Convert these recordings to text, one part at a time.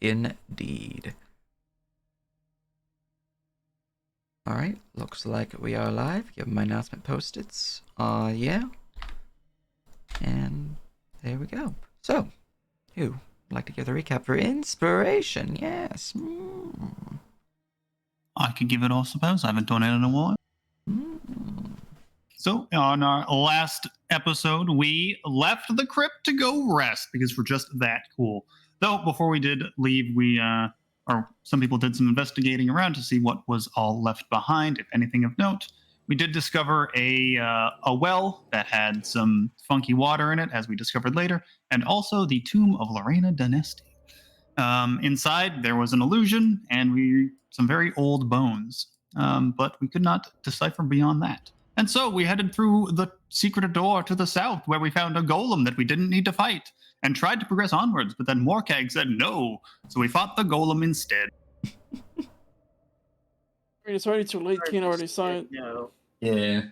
indeed. Alright, looks like we are live. Give my announcement post-its. Yeah. And there we go. So, who would like to give the recap for inspiration? Yes. I could give it all, suppose. I haven't done it in a while. So, on our last episode, we left the crypt to go rest because we're just that cool. Though, before we did leave, or some people did some investigating around to see what was all left behind, if anything of note. We did discover a well that had some funky water in it, as we discovered later, and also the tomb of Lorena Danesti. Inside, there was an illusion and some very old bones, but we could not decipher beyond that. And so we headed through the secret door to the south, where we found a golem that we didn't need to fight, and tried to progress onwards, but then Morkag said no, so we fought the golem instead. It's already too late. Kane already saw it. No. Yeah.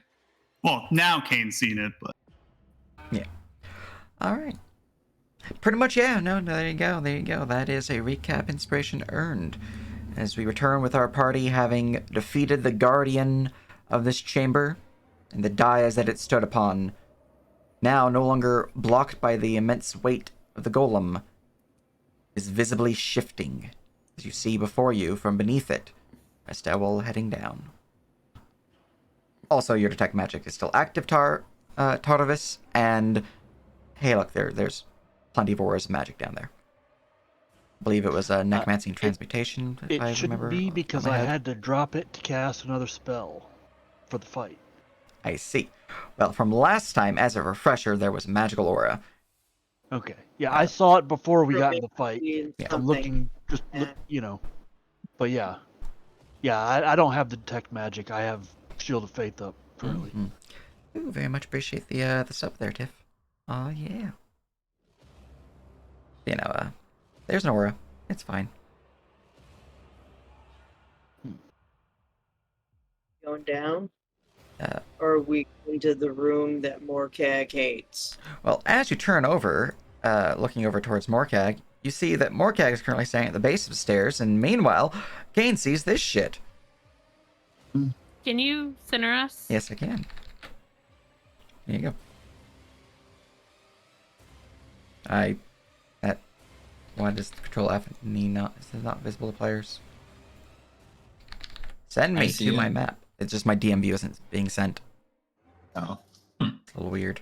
Well, now Kane's seen it, but... Yeah. Alright. Pretty much, yeah. No, there you go. There you go. That is a recap inspiration earned. As we return with our party having defeated the guardian of this chamber and the dais that it stood upon, now no longer blocked by the immense weight of the golem, is visibly shifting, as you see before you from beneath it, a stairwell heading down. Also, your detect magic is still active, Tarvis, and hey, look, there's plenty of auras of magic down there. I believe it was a necromancy and transmutation, if I It shouldn't remember. be because I had to drop it to cast another spell for the fight. I see. Well, from last time, as a refresher, there was a magical aura. Okay. Yeah, I saw it before we got in the fight. Yeah. I'm looking, but yeah. Yeah, I don't have the detect magic. I have Shield of Faith up currently. Mm-hmm. Ooh, very much appreciate the sub there, Tiff. Yeah. You know, there's an aura. It's fine. Going down? Or are we into the room that Morkag hates? Well, as you turn over, looking over towards Morkag, you see that Morkag is currently standing at the base of the stairs, and meanwhile, Kane sees this shit. Can you center us? Yes, I can. There you go. Why does Control F and E not, is it not visible to players? Send me to my map. It's just my DM view isn't being sent. Oh. It's a little weird.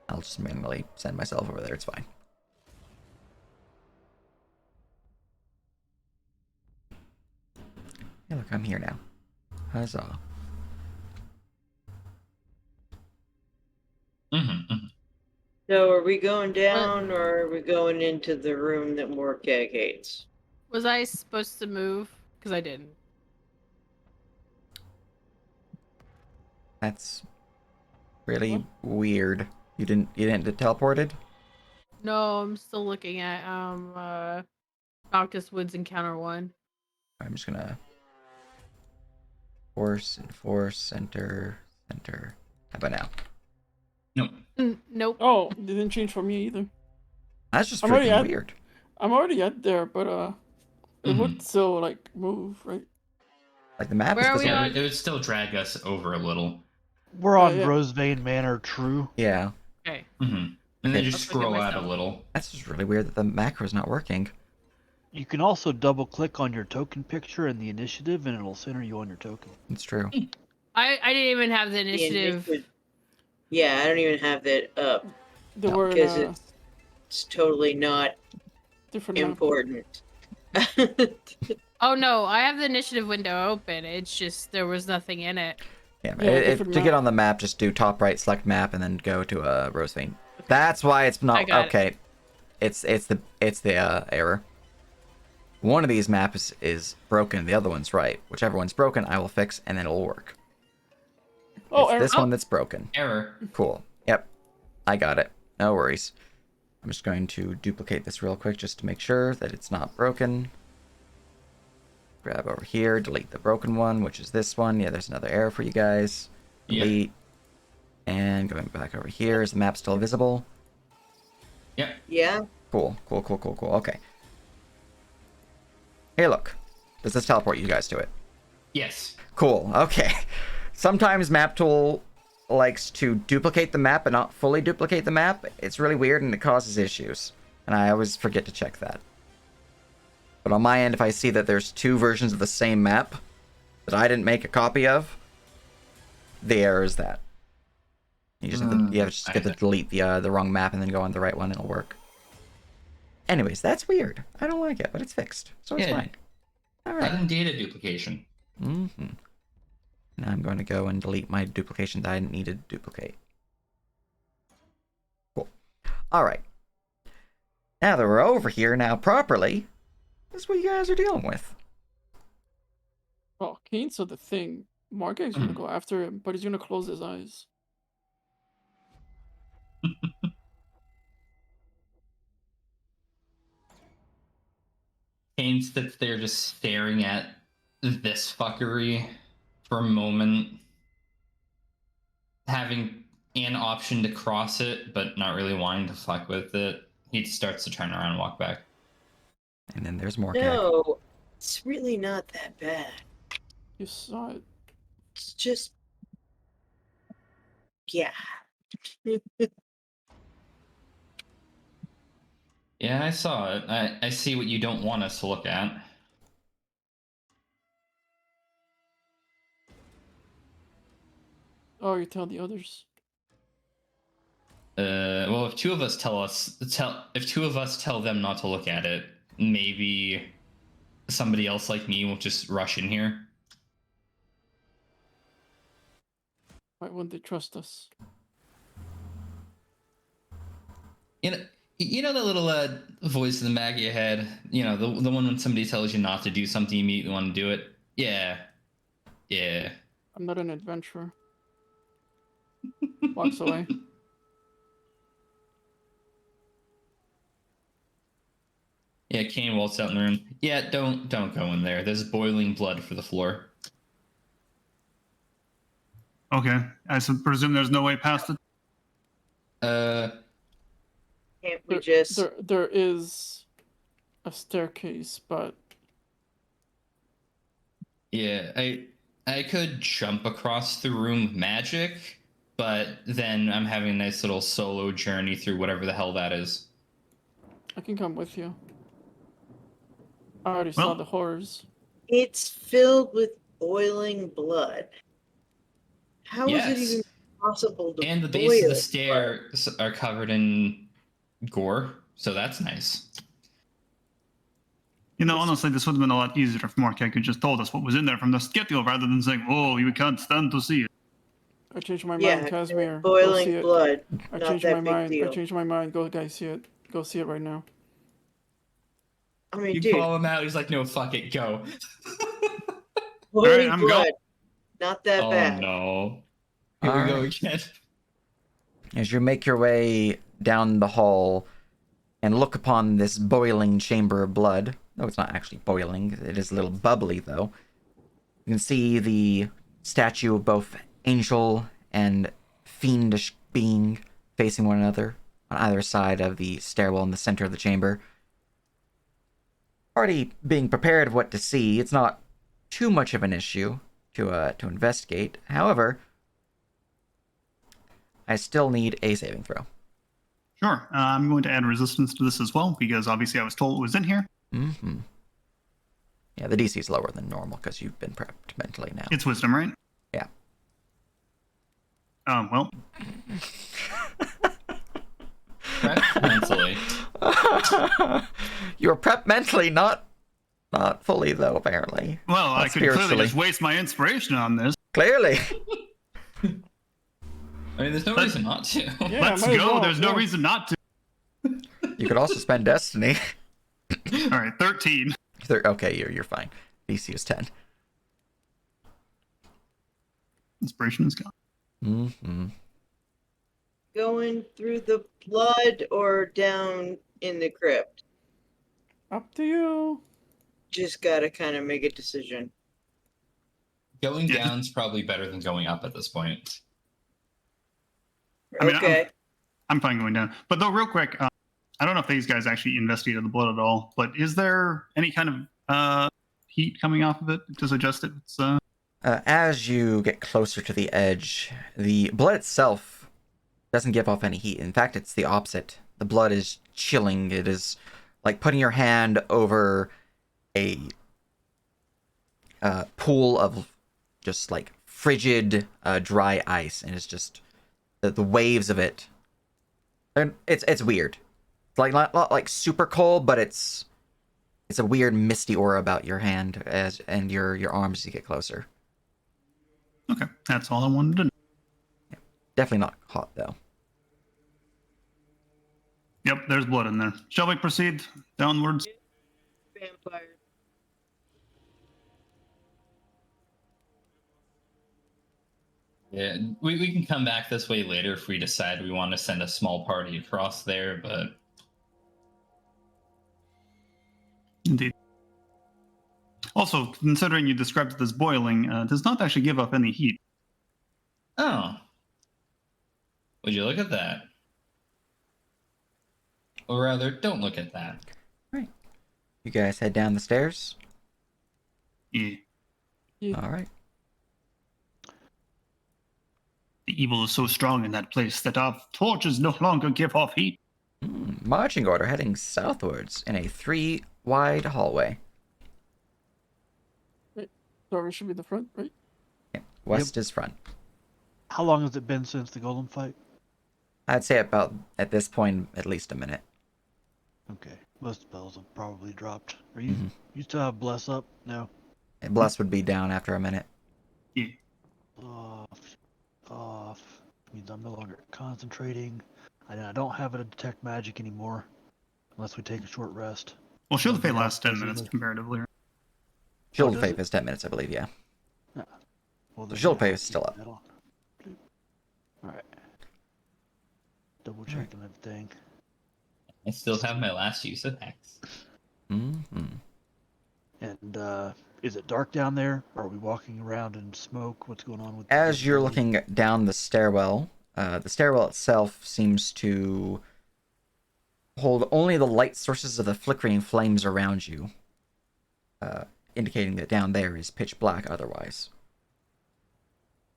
I'll just manually send myself over there, it's fine. Hey, look, I'm here now. Huzzah. So are we going down or are we going into the room that Morkag hates? Was I supposed to move? Because I didn't. That's really weird. You didn't get teleported? No, I'm still looking at Noctis Woods Encounter 1. I'm just gonna force, center. How about now? Nope. Nope. Oh, it didn't change for me either. That's just I'm already freaking weird. I'm already at there, but it would still like move, right? Like the map Where are is we visible. on? It would still drag us over a little. We're on yeah. Rosevein Manor, true. Yeah. Okay. And then just Let's look at scroll out a myself. little. That's just really weird that the macro's not working. You can also double click on your token picture in the initiative and it'll center you on your token. It's true. I didn't even have the initiative. Yeah, I don't even have that up There were because it's totally not different map. important. Oh no, I have the initiative window open. It's just there was nothing in it. Yeah, Yeah, to different get map. on the map, just do top right, select map, and then go to Rosevein. That's why it's I not got okay. It's the error. One of these maps is broken, the other one's right. Whichever one's broken, I will fix, and then it'll work. Oh, It's this one that's broken. Error. Cool. Yep, I got it. No worries. I'm just going to duplicate this real quick just to make sure that it's not broken. Grab over here, delete the broken one, which is this one. Yeah, there's another error for you guys. Delete. And going back over here, is the map still visible? Yep. Yeah. Cool. Okay. Hey, look. Does this teleport you guys to it? Yes. Cool. Okay. Sometimes Map Tool likes to duplicate the map but not fully duplicate the map. It's really weird and it causes issues. And I always forget to check that. But on my end, if I see that there's 2 versions of the same map that I didn't make a copy of, the error is that. You just have to delete the wrong map and then go on the right one and it'll work. Anyways, that's weird. I don't like it, but it's fixed, so it's fine. All right. Sudden data duplication. Mm-hmm. Now I'm going to go and delete my duplication that I didn't need to duplicate. Cool. All right. Now that we're over here now properly, this is what you guys are dealing with. Oh, Kane saw the thing. Margang's gonna go after him, but he's gonna close his eyes. Kane sits there just staring at this fuckery for a moment, having an option to cross it, but not really wanting to fuck with it. He starts to turn around and walk back. And then there's more No, it's really not that bad. You saw it. It's just, yeah. Yeah, I saw it. I see what you don't want us to look at. Oh, you tell the others. Well, if 2 of us tell them not to look at it, maybe somebody else like me will just rush in here. Why wouldn't they trust us? You know that little voice in the back of your head. You know the one when somebody tells you not to do something, you immediately want to do it. Yeah. I'm not an adventurer. Walks away. Yeah, Kane walks out in the room. Yeah, don't go in there. There's boiling blood for the floor. Okay, I presume there's no way past it. Can't we just... There is a staircase, but Yeah, I could jump across the room with magic, but then I'm having a nice little solo journey through whatever the hell that is. I can come with you. I already saw the horrors. It's filled with boiling blood. How is it even possible to And the base of the boil stairs are covered in gore, so that's nice. You know, honestly, this would have been a lot easier if Morkak had just told us what was in there from the get-go rather than saying, "Oh, you can't stand to see it." I changed my Yeah, mind, Casimir. Go see boiling it. blood. I Not changed that my big mind. I deal. changed my mind. Go, guys, see it. Go see it right now. I mean, You dude, call him out, he's like, no, fuck it, go. boiling I'm blood. going. Not that Oh bad. no. Here we go again. As you make your way down the hall and look upon this boiling chamber of blood, no, it's not actually boiling, it is a little bubbly though. You can see the statue of both angel and fiendish being facing one another on either side of the stairwell in the center of the chamber. Already being prepared of what to see, it's not too much of an issue to investigate. However, I still need a saving throw. Sure, I'm going to add resistance to this as well because obviously I was told it was in here. Mm-hmm. Yeah, the DC is lower than normal because you've been prepped mentally now. It's wisdom, right? Yeah. Well. Prep mentally. You were prepped mentally, not fully though, apparently. Well, Not I could clearly spiritually. just waste my inspiration on this. Clearly. I mean, there's no reason not to. Yeah, Let's might as go. well, There's no yeah. reason not to. You could also spend Destiny. All right, 13. Okay, you're fine. DC is 10. Inspiration is gone. Mm-hmm. Going through the blood or down in the crypt? Up to you. Just gotta kind of make a decision. Going Yeah. down's probably better than going up at this point. I mean, Okay. I'm fine going down. But though, real quick, I don't know if these guys actually investigated the blood at all, but is there any kind of heat coming off of it to suggest it's As you get closer to the edge, the blood itself doesn't give off any heat. In fact, it's the opposite. The blood is chilling. It is like putting your hand over a pool of just like frigid, dry ice, and it's just the waves of it. And it's weird. It's like not like super cold, but it's a weird misty aura about your hand and your arms as you get closer. okay. That's all I wanted to know. Definitely not hot though. Yep, there's blood in there. Shall we proceed downwards? Vampires. Yeah, we can come back this way later if we decide we want to send a small party across there, but Indeed. Also, considering you described it as boiling, it does not actually give off any heat. oh. Would you look at that? Or rather, don't look at that. Right. You guys head down the stairs. Yeah. All right. The evil is so strong in that place that our torches no longer give off heat. Marching order heading southwards in a 3-wide hallway. Darvish should be the front, right? Yeah. West is front. How long has it been since the golem fight? I'd say about at this point at least a minute. Okay, most spells have probably dropped. Are you still have bless up? No. And Bless would be down after a minute. Yeah. Off. Means I'm no longer concentrating. I don't have it to detect magic anymore, unless we take a short rest. Well, Shield of Fate Okay, lasts 10 that's minutes easy. comparatively. Shield of does Faith it? is 10 minutes, I believe, yeah. Well, The then, shield yeah, pay is still up. All right. Double checking everything. I still have my last use of Hex. Mm-hmm. And is it dark down there? Are we walking around in smoke? What's going on with? As you're looking down the stairwell itself seems to hold only the light sources of the flickering flames around you, indicating that down there is pitch black otherwise.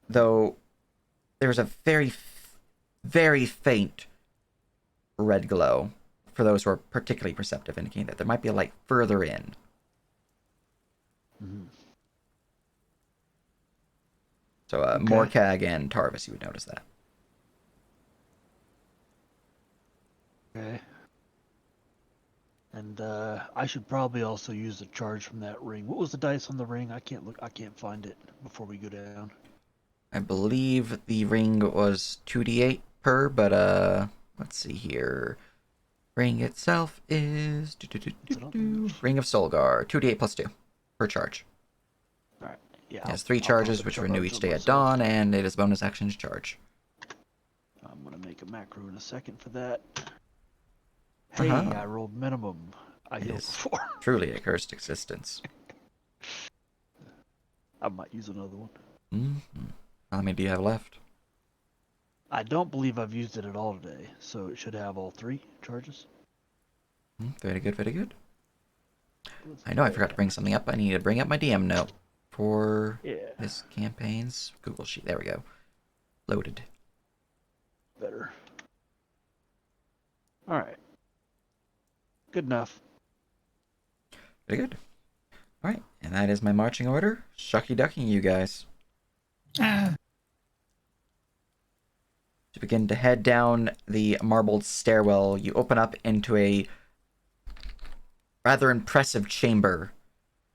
Though there's a very, very faint red glow for those who are particularly perceptive, indicating that there might be a light further in. Mhm. So, Okay. Morcag and Tarvis, you would notice that. Okay. And I should probably also use the charge from that ring. What was the dice on the ring? I can't find it before we go down. I believe the ring was 2d8 per, but let's see here. Ring itself is Ring of Solgar, 2d8 plus 2 per charge. All right. Yeah. It has 3 charges, which renew each day at dawn, and it is bonus action to charge. I'm gonna make a macro in a second for that. Hey, Uh-huh. I rolled minimum. I healed Yes. before. Truly a cursed existence. I might use another one. Mm-hmm. How many do you have left? I don't believe I've used it at all today, so it should have all 3 charges. Very good, very good. Let's I know I do forgot to bring something up. I need to bring up my DM note for that. Yeah, this campaign's Google Sheet. There we go. Loaded. better. All right. Good enough. Very good. Alright, and that is my marching order. Shucky ducking you guys. Ah, To begin to head down the marbled stairwell, you open up into a rather impressive chamber.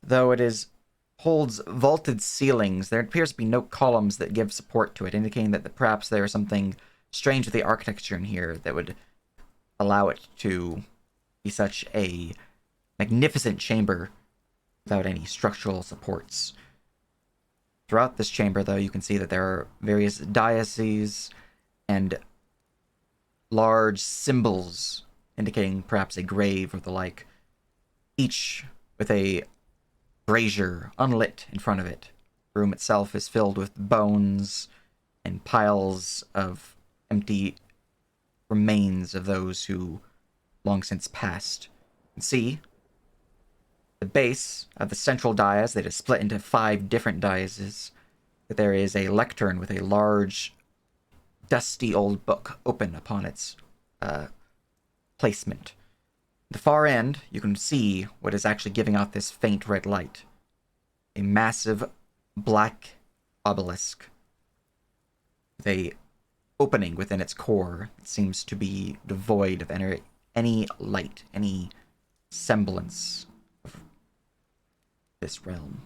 Though it holds vaulted ceilings, there appears to be no columns that give support to it, indicating that perhaps there is something strange with the architecture in here that would allow it to be such a magnificent chamber without any structural supports. Throughout this chamber, though, you can see that there are various dioceses and large symbols indicating perhaps a grave or the like, each with a brazier unlit in front of it. The room itself is filled with bones and piles of empty remains of those who long since passed. You can see the base of the central dais that is split into 5 different daises, there is a lectern with a large, dusty old book open upon its placement. At the far end, you can see what is actually giving off this faint red light. A massive black obelisk with a opening within its core that seems to be devoid of any light, any semblance of this realm.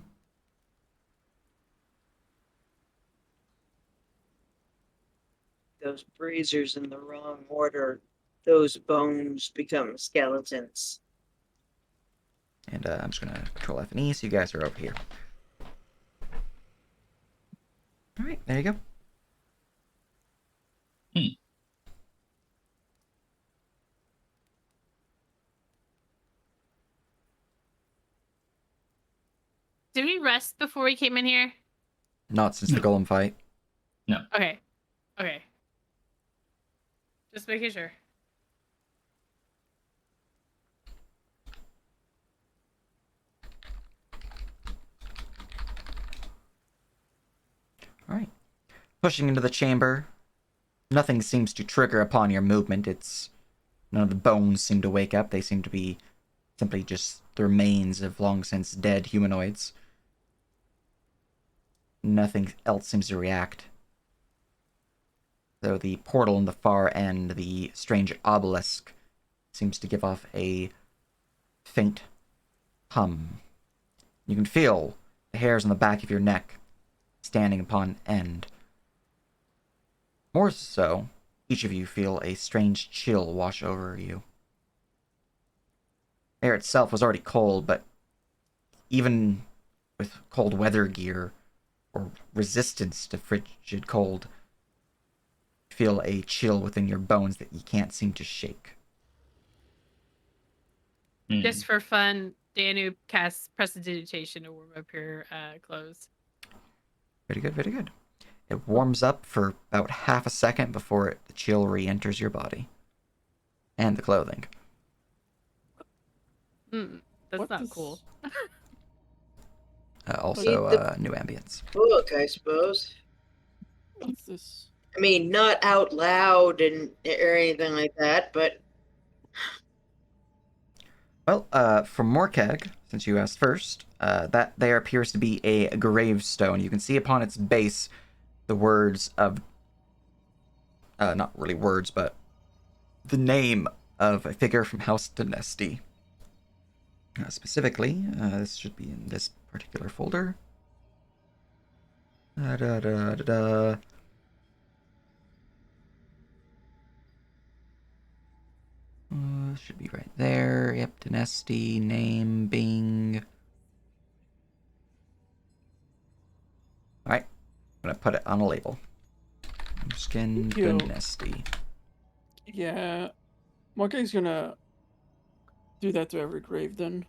Those braziers in the wrong order, those bones become skeletons. And I'm just going to control F and E so you guys are over here. Alright, there you go. Did we rest before we came in here? Not since the golem fight. Okay. Okay. Just making sure. Alright. Pushing into the chamber, nothing seems to trigger upon your movement. None of the bones seem to wake up. They seem to be simply just the remains of long since dead humanoids. Nothing else seems to react. Though the portal in the far end, the strange obelisk, seems to give off a faint hum. You can feel the hairs on the back of your neck standing upon end. More so, each of you feel a strange chill wash over you. Air itself was already cold, but even with cold weather gear or resistance to frigid cold, you feel a chill within your bones that you can't seem to shake. Just for fun, Danu casts Prestidigitation to warm up your clothes. Very good, very good. It warms up for about half a second before the chill re-enters your body. And the clothing. That's What not does- cool. Also, new ambience. Book, I suppose. What's this? I mean, not out loud or anything like that, but Well, from Morkeg, since you asked first, that there appears to be a gravestone. You can see upon its base the words of, not really words, but the name of a figure from House Dynasty. Specifically, this should be in this particular folder. Should be right there. Yep, Dynasty, name, Bing. Alright, I'm gonna put it on a label. Skin Thank you. Dynasty. Yeah. Marking's gonna do that to every grave then.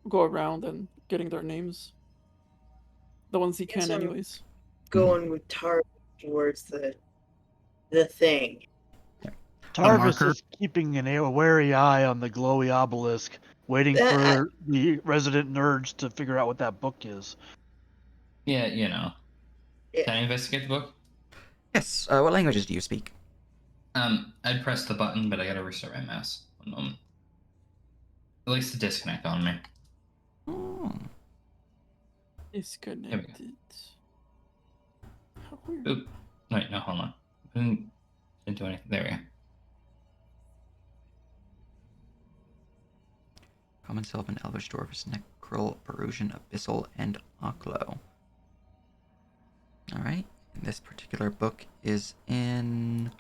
Go around and getting their names. The ones he Guess can I'm- anyways. going with Tar towards the thing. Tarvis marker? is keeping a wary eye on the glowy obelisk, waiting for the resident nerds to figure out what that book is. Yeah, you know. Yeah. Can I investigate the book? Yes, what languages do you speak? I'd press the button, but I gotta restart my mouse. 1 moment. It likes to disconnect on me. Oh, Disconnected. How weird. Oop. Wait, no, hold on. Didn't do anything. There we go. Common Sylvan, Elvish, Dwarvish, Necrol, Perusian, Abyssal, and Oklo. Alright, this particular book is in...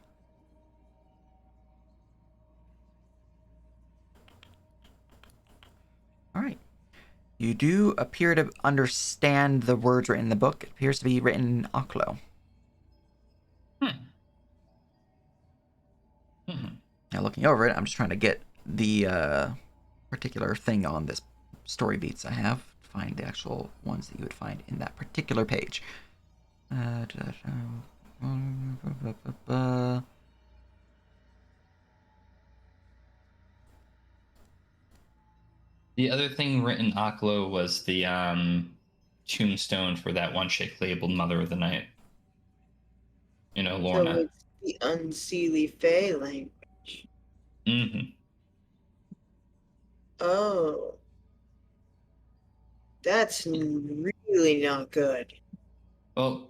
Alright. You do appear to understand the words written in the book. It appears to be written in Oklo. Now, looking over it, I'm just trying to get the particular thing on this story beats I have. Find the actual ones that you would find in that particular page. The other thing written Aklo was the tombstone for that one chick labeled Mother of the Night. You know, So Lorna. it's the unseelie Fey language. Mm-hmm. Oh, that's really not good. Well,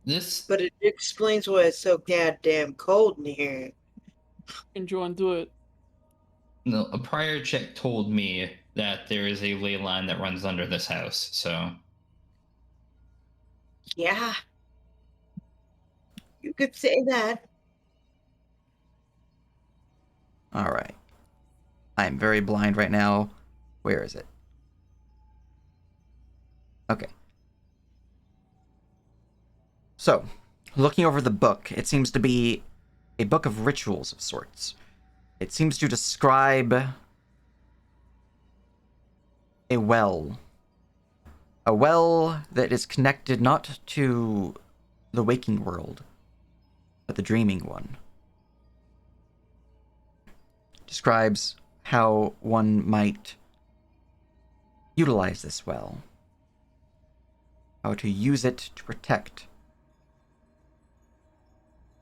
this But it explains why it's so goddamn cold in here. Enjoy and do it. no, a prior check told me that there is a ley line that runs under this house. So Yeah, you could say that. All right. I'm very blind right now. Where is it? Okay. So, looking over the book, it seems to be a book of rituals of sorts. It seems to describe a well. A well that is connected not to the waking world, but the dreaming one. Describes how one might utilize this well, how to use it to protect.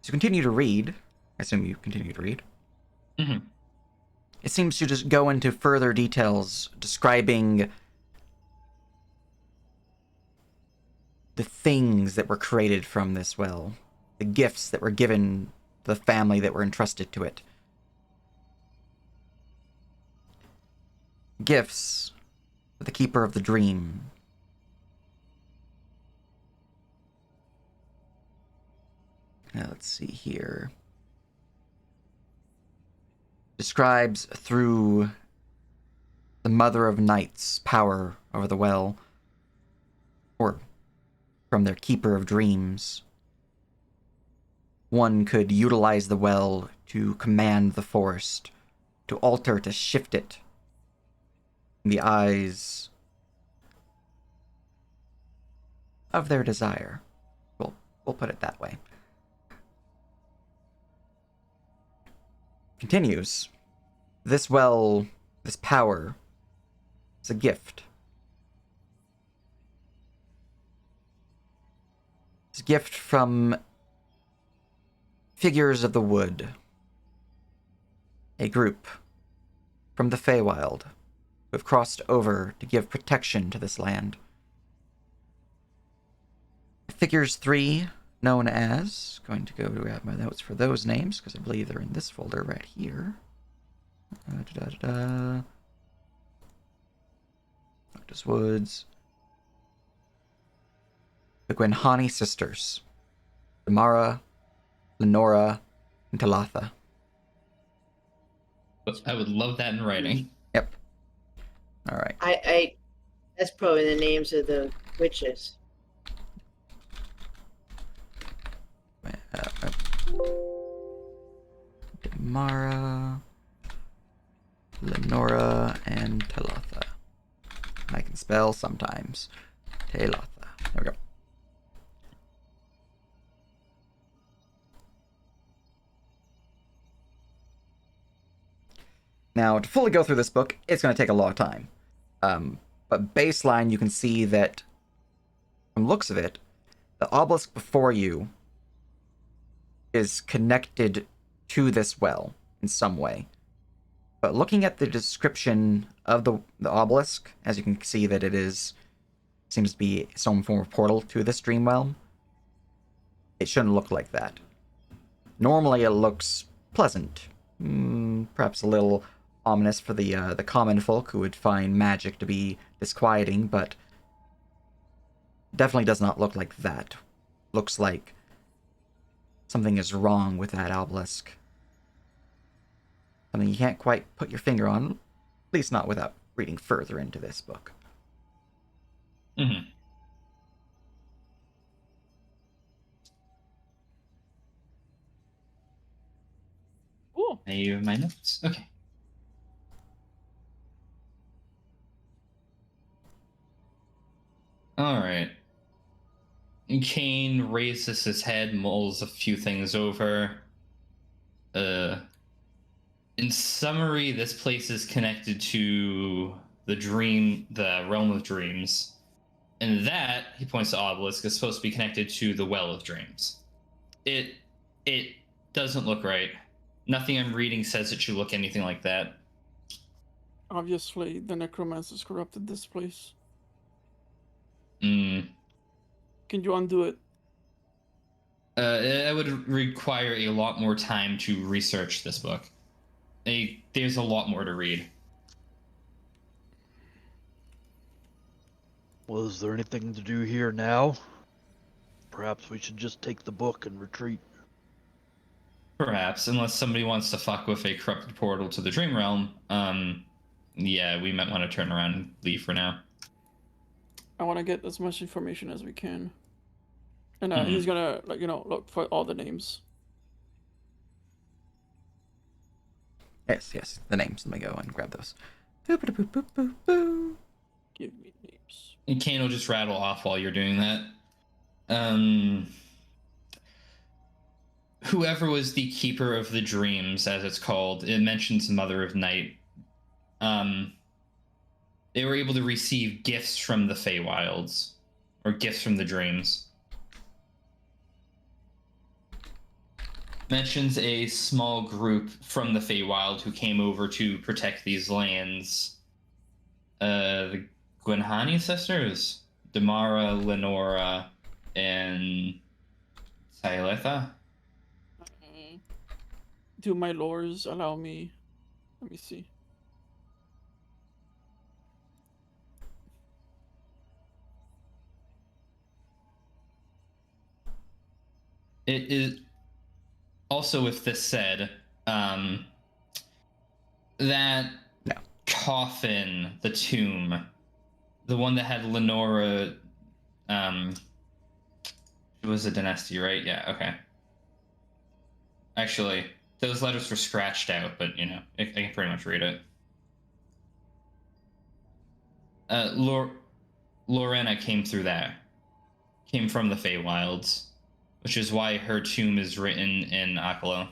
So continue to read. I assume you continue to read. Mhm. It seems to just go into further details describing the things that were created from this well, the gifts that were given the family that were entrusted to it. Gifts for the keeper of the dream. Now let's see here. Describes through the Mother of Night's power over the well, or from their keeper of dreams. One could utilize the well to command the forest, to alter, to shift it in the eyes of their desire. We'll put it that way. Continues. This well, this power, is a gift. It's a gift from figures of the wood. A group from the Feywild who have crossed over to give protection to this land. Figures 3, known as, going to go to grab my notes for those names because I believe they're in this folder right here. Noctis Woods. The Gwenhani sisters. Damara, Lenora, and Talatha. I would love that in writing. Yep. All right. I that's probably the names of the witches. Damara, Lenora, and Talatha. I can spell sometimes. Talatha. There we go. Now, to fully go through this book, it's going to take a lot of time. But baseline, you can see that, from looks of it, the obelisk before you is connected to this well in some way. But looking at the description of the obelisk, as you can see that it seems to be some form of portal to this dream well, it shouldn't look like that. Normally, it looks pleasant, perhaps a little ominous for the common folk who would find magic to be disquieting, but definitely does not look like that. Looks like something is wrong with that obelisk. Something you can't quite put your finger on, at least not without reading further into this book. Mm-hmm. Cool. You have my notes. Okay. All right. Kane raises his head, mulls a few things over. In summary, this place is connected to the realm of dreams. And that, he points to obelisk, is supposed to be connected to the well of dreams. It doesn't look right. Nothing I'm reading says it should look anything like that. Obviously, the necromancers corrupted this place. Mm. Can you undo it? It would require a lot more time to research this book. There's a lot more to read. Well, is there anything to do here now? Perhaps we should just take the book and retreat. Perhaps, unless somebody wants to fuck with a corrupted portal to the dream realm. Yeah, we might want to turn around and leave for now. I want to get as much information as we can. And he's gonna, look for all the names. Yes, the names. Let me go and grab those. Boop, boop, boop, boop, boop, boop. Give me names. And Kane will just rattle off while you're doing that. Whoever was the keeper of the dreams, as it's called, it mentions Mother of Night. They were able to receive gifts from the Feywilds, or gifts from the dreams. Mentions a small group from the Feywild who came over to protect these lands. The Gwenhani sisters, Damara, Lenora, and Siletha. Do my lores allow me? Let me see. It is also, with this said, that coffin, the tomb, the one that had Lenora, it was a dynasty, right? Yeah, okay. Actually, those letters were scratched out, but I can pretty much read it. Lorena came through there. Came from the Feywilds, which is why her tomb is written in Akalo.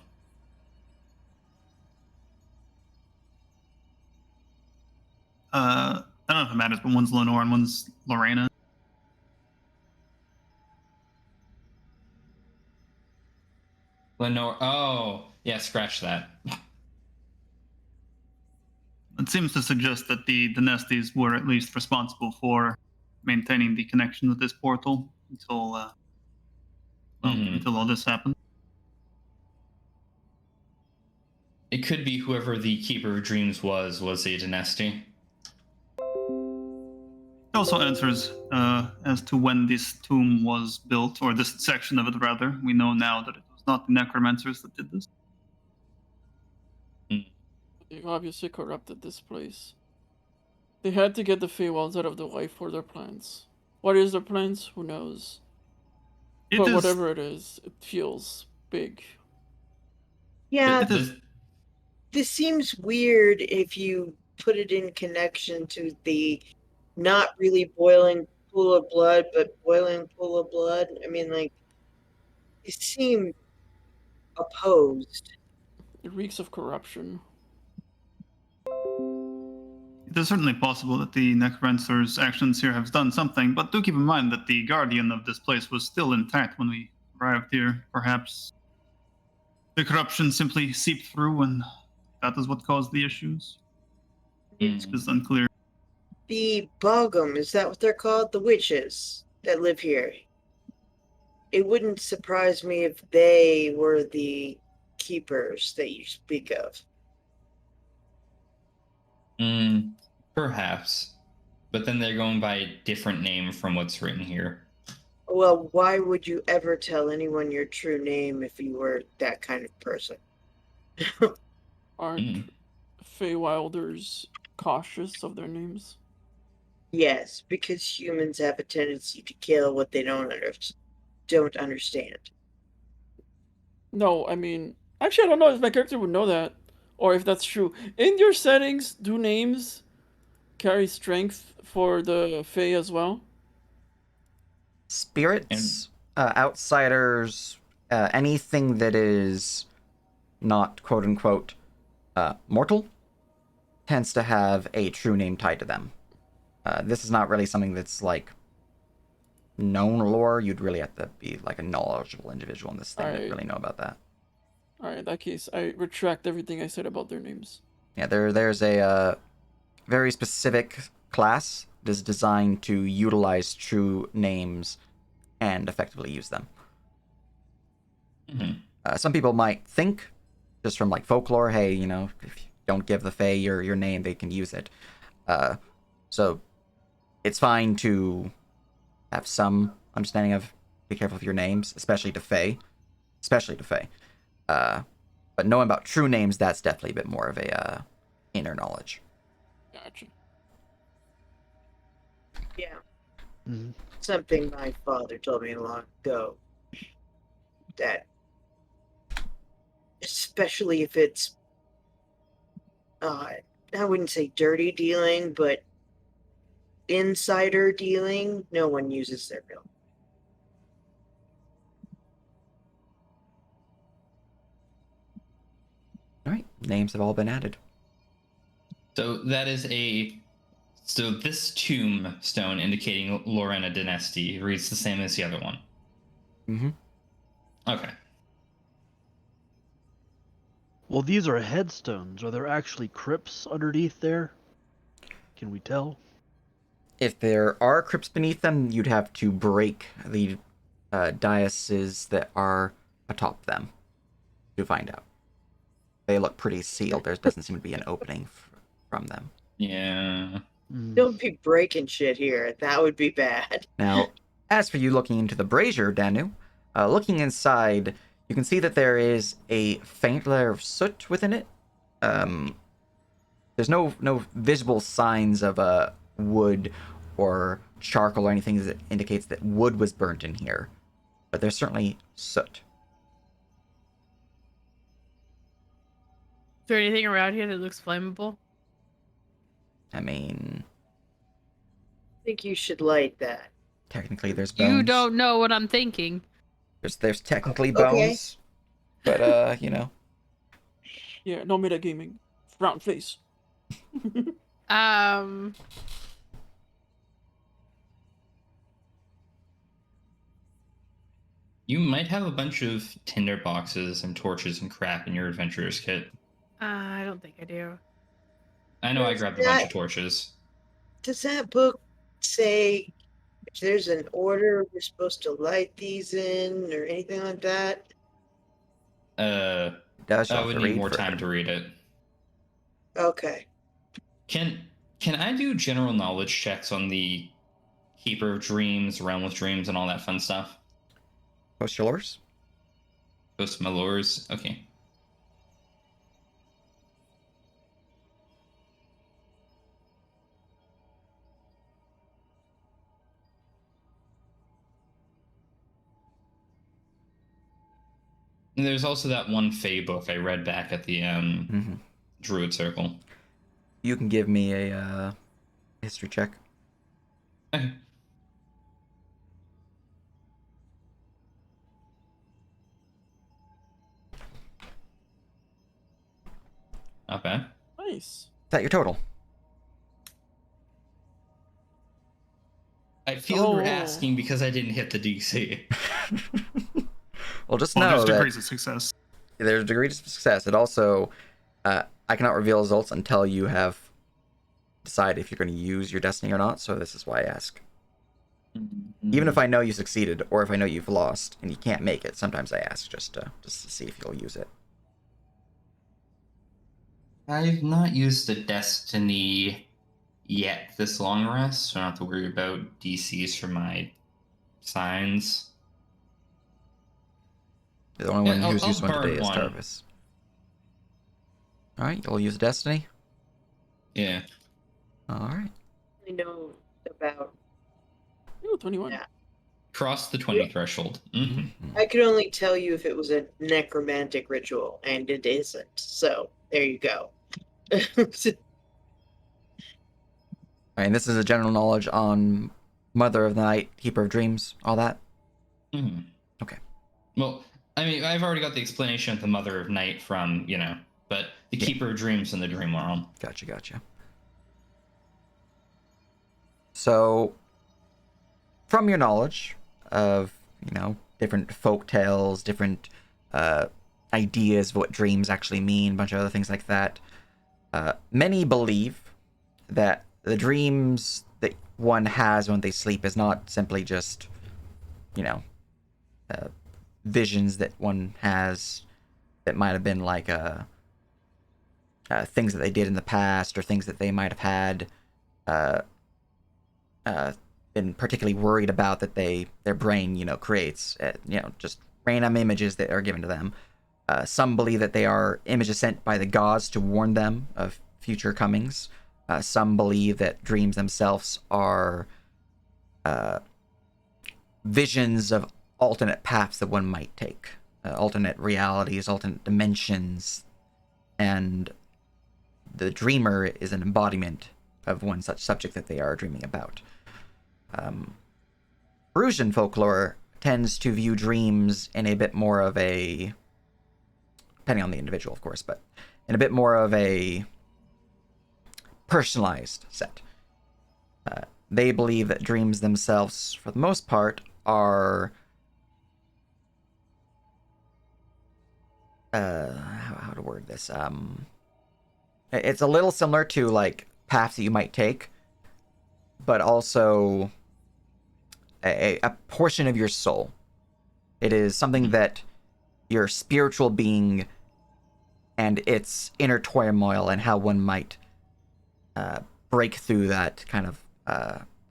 I don't know if it matters, but one's Lenore and one's Lorena. Lenore. Oh, yeah, scratch that. It seems to suggest that the Dynasties were at least responsible for maintaining the connection with this portal until until all this happened. It could be whoever the Keeper of Dreams was a dynasty. It also answers as to when this tomb was built, or this section of it, rather. We know now that it was not the necromancers that did this. They've obviously corrupted this place. They had to get the Feywilds out of the way for their plans. What is their plans? Who knows? But whatever it is, it feels big. Yeah, this seems weird if you put it in connection to the not really boiling pool of blood, but boiling pool of blood. I mean, like, they seem opposed. It reeks of corruption. It is certainly possible that the necromancer's actions here have done something, but do keep in mind that the guardian of this place was still intact when we arrived here. Perhaps the corruption simply seeped through, and that is what caused the issues. It's unclear. The Bogum, is that what they're called? The witches that live here. It wouldn't surprise me if they were the keepers that you speak of. Perhaps. But then they're going by a different name from what's written here. Well, why would you ever tell anyone your true name if you were that kind of person? Aren't Feywilders cautious of their names? Yes, because humans have a tendency to kill what they don't understand. No, I mean, actually, I don't know if my character would know that, or if that's true. In your settings, do names carry strength for the Fey as well? Spirits, outsiders, anything that is not quote unquote mortal tends to have a true name tied to them. This is not really something that's like known lore. You'd really have to be like a knowledgeable individual in this thing to really know about that. Alright, in that case, I retract everything I said about their names. Yeah, there's a very specific class that is designed to utilize true names and effectively use them. Some people might think, just from like folklore, hey, you know, if you don't give the Fae your name, they can use it. So it's fine to have some understanding of be careful of your names, especially to Fae. But knowing about true names, that's definitely a bit more of a inner knowledge. Gotcha. Yeah. Mm-hmm. Something my father told me long ago. That, especially if it's, I wouldn't say dirty dealing, but insider dealing, no one uses their real. All right, names have all been added. So that is so this tombstone indicating Lorena dynasty reads the same as the other one. Mm-hmm. Okay. Well, these are headstones. Are there actually crypts underneath there? Can we tell? If there are crypts beneath them, you'd have to break the dioceses that are atop them to find out. They look pretty sealed. There doesn't seem to be an opening from them. Yeah. Don't be breaking shit here. That would be bad. Now, as for you looking into the brazier, Danu, looking inside, you can see that there is a faint layer of soot within it. There's no visible signs of wood or charcoal or anything that indicates that wood was burnt in here, but there's certainly soot. Is there anything around here that looks flammable? I mean, I think you should light that. technically there's bones. You don't know what I'm thinking. There's technically Okay. bones, but you know. Yeah, no metagaming. Round face. You might have a bunch of tinder boxes and torches and crap in your adventurer's kit. I don't think I do. I know I grabbed a bunch of torches. Does that book say if there's an order we're supposed to light these in or anything like that? I would need more time to read it. Okay. Can I do general knowledge checks on the Keeper of Dreams, Realm of Dreams, and all that fun stuff? Post your lures? Post my lures? Okay. And there's also that one Fae book I read back at the Druid Circle. You can give me a history check. Okay. Not bad. Nice. Is that your total? I feel you're asking because I didn't hit the DC. Well, just Well, know there's that degrees of success. there's degrees of success. It also, I cannot reveal results until you have decided if you're going to use your destiny or not. So this is why I ask. Even if I know you succeeded or if I know you've lost and you can't make it, sometimes I ask just to see if you'll use it. I've not used the destiny yet this long rest, so I don't have to worry about DCs for my signs. The only one who's I'll used one burn today is one. Tarvis. Alright, you'll use destiny? Yeah. Alright. I know about. Ooh, 21. Yeah. Cross the 20 threshold. Mm-hmm. I could only tell you if it was a necromantic ritual, and it isn't. So there you go. And this is a general knowledge on Mother of the Night, Keeper of Dreams, all that? Mm-hmm. Okay. Well, I mean, I've already got the explanation of the Mother of Night from, but the Yeah. keeper of dreams in the dream realm. Gotcha. So, from your knowledge of, different folk tales, different ideas of what dreams actually mean, a bunch of other things like that, many believe that the dreams that one has when they sleep is not simply just, visions that one has that might have been like things that they did in the past or things that they might have had been particularly worried about that their brain creates just random images that are given to them. Some believe that they are images sent by the gods to warn them of future comings. Some believe that dreams themselves are visions of alternate paths that one might take, alternate realities, alternate dimensions, and the dreamer is an embodiment of one such subject that they are dreaming about. Perusian folklore tends to view dreams in a bit more of a, depending on the individual, of course, but in a bit more of a personalized set. They believe that dreams themselves, for the most part, are how to word this? It's a little similar to like paths that you might take, but also a portion of your soul. It is something that your spiritual being and its inner turmoil and how one might break through that kind of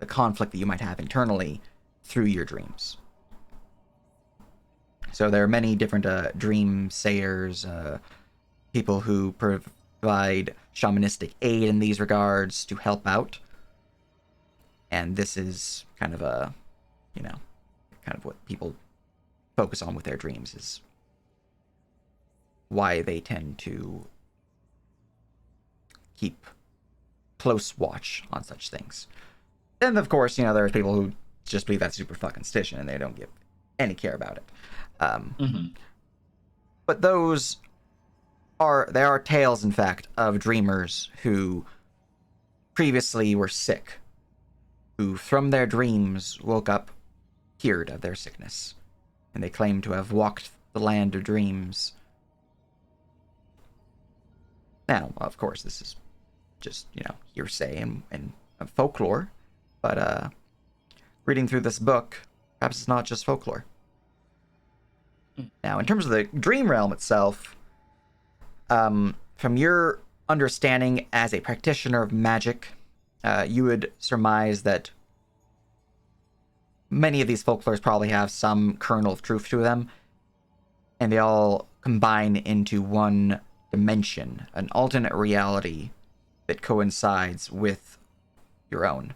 the conflict that you might have internally through your dreams. So there are many different dream sayers, people who provide shamanistic aid in these regards to help out. And this is kind of what people focus on with their dreams, is why they tend to keep close watch on such things. And of course, there's people who just believe that's super fucking stition and they don't give any care about it. But there are tales, in fact, of dreamers who previously were sick, who from their dreams woke up cured of their sickness, and they claim to have walked the land of dreams. Now, of course, this is just, hearsay and folklore, but reading through this book, perhaps it's not just folklore. Now, in terms of the dream realm itself, from your understanding as a practitioner of magic, you would surmise that many of these folklores probably have some kernel of truth to them, and they all combine into one dimension, an alternate reality that coincides with your own.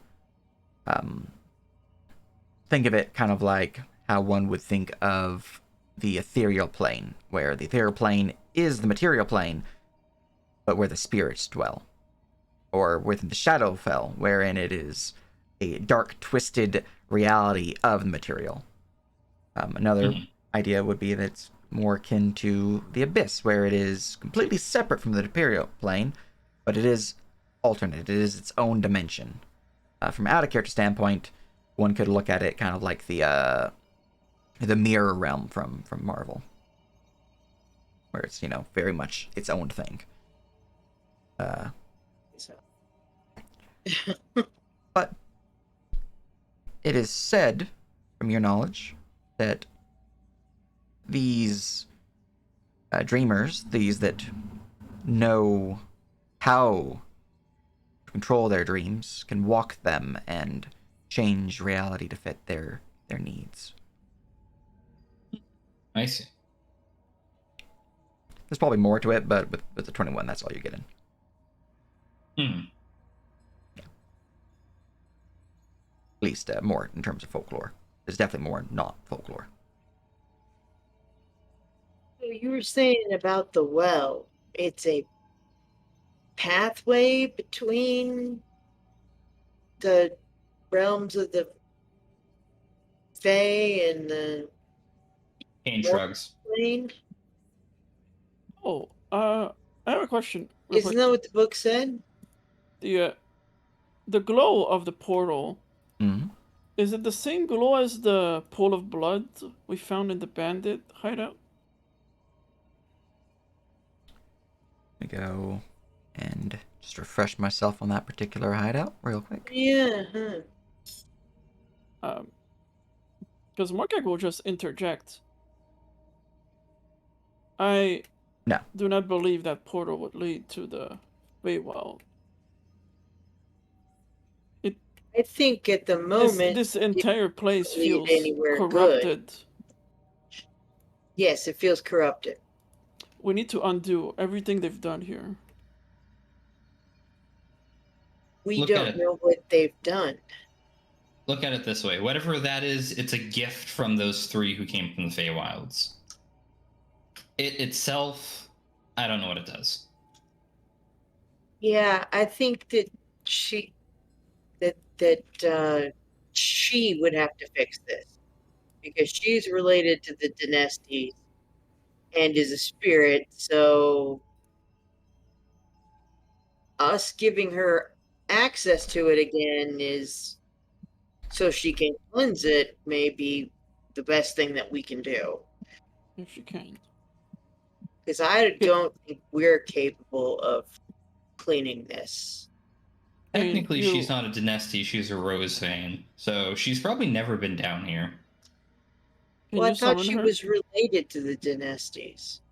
Think of it kind of like how one would think of the ethereal plane, where the ethereal plane is the material plane, but where the spirits dwell. Or within the Shadowfell, wherein it is a dark, twisted reality of the material. Another idea would be that it's more akin to the Abyss, where it is completely separate from the ethereal plane, but it is alternate. It is its own dimension. From an out-of-character standpoint, one could look at it kind of like the mirror realm from Marvel, where it's very much its own thing. But it is said, from your knowledge, that these dreamers, these that know how to control their dreams, can walk them and change reality to fit their needs. I see. There's probably more to it, but with the 21, that's all you're getting. Hmm. Yeah. At least more in terms of folklore. There's definitely more not folklore. So you were saying about the well, it's a pathway between the realms of the Fae and the Kane shrugs. plane? Oh, I have a question. real Isn't quick. that what the book said? The glow of the portal, Hmm. is it the same glow as the pool of blood we found in the bandit hideout? Let me go and just refresh myself on that particular hideout real quick. Yeah. Huh. Because Morkak will just interject. I No. do not believe that portal would lead to the Feywild. I think at the moment This entire place lead feels anywhere good. corrupted. Yes, it feels corrupted. We need to undo everything they've done here. We Look at don't it. know what they've done. Look at it this way. Whatever that is, it's a gift from those three who came from the Feywilds. It itself, I don't know what it does. Yeah, I think that she she would have to fix this because she's related to the dynasties and is a spirit. So us giving her access to it again is so she can cleanse it. May be the best thing that we can do If she can. because I don't think we're capable of cleaning this. Technically, And she's not a dynasty, she's a Rose Vane. So she's probably never been down here. Can Well, I you thought summon she her? was related to the dynasties.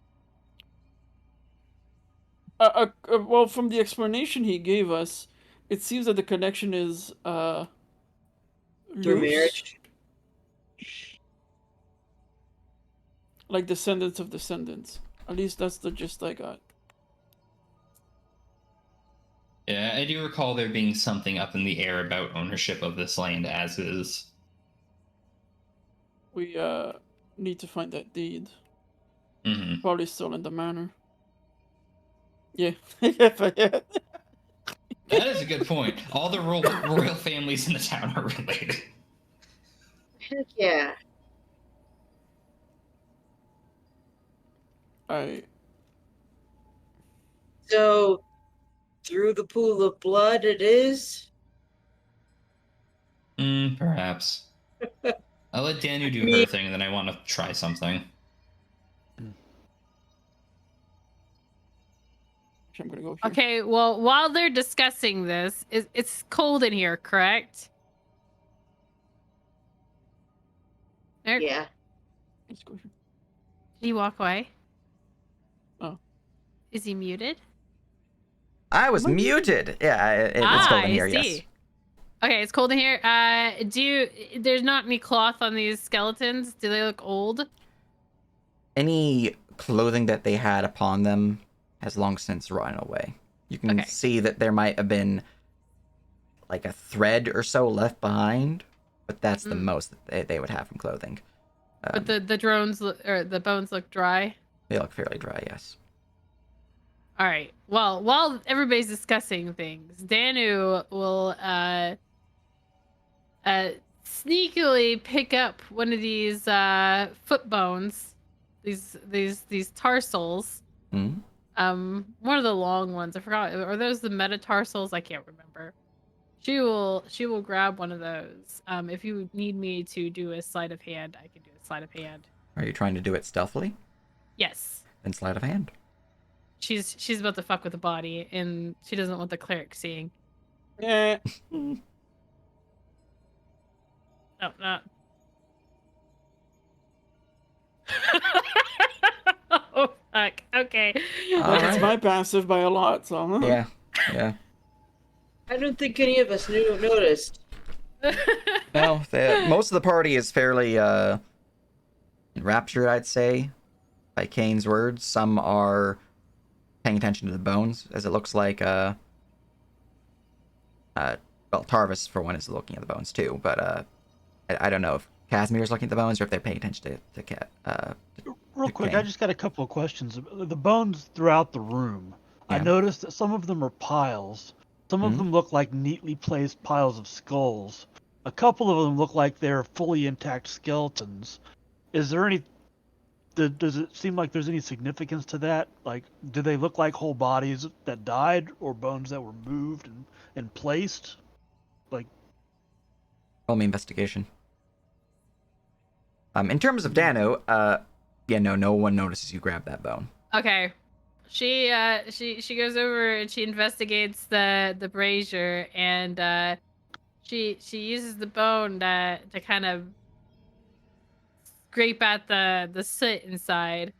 Well, from the explanation he gave us, it seems that the connection is Through loose, marriage. like descendants of descendants. At least that's the gist I got. Yeah, I do recall there being something up in the air about ownership of this land as is. We need to find that deed. Mm-hmm. Probably still in the manor. Yeah. Yeah. That is a good point. All the royal families in the town are related. Heck yeah. So through the pool of blood it is? Perhaps. I'll let Danu do mean- her thing, and then I want to try something. I'm gonna go here. Okay, well, while they're discussing this, it's cold in here, correct? Eric, Yeah. Let's go here. did he walk away? Oh. Is he muted? I was muted. Yeah, it's cold in here. I see. Yes. Okay, it's cold in here. There's not any cloth on these skeletons? Do they look old? Any clothing that they had upon them has long since rotted away. You can see that there might have been like a thread or so left behind, but that's the most that they would have from clothing. But the drones or the bones look dry. They look fairly dry, yes. All right. Well, while everybody's discussing things, Danu will sneakily pick up one of these foot bones, these tarsals. Mm-hmm. One of the long ones. I forgot. Are those the metatarsals? I can't remember. She will grab one of those. If you need me to do a sleight of hand, I can do a sleight of hand. Are you trying to do it stealthily? Yes. Then sleight of hand. She's about to fuck with the body, and she doesn't want the cleric seeing. Yeah. No, not. Oh fuck. Okay. That's my passive by a lot, so Yeah. I don't think any of us noticed. No, most of the party is fairly enraptured, I'd say, by Kane's words. Some are paying attention to the bones, as it looks like well, Tarvis for one is looking at the bones too, but I don't know if Casimir's looking at the bones or if they're paying attention to Cat. Real quick, Kane. I just got a couple of questions. The bones throughout the room. Yeah. I noticed that some of them are piles. Some of them look like neatly placed piles of skulls. A couple of them look like they're fully intact skeletons. Is there any Does it seem like there's any significance to that? Like, do they look like whole bodies that died, or bones that were moved and placed? Like, Roll me investigation. In terms of Dano, no one notices you grab that bone. Okay. She goes over and she investigates the brazier, and she uses the bone to kind of scrape at the soot inside.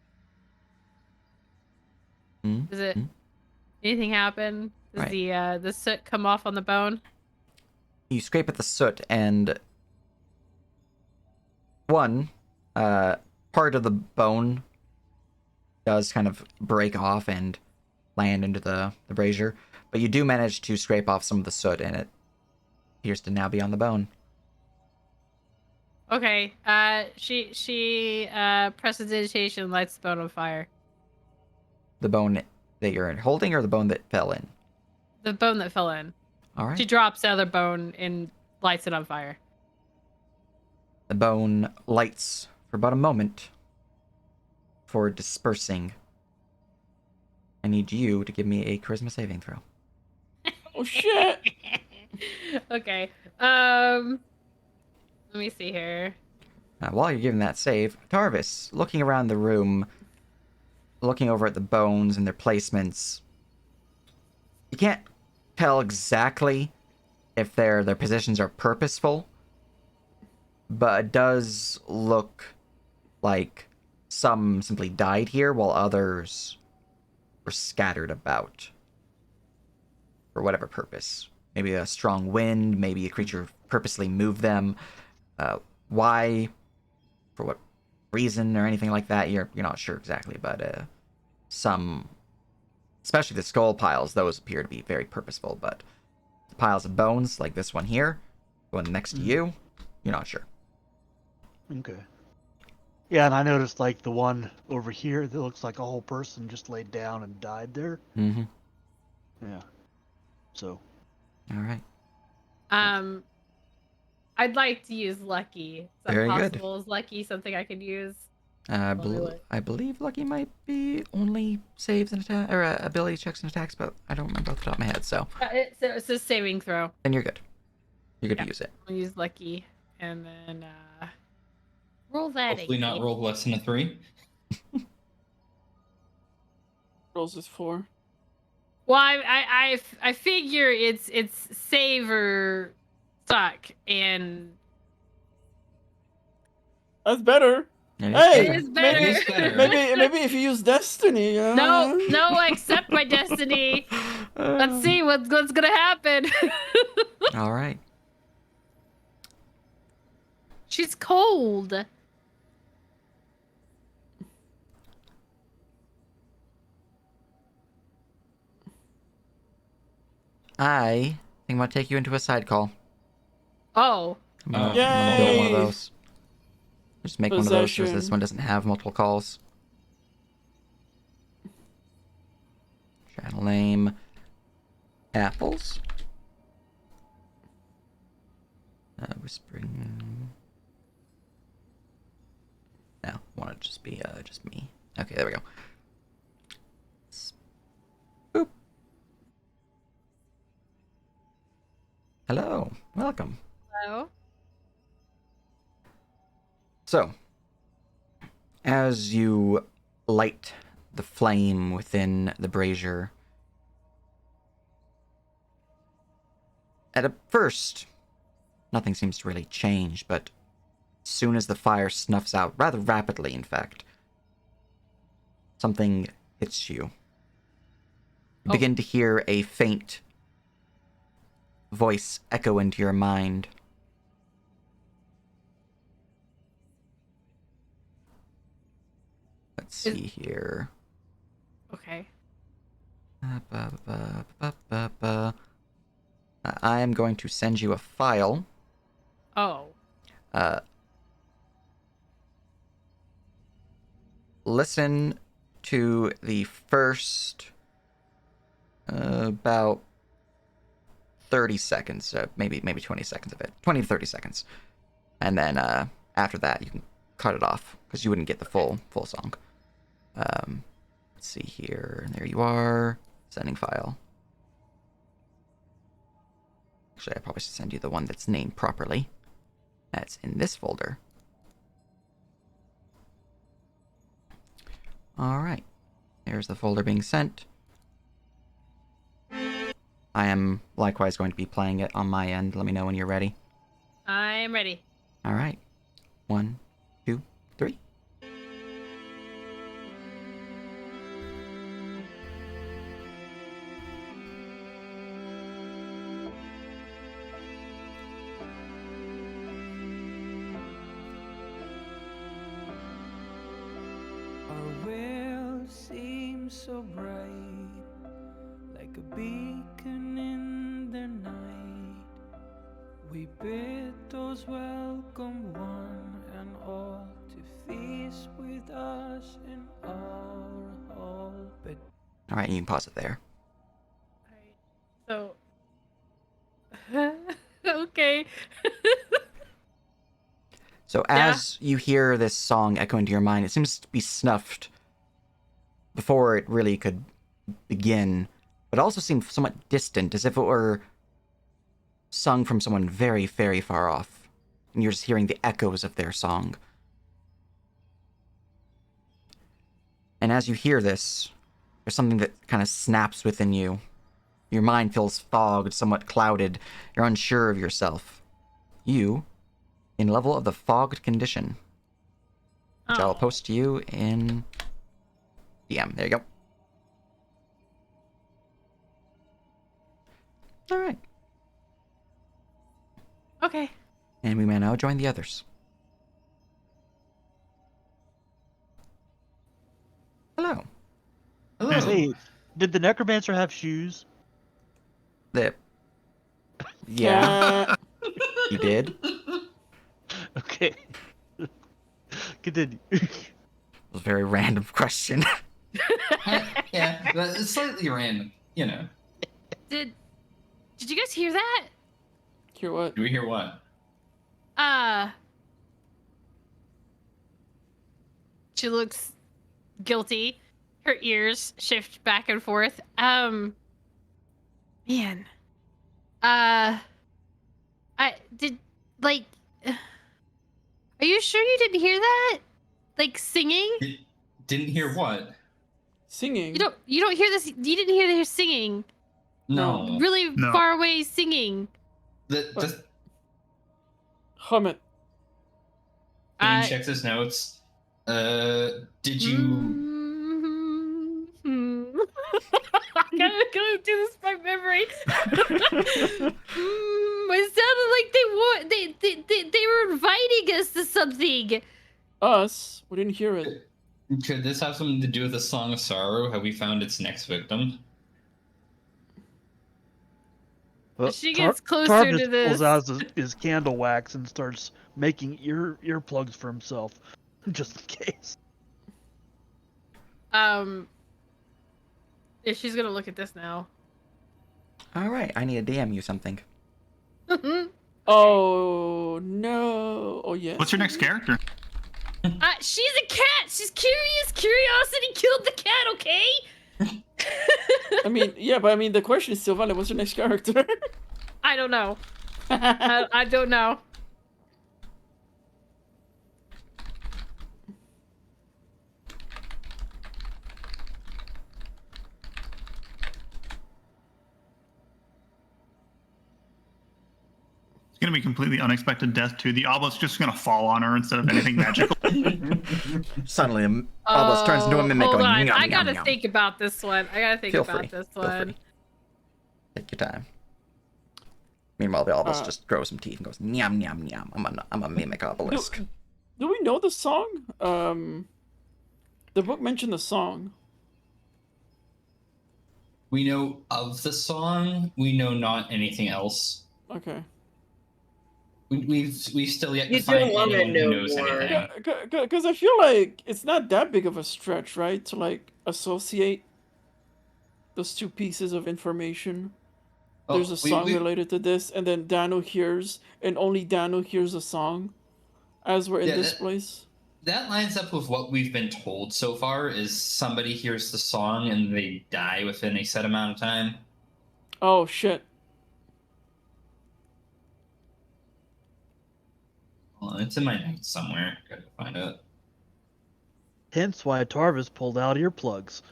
Mm-hmm. Does it anything happen? Does Right. the soot come off on the bone? You scrape at the soot, and part of the bone does kind of break off and land into the brazier, but you do manage to scrape off some of the soot, and it appears to now be on the bone. Okay. She prestidigitation, lights the bone on fire. The bone that you're holding, or the bone that fell in? The bone that fell in. All right. She drops the other bone and lights it on fire. The bone lights for about a moment before dispersing. I need you to give me a charisma saving throw. Oh shit! Okay. Let me see here. While you're giving that save, Tarvis, looking around the room, looking over at the bones and their placements, you can't tell exactly if their positions are purposeful, but it does look like some simply died here while others were scattered about for whatever purpose. Maybe a strong wind, maybe a creature purposely moved them. Why, for what reason, or anything like that, you're not sure exactly, but some, especially the skull piles, those appear to be very purposeful, but the piles of bones, like this one here, the one next to you, you're not sure. okay. Yeah, and I noticed like the one over here that looks like a whole person just laid down and died there. Mm-hmm. Yeah. So. All right. I'd like to use Lucky. Is that Very good. possible? Is Lucky something I could use? I believe Lucky might be only saves and attack or ability checks and attacks, but I don't remember off the top of my head. So It's a saving throw. then you're good. You're good Yeah. to use it. I'll use Lucky, and then roll that. Hopefully not again. roll less than a 3. Rolls is 4. Well, I figure it's save or suck, and That's better. It Hey, It is better. It is better. maybe if you use Destiny. no, I accept my destiny. Let's see what's gonna happen. All right. She's cold. I think I'm gonna take you into a side call. Oh. I'm gonna build one of Yay! those. Just make one of those so this Possession. one doesn't have multiple calls. Channel name Apples. Whispering. No, want to just be just me. Okay, there we go. Boop. Hello, welcome. Hello. So, as you light the flame within the brazier, at a first, nothing seems to really change, but as soon as the fire snuffs out, rather rapidly in fact, something hits you. You begin to hear a faint voice echo into your mind. Let's see here. Okay. I am going to send you a file. Oh. Listen to the first about 30 seconds, maybe 20 seconds of it. 20 to 30 seconds. And then after that, you can cut it off because you wouldn't get the full song. Let's see here. There you are. Sending file. Actually, I probably should send you the one that's named properly. That's in this folder. Alright. There's the folder being sent. I am likewise going to be playing it on my end. Let me know when you're ready. I'm ready. Alright. 1, 2, 3. Our world seems so bright, like a beacon in the night. We bid those welcome one and all to feast with us in our hall. But Alright, you can pause it there. Alright. So okay. So as you hear this song echo into your mind, it seems to be snuffed before it really could begin, but it also seemed somewhat distant, as if it were sung from someone very, very far off, and you're just hearing the echoes of their song. And as you hear this, there's something that kind of snaps within you. Your mind feels fogged, somewhat clouded. You're unsure of yourself. You, in level of the fogged condition, which I'll post to you in DM. There you go. All right. Okay. And we may now join the others. Hello. Hello. Hey, did the necromancer have shoes? Yeah, you did. Okay. Continue. It was a very random question. Yeah, but it's slightly random, you know. Did you guys hear that? Hear what? Do we hear what? She looks guilty. Her ears shift back and forth. Man. I did, like, are you sure you didn't hear that? Like, singing? Didn't hear what? Singing? You don't hear this, you didn't hear her singing. No. Really No. far away singing. Hum it. He checks his notes. Did you... I gotta do this by memory. It sounded like they were inviting us to something. Us? We didn't hear it. Could this have something to do with the Song of Sorrow? Have we found its next victim? Well, She gets closer Tarvis to this. pulls out his candle wax and starts making earplugs for himself, just in case. Yeah, she's gonna look at this now. All right, I need to DM you something. Oh no! Oh yes. What's your next character? She's a cat. She's curious. Curiosity killed the cat. Okay. I mean, yeah, but I mean, the question is still valid. What's your next character? I don't know. I don't know. It's gonna be completely unexpected death too. The obelisk's just gonna fall on her instead of anything magical. Suddenly, Obelisk turns into a mimic Hold going, on. yum, I yum, gotta yum. think about this one. Feel free. This Feel one. free. Take your time. Meanwhile, the Obelisk just grows some teeth and goes, nyam, nyam, nyam. I'm a mimic Obelisk. Do we know the song? The book mentioned the song. We know of the song. We know not anything else. Okay. We've still yet You to find don't wanna anyone know who knows more. anything. Because I feel like it's not that big of a stretch, right? To like associate those two pieces of information. Oh, There's a song related to this, and then Dano hears, and only Dano hears a song, as we're in this place. that lines up with what we've been told so far. Is somebody hears the song and they die within a set amount of time. Oh shit. Well, it's in my notes somewhere. Gotta find it. Hence why Tarvis pulled out earplugs.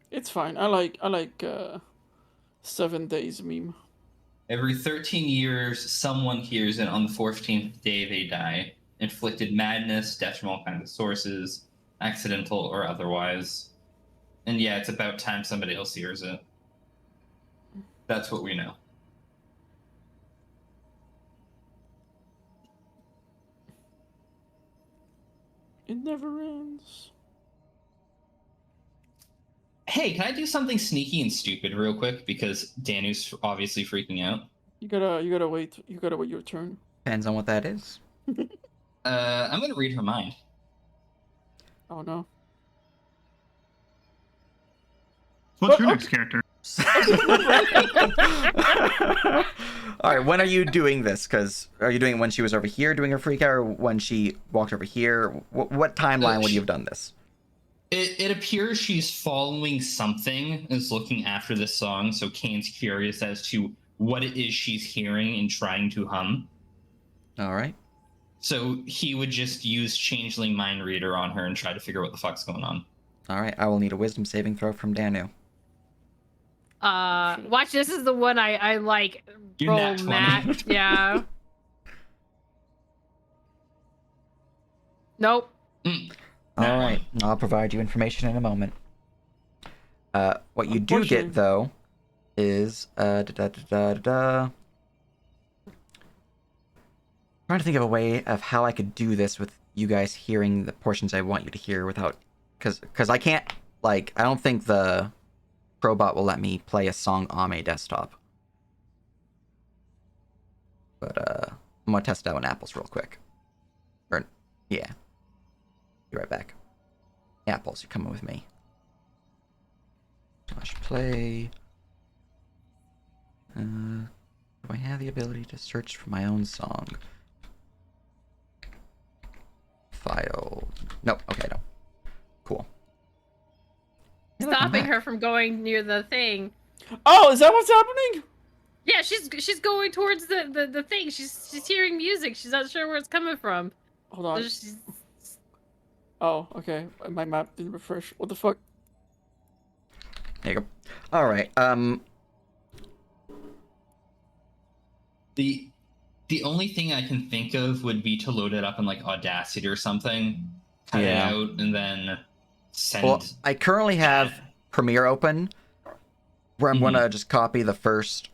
It's fine. I like 7 days meme. Every 13 years, someone hears it. On the 14th day, they die. Inflicted madness, death from all kinds of sources, accidental or otherwise. And yeah, it's about time somebody else hears it. That's what we know. It never ends. Hey, can I do something sneaky and stupid real quick? Because Danu's obviously freaking out. You gotta wait. You gotta wait your turn. Depends on what that is. I'm gonna read her mind. Oh no. What's your next character? All right, when are you doing this? Because are you doing it when she was over here doing her freak out, or when she walked over here? What timeline would you have done this? It appears she's following something, is looking after this song, so Kane's curious as to what it is she's hearing and trying to hum. All right. So he would just use Changeling Mind Reader on her and try to figure out what the fuck's going on. All right, I will need a wisdom saving throw from Danu. Watch, this is the one I like. You Roll nat 20. Matt. Yeah. Nope. All right, I'll provide you information in a moment. What you do get, though, is trying to think of a way of how I could do this with you guys hearing the portions I want you to hear without, because I can't, like, I don't think the Probot will let me play a song on my desktop. But I'm gonna test it out in Apples real quick. Or yeah, be right back. Apples, you're coming with me. Slash play. Do I have the ability to search for my own song? File. Nope. Okay, no. Cool. Hey, look, I'm Stopping back. her from going near the thing. Oh, is that what's happening? Yeah, she's going towards the thing. She's hearing music. She's not sure where it's coming from. Hold on. So she's... Oh, okay. My map didn't refresh. What the fuck? There you go. All right. The only thing I can think of would be to load it up in like Audacity or something, cut it out, and then send. Well, I currently have Premiere open, where I'm gonna just copy the first,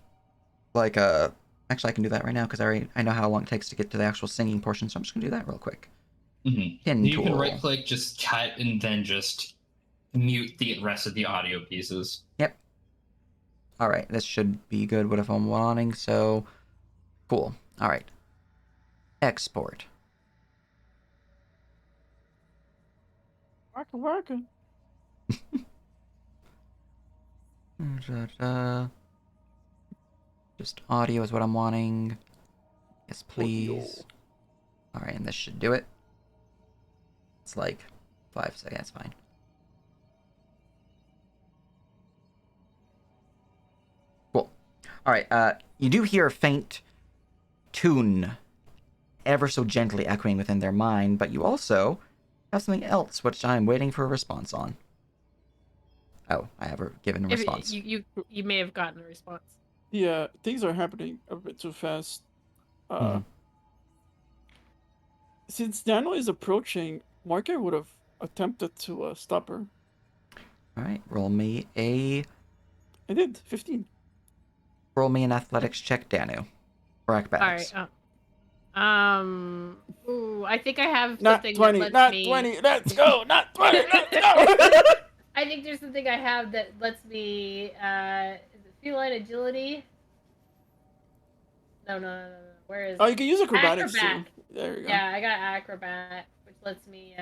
like actually I can do that right now because I know how long it takes to get to the actual singing portion, so I'm just gonna do that real quick. You can right click, just cut, and then just mute the rest of the audio pieces. Yep. All right, this should be good. What if I'm wanting? So cool. All right. Export. Working. Just audio is what I'm wanting. Yes, please. Audio. All right, and this should do it. It's like 5 seconds. That's fine. Cool. All right. You do hear a faint tune, ever so gently echoing within their mind, but you also have something else, which I'm waiting for a response on. Oh, I have given a response. You may have gotten a response. Yeah, things are happening a bit too fast. Since Dano is approaching, Marker would have attempted to stop her. All right, roll me a. I did 15. Roll me an athletics check, Danu. Or acrobatics. All right. Ooh, I think I have Not something 20. that lets Not me... 20. Let's go. Not 20. Let's go. I think there's something I have that lets me. Is it feline agility? No. Where is? Oh, you can use acrobatics Acrobat. too. There you go. Yeah, I got acrobat, which lets me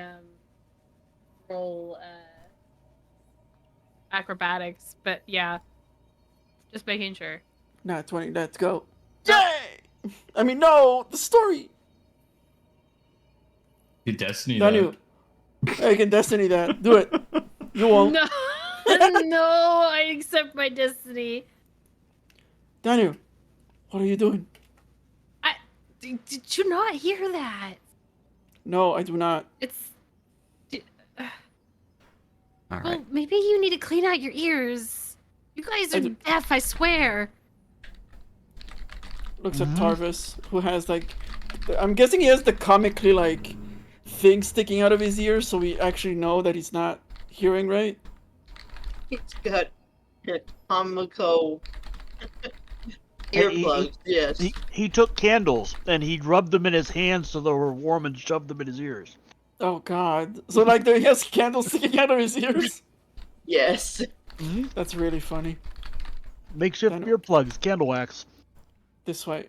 roll acrobatics. But yeah, just making sure. Not 20. Let's go. Yay! I mean, no, the story. You destiny Daniel, I can destiny that. Do it. You won't. No, no, I accept my destiny. Daniel, what are you doing? Did you not hear that? No, I do not. It's. All Well, right. maybe you need to clean out your ears. You guys I are do- deaf, I swear. Looks at Tarvis, who has like, I'm guessing he has the comically like thing sticking out of his ears, so we actually know that he's not hearing right. He's got comical Hey, he- earplugs. Yes. He took candles and he rubbed them in his hands so they were warm and shoved them in his ears. Oh God! So like, he has candles sticking out of his ears. Yes. That's really funny. Makeshift Then- earplugs, candle wax. This way,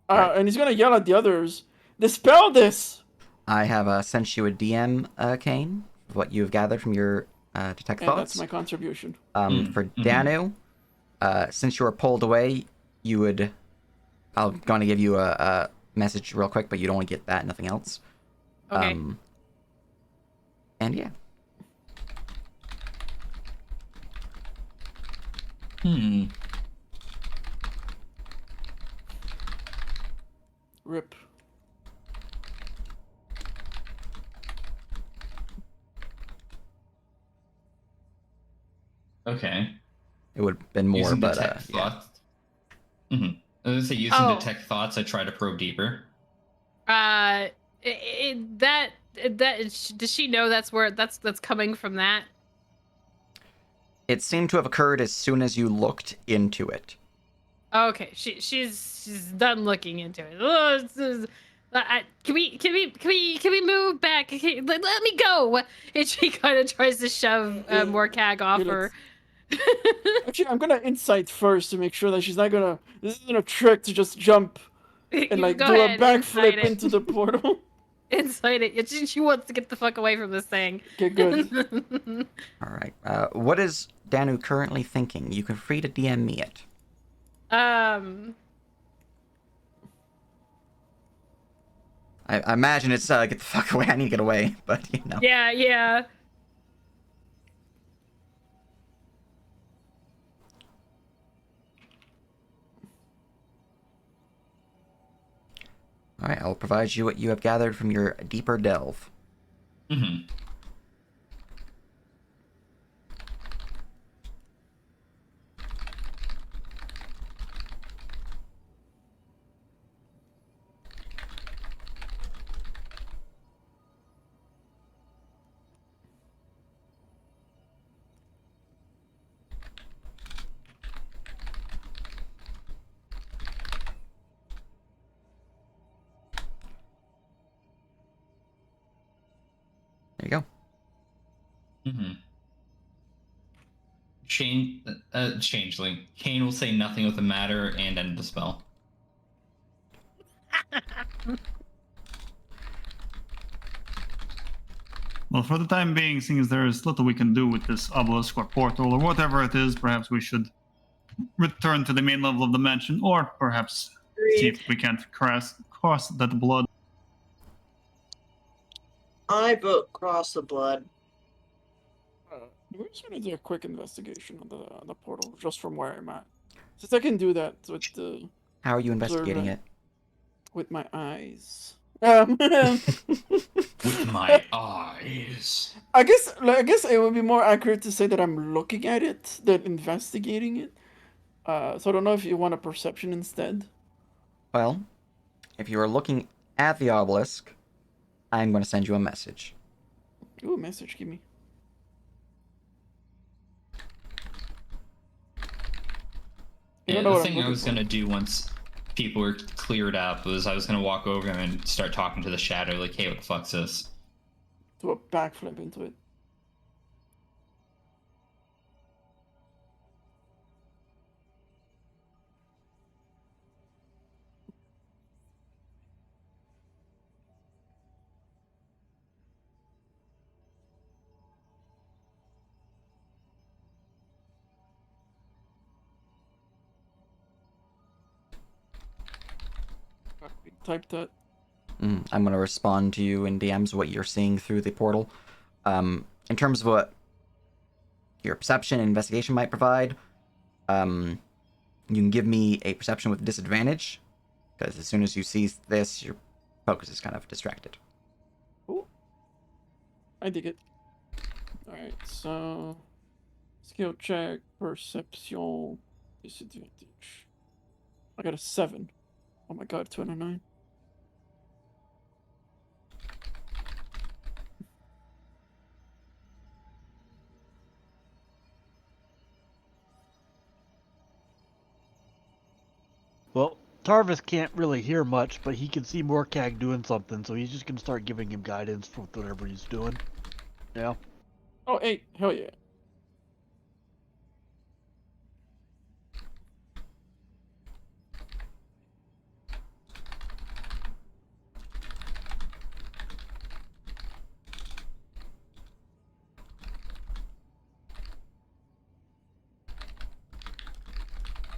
Right. and he's gonna yell at the others. Dispel this. I have sent you a DM, Kane, of what you've gathered from your detect And thoughts. that's my contribution. For Danu, since you were pulled away, you would. I'm going to give you a message real quick, but you'd only get that, nothing else. Okay. And yeah. Rip. Okay. It would have been more, Using but detect yeah. thoughts. I was gonna say using Oh. detect thoughts. I try to probe deeper. Does she know that's where that's coming from that? It seemed to have occurred as soon as you looked into it. Okay, she's done looking into it. Oh, can we move back? Let me go. And she kind of tries to shove more CAG off Here, her. Actually, I'm gonna insight first to make sure that she's not gonna. This isn't a trick to just jump and You like go do a ahead, insight backflip it. into the portal. Inside it. She wants to get the fuck away from this thing. Okay, good. All right. What is Danu currently thinking? You can free to DM me it. I imagine it's get the fuck away. I need to get away, but you know. Yeah. All right. I'll provide you what you have gathered from your deeper delve. Mm-hmm. There you go. Mm-hmm. Changeling. Kane will say nothing with the matter and end the spell. Well, for the time being, seeing as there is little we can do with this obelisk or portal or whatever it is, perhaps we should return to the main level of the mansion, or perhaps see Agreed. if we can't cross that blood. I vote cross the blood. We're just gonna do a quick investigation on the portal, just from where I'm at, since I can do that How are you investigating it? with my eyes. With my eyes. I guess it would be more accurate to say that I'm looking at it than investigating it. So I don't know if you want a perception instead. Well, if you are looking at the obelisk, I'm going to send you a message. Ooh, message, give me. You don't know The what I'm thing I looking was for. gonna do once people were cleared up was I was gonna walk over and start talking to the shadow, like, "Hey, what the fuck's this?" Do a backflip into it. Type that. I'm going to respond to you in DMs what you're seeing through the portal. In terms of what your perception and investigation might provide, you can give me a perception with disadvantage, because as soon as you see this, your focus is kind of distracted. Cool. I dig it. Alright, so skill check, perception, disadvantage. I got a 7. Oh my god, 29. Well, Tarvis can't really hear much, but he can see Morcag doing something, so he's just gonna start giving him guidance for whatever he's doing. Yeah. Oh, 8. Hell yeah.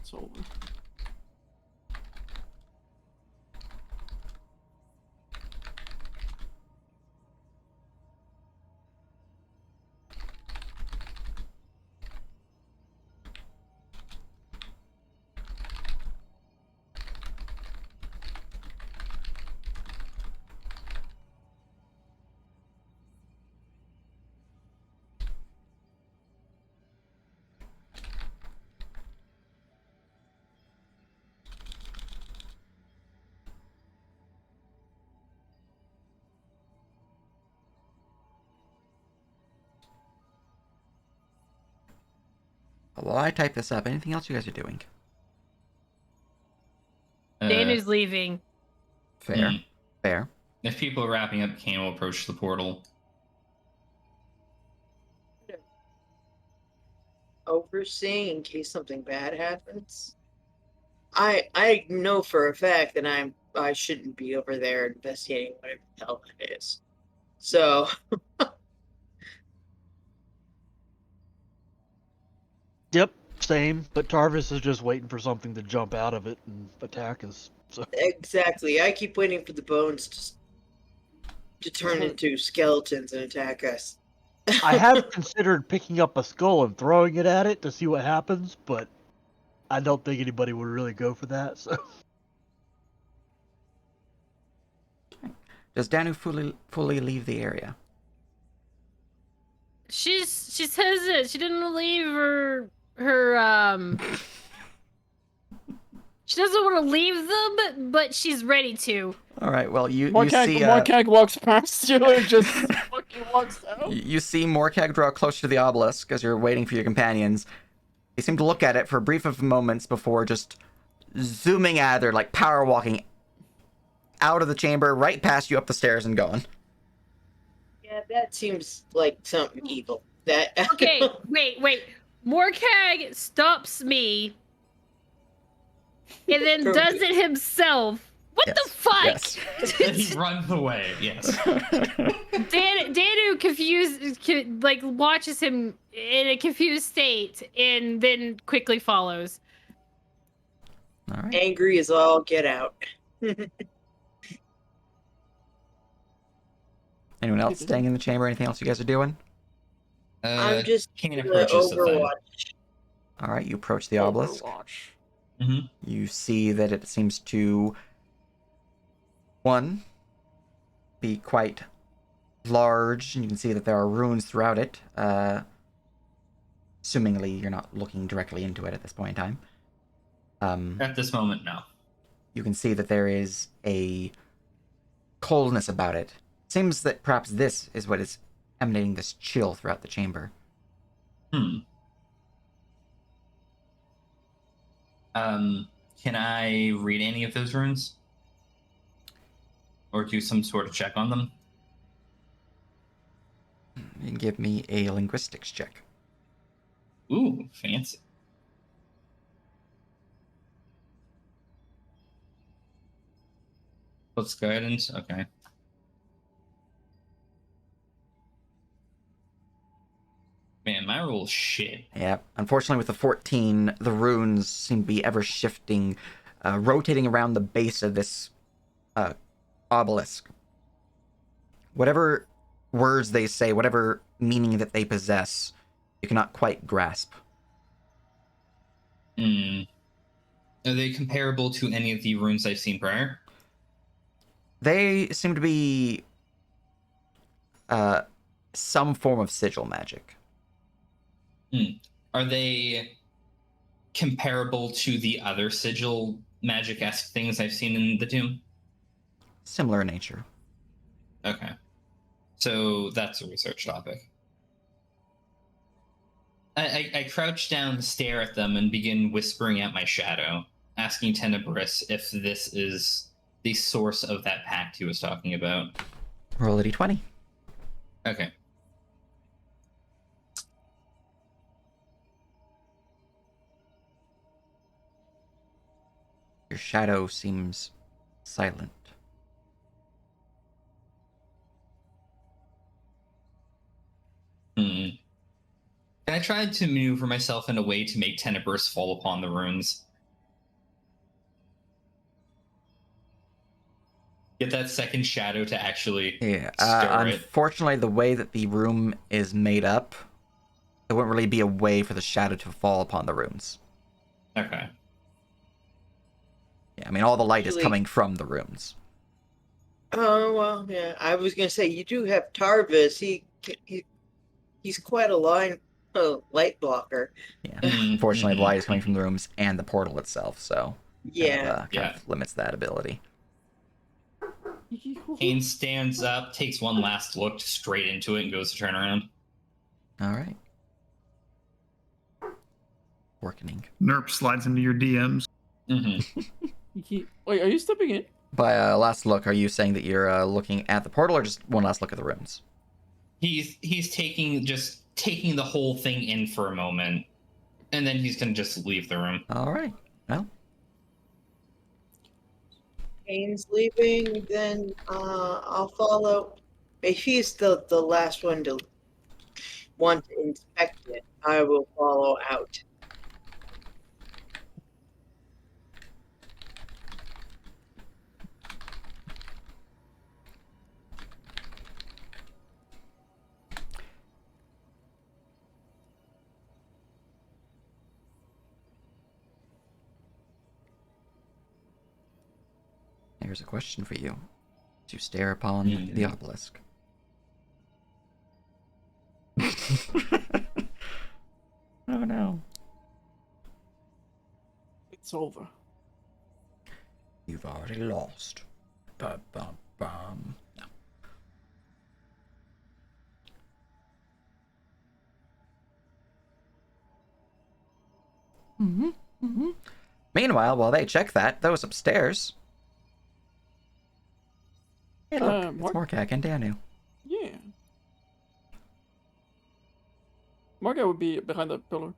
It's over. While I type this up, anything else you guys are doing? Danu's leaving. Fair. Fair. If people are wrapping up, Kane will approach the portal. Overseeing in case something bad happens. I know for a fact that I shouldn't be over there investigating whatever the hell that is. So Yep, same. But Tarvis is just waiting for something to jump out of it and attack us. So exactly, I keep waiting for the bones to turn into skeletons and attack us. I have considered picking up a skull and throwing it at it to see what happens, but I don't think anybody would really go for that. So Does Danu fully leave the area? She's hesitant. She didn't leave her she doesn't want to leave them, but she's ready to. All right. Well, you see Morcag walks past you and just fucking walks out. You see Morcag draw closer to the obelisk as you're waiting for your companions. They seem to look at it for a brief of moments before just zooming at her, like power walking out of the chamber, right past you, up the stairs, and going. Yeah, that seems like something evil. That Okay, wait. Morcag stops me and then does it himself. What the fuck? Yes. He runs away, yes. Danu confused, like, watches him in a confused state and then quickly follows. All right. Angry as all get out. Anyone else staying in the chamber? Anything else you guys are doing? I'm just Kane gonna approaches the thing. Overwatch. All right. You approach the obelisk. Mm-hmm. You see that it seems to, one, be quite large, and you can see that there are runes throughout it. Assumingly, you're not looking directly into it at this point in time. At this moment, no. You can see that there is a coldness about it. Seems that perhaps this is what is emanating this chill throughout the chamber. Can I read any of those runes? Or do some sort of check on them? You can give me a linguistics check. Ooh, fancy. What's guidance? Okay. Man, my roll's shit. Yeah, unfortunately with the 14, the runes seem to be ever shifting, rotating around the base of this obelisk. Whatever words they say, whatever meaning that they possess, you cannot quite grasp. Hmm. Are they comparable to any of the runes I've seen prior? They seem to be some form of sigil magic. Are they comparable to the other sigil magic-esque things I've seen in the tomb? Similar in nature. Okay. So that's a research topic. I crouch down, stare at them, and begin whispering at my shadow, asking Tenebris if this is the source of that pact he was talking about. Roll a d20. Okay. Your shadow seems silent. I tried to maneuver myself in a way to make Tenebris fall upon the runes. Get that second shadow to actually stir it. Unfortunately, the way that the room is made up, there wouldn't really be a way for the shadow to fall upon the runes. Okay. Yeah, I mean, all the light is Usually- coming from the runes. Oh, well, yeah. I was going to say, you do have Tarvis. He's quite a light blocker. Yeah. Mm, Unfortunately, the light mhm, is coming from the rooms and the portal itself, so Yeah. kind of limits that ability. Kane stands up, takes one last look straight into it, and goes to turn around. All right. Working. Nerp slides into your DMs. Wait, are you stepping in? By last look, are you saying that you're looking at the portal, or just one last look at the rooms? He's taking the whole thing in for a moment, and then he's gonna just leave the room. All right. Well, Kane's leaving, then I'll follow. If he's the last one to want to inspect it, I will follow out. here's a question for you. To stare upon the obelisk. Oh no. It's over. You've already lost. Bum, bum, bum. No. Meanwhile, while they check that, those upstairs. Hey, look, it's Morkak and Danu. Yeah. Morgan would be behind the pillar.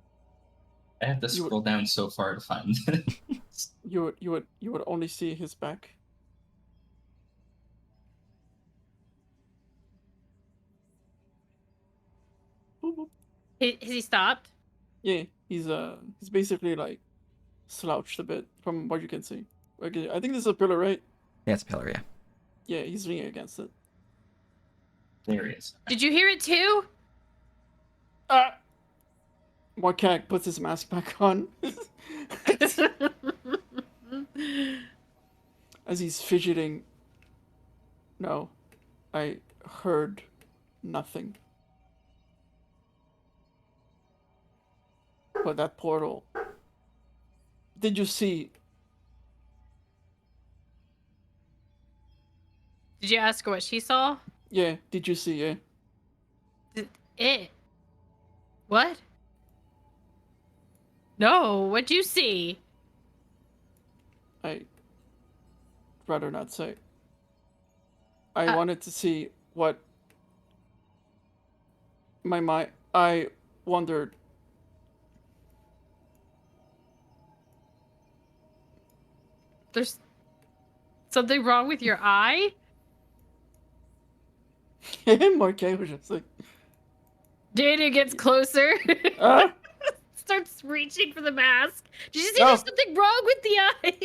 I have to scroll down so far to find this. You would only see his back. Boop, boop. Has he stopped? Yeah, he's basically like slouched a bit from what you can see. Okay, I think this is a pillar, right? Yeah, it's a pillar, yeah. Yeah, he's leaning against it. There he is. Did you hear it too? Morkak puts his mask back on. As he's fidgeting. No, I heard nothing. But that portal. Did you see? Did you ask her what she saw? Yeah, did you see it? It. What? No, what'd you see? I'd rather not say. I wanted to see what my mind. I wondered. There's something wrong with your eye? Morkak was just like. Dana gets closer. Starts reaching for the mask. Did you see there's something wrong with the eye?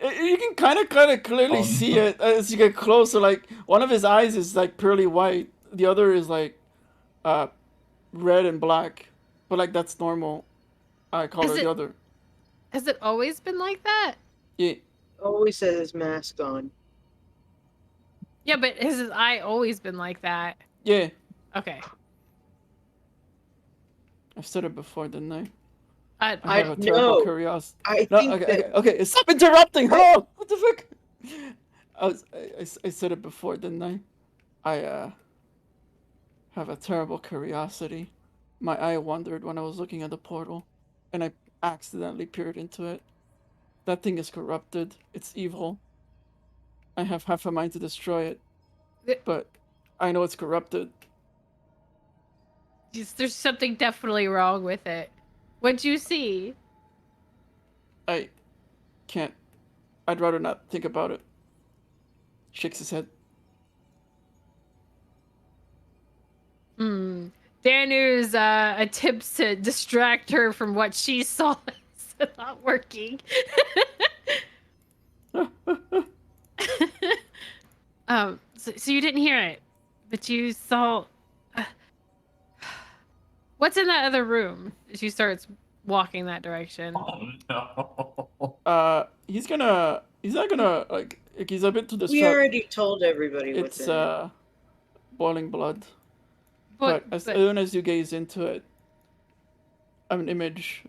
You can kind of clearly see no. it as you get closer. Like one of his eyes is like purely white, the other is like red and black, but like that's normal. I color the other. Has it always been like that? Yeah. Always has his mask on. Yeah, but has his eye always been like that? Yeah. Okay. I've said it before, didn't I? I have a terrible no. curiosity. I No, think that okay. Stop interrupting. Hello. What the fuck? I said it before, didn't I? I have a terrible curiosity. My eye wandered when I was looking at the portal, and I accidentally peered into it. That thing is corrupted. It's evil. I have half a mind to destroy it, but I know it's corrupted. There's something definitely wrong with it. What'd you see? I can't. I'd rather not think about it. Shakes his head. Danu's attempts to distract her from what she saw is not working. So you didn't hear it, but you saw. What's in that other room? She starts walking that direction. Oh no. He's not gonna like he's a bit too we distracted. already told everybody what's It's in it. boiling blood. But as soon as you gaze into it, an image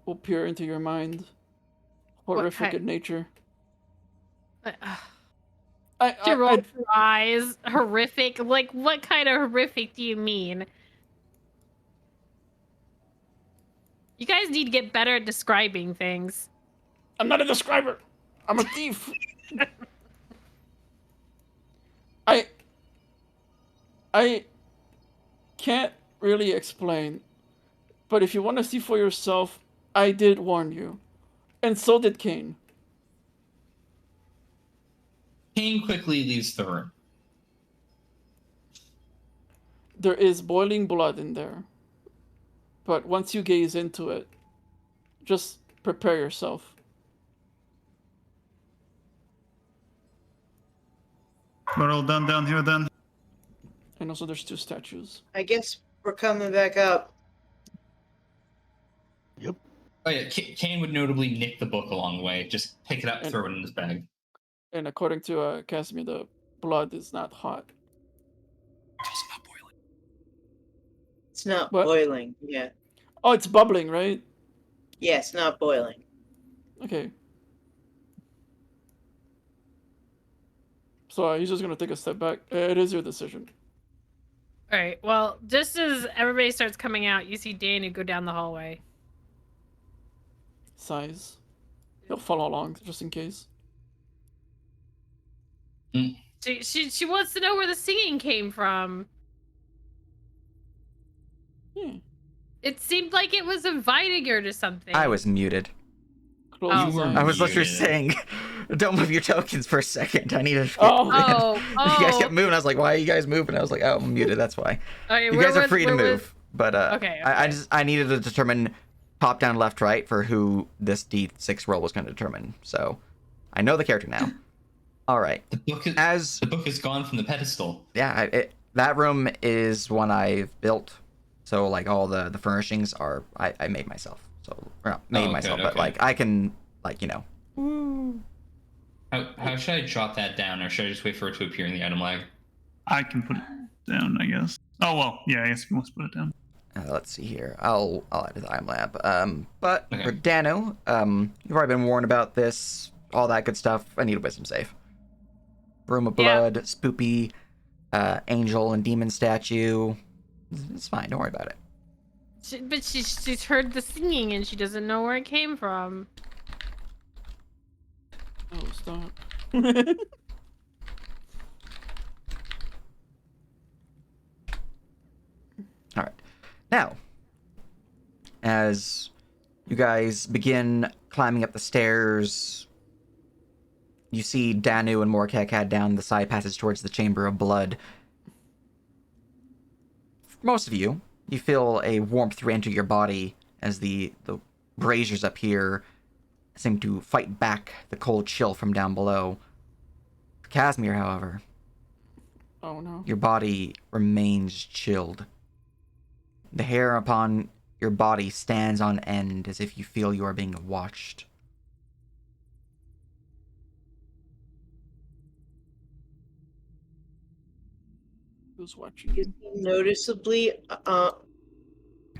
will peer into your mind. Horrific in nature. She rolled her eyes. Horrific. Like, what kind of horrific do you mean? You guys need to get better at describing things. I'm not a describer. I'm a thief. I can't really explain, but if you want to see for yourself, I did warn you, and so did Kane. Kane quickly leaves the room. There is boiling blood in there, but once you gaze into it, just prepare yourself. We're all done down here then. And also there's 2 statues. I guess we're coming back up. Yep. Oh yeah, Kane would notably nick the book along the way. Just pick it up, throw it in his bag. And according to Casimir, the blood is not hot. It's also not boiling. It's not What? boiling. Yeah. Oh, it's bubbling, right? Yes, not boiling. Okay. So he's just gonna take a step back. It is your decision. All right. Well, just as everybody starts coming out, you see Danu go down the hallway. Sighs. He'll follow along just in case. She wants to know where the singing came from. It seemed like it was inviting her to something. I was muted. Close You his were eyes. I was literally Muted. saying, don't move your tokens for a second. I need to. Oh. You guys kept moving. I was like, why are you guys moving? I was like, oh, I'm muted. That's why. Okay, You guys are free to move. But Okay, I needed to determine top, down, left, right for who this D6 roll was going to determine. So I know the character now. All right. The book is gone from the pedestal. Yeah, that room is one I've built. So like all the furnishings are I made myself. So or not made myself, but okay. like I can like How should I jot that down, or should I just wait for it to appear in the item lag? I can put it down, I guess. Oh well, yeah, I guess if you want to put it down. let's see here. I'll add to the time lab. But Okay. for Dano, you've already been warned about this, all that good stuff. I need a wisdom save. Room of blood, spoopy, angel and demon statue. It's fine. Don't worry about it. But she's heard the singing and she doesn't know where it came from. Oh, stop. All right. Now, as you guys begin climbing up the stairs, you see Danu and Morkek head down the side passage towards the Chamber of Blood. For most of you, you feel a warmth re-enter your body as the braziers up here seem to fight back the cold chill from down below. Casimir, however, Oh no. your body remains chilled. The hair upon your body stands on end as if you feel you are being watched. Who's watching? Is he noticeably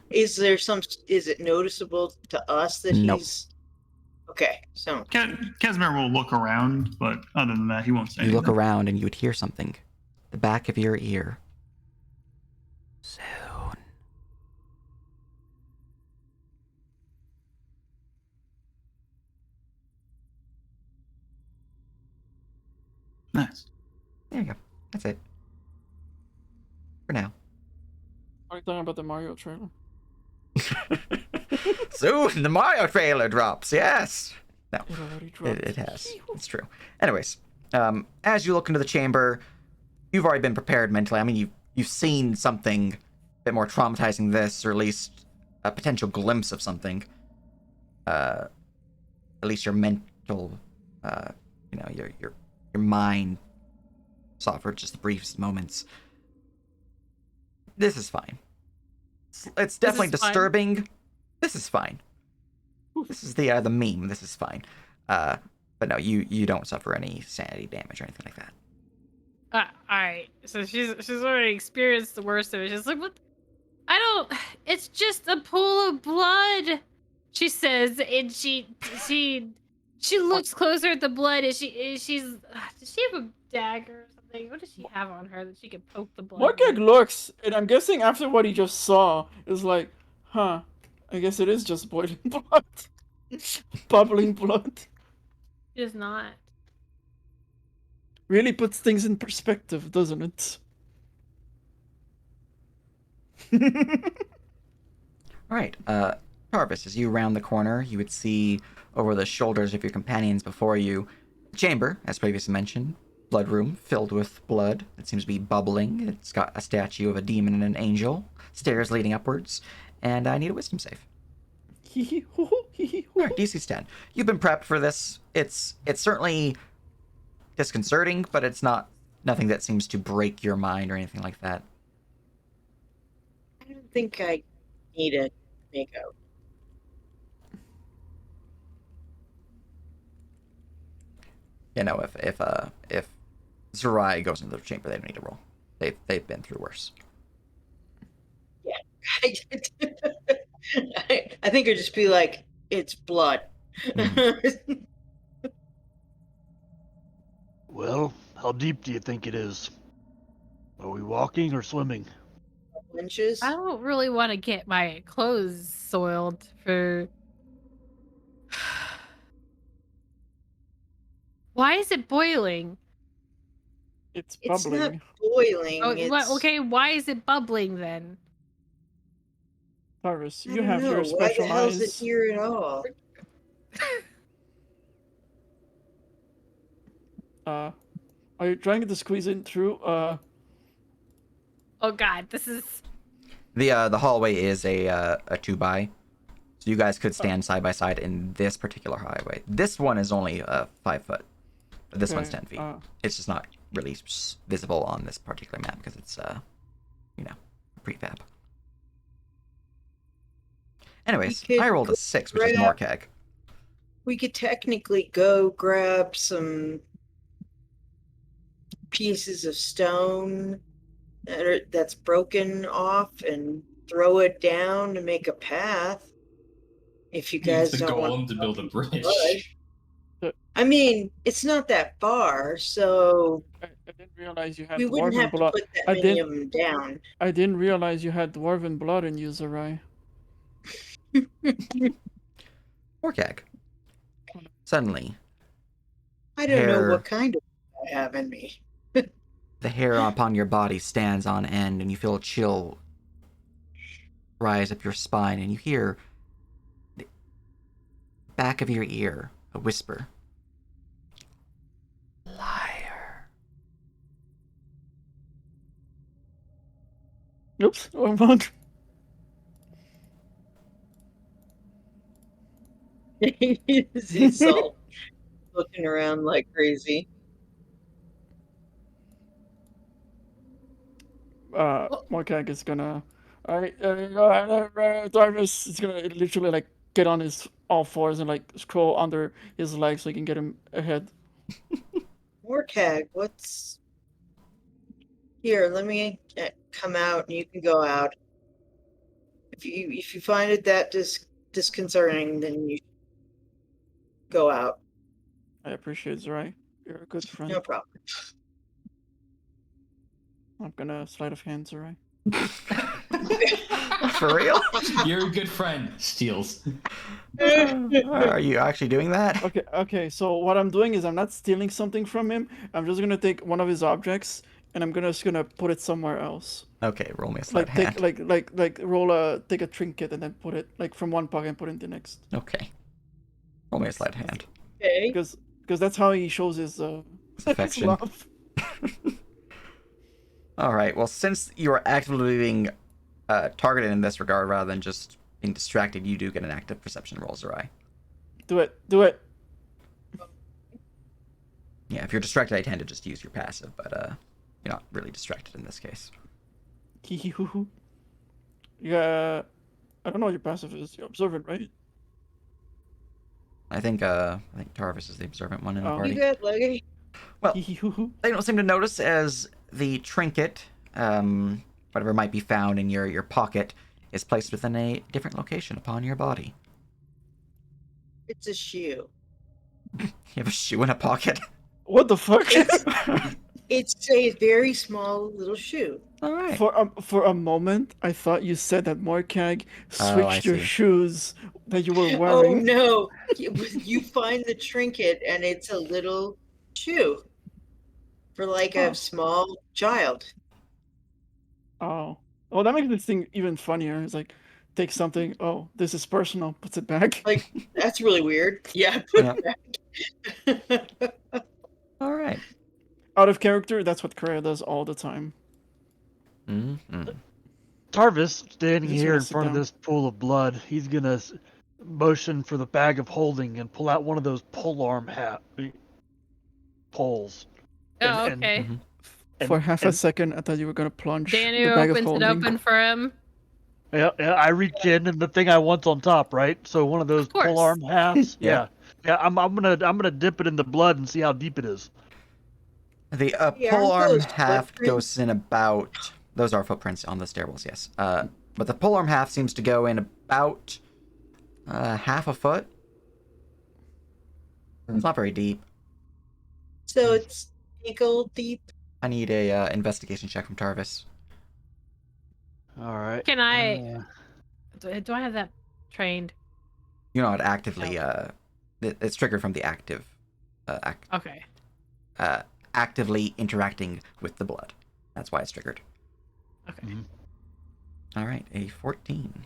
is it noticeable to us that Nope. he's okay? So Casimir will look around, but other than that, he won't say You look anything. around and you would hear something. The back of your ear. Soon. Nice. There you go. That's it. For now. Are you talking about the Mario trailer? Soon the Mario trailer drops, yes! No, It already dropped. it has. It's true. Anyways, as you look into the chamber, you've already been prepared mentally. I mean, you've seen something a bit more traumatizing this, or at least a potential glimpse of something. At least your mental, your mind saw for just the briefest moments. This is fine. It's definitely This is fine. disturbing. This is fine. This is the meme. This is fine. But no, you don't suffer any sanity damage or anything like that. Alright. So she's already experienced the worst of it. She's like, what? I don't. It's just a pool of blood. She says, and she looks closer at the blood. Does she have a dagger or something? What does she have on her that she can poke the blood? Morkag with? looks, and I'm guessing after what he just saw, is like, huh, I guess it is just boiling blood. Bubbling blood. She does not. Really puts things in perspective, doesn't it? Alright, Tarvis, as you round the corner, you would see over the shoulders of your companions before you, chamber, as previously mentioned, blood room filled with blood. It seems to be bubbling. It's got a statue of a demon and an angel, stairs leading upwards, and I need a wisdom save. Alright, DC's 10. You've been prepped for this. It's certainly disconcerting, but it's nothing that seems to break your mind or anything like that. I don't think I need a makeup. You know, if Zerai goes into the chamber, they don't need to roll. They've been through worse. Yeah. I think it'd just be like, it's blood. Well, how deep do you think it is? Are we walking or swimming? Inches. I don't really want to get my clothes soiled for. Why is it boiling? It's It's not bubbling. boiling. Oh, it's, okay. Why is it bubbling then? Taurus, I you don't have know. your Why special the hell is it eyes. here at all? Are you trying to squeeze in through? Oh God, this is. The hallway is a 2x, so you guys could stand side by side in this particular highway. This one is only 5 foot. But this one's Okay, 10 feet. It's just not really visible on this particular map because it's a prefab. Anyways, We could I rolled a 6, which is grab- Morkag. We could technically go grab some pieces of stone that's broken off and throw it down to make a path. If you guys Use the don't want golem to build a bridge. blood. I mean, it's not that far, so I didn't realize you had we wouldn't dwarven have to blood. put that I many didn't- of them down. I didn't realize you had dwarven blood in you, Zerai. Morkag. Suddenly, I don't know hair- what kind of I have in me. the hair upon your body stands on end, and you feel a chill rise up your spine, and you hear the back of your ear a whisper. Liar. Oops, wrong one. He's all looking around like crazy. Morkag is gonna. Alright, go ahead, Jarvis is gonna literally like get on his all fours and like scroll under his legs so he can get him ahead. Morkag, what's here? Let me come out, and you can go out. If you find it that disconcerting, then you go out. I appreciate Zerai. You're a good friend. No problem. I'm gonna sleight of hand Zerai. For real? You're a good friend. Steals. Are you actually doing that? Okay, so what I'm doing is I'm not stealing something from him. I'm just gonna take one of his objects and I'm just gonna put it somewhere else. Okay, roll me a sleight Like hand. take a trinket and then put it like from one pocket and put it in the next. Okay. Roll me a sleight hand. Okay. Because that's how he shows his his Affection. love. All right. Well, since you are actively being targeted in this regard rather than just being distracted, you do get an active perception roll, Zerai. Do it. Yeah, if you're distracted, I tend to just use your passive, but you're not really distracted in this case. Yeah, I don't know what your passive is. You're observant, right? I think Tarvis is the observant one in the Oh. party. You got Leggy? Well, they don't seem to notice as the trinket, whatever might be found in your pocket, is placed within a different location upon your body. It's a shoe. You have a shoe in a pocket? What the fuck? It's a very small little shoe. All right. For a moment, I thought you said that Morkag I switched your see. shoes that you were Oh wearing. no! You find the trinket and it's a little shoe for like Oh. a small child. Oh. Oh, that makes this thing even funnier. It's like, take something. Oh, this is personal. Puts it back. Like that's really weird. Yeah, put it back. All right. Out of character, that's what Korea does all the time. Mm-hmm. Tarvis, standing He's here gonna in sit front of down. this pool of blood, he's gonna motion for the bag of holding and pull out one of those polearm poles. Oh, And- okay. and- For half a and- second, I thought you were gonna plunge Danny the bag of opens it holding. open for him. Yeah, I reach in and the thing I want's on top, right? So one of those Of course. polearm halves. Yeah. Yeah. I'm gonna dip it in the blood and see how deep it is. The Yeah, pole aren't arm those half footprints? goes in about. Those are footprints on the stairwells, yes. But the pole arm half seems to go in about half a foot. It's not very deep. So it's ankle deep. I need a investigation check from Tarvis. All right. Can I? Do I have that trained? You know, it actively. It's triggered from the active. Okay. Actively interacting with the blood. That's why it's triggered. Okay. Mhm. All right, a 14.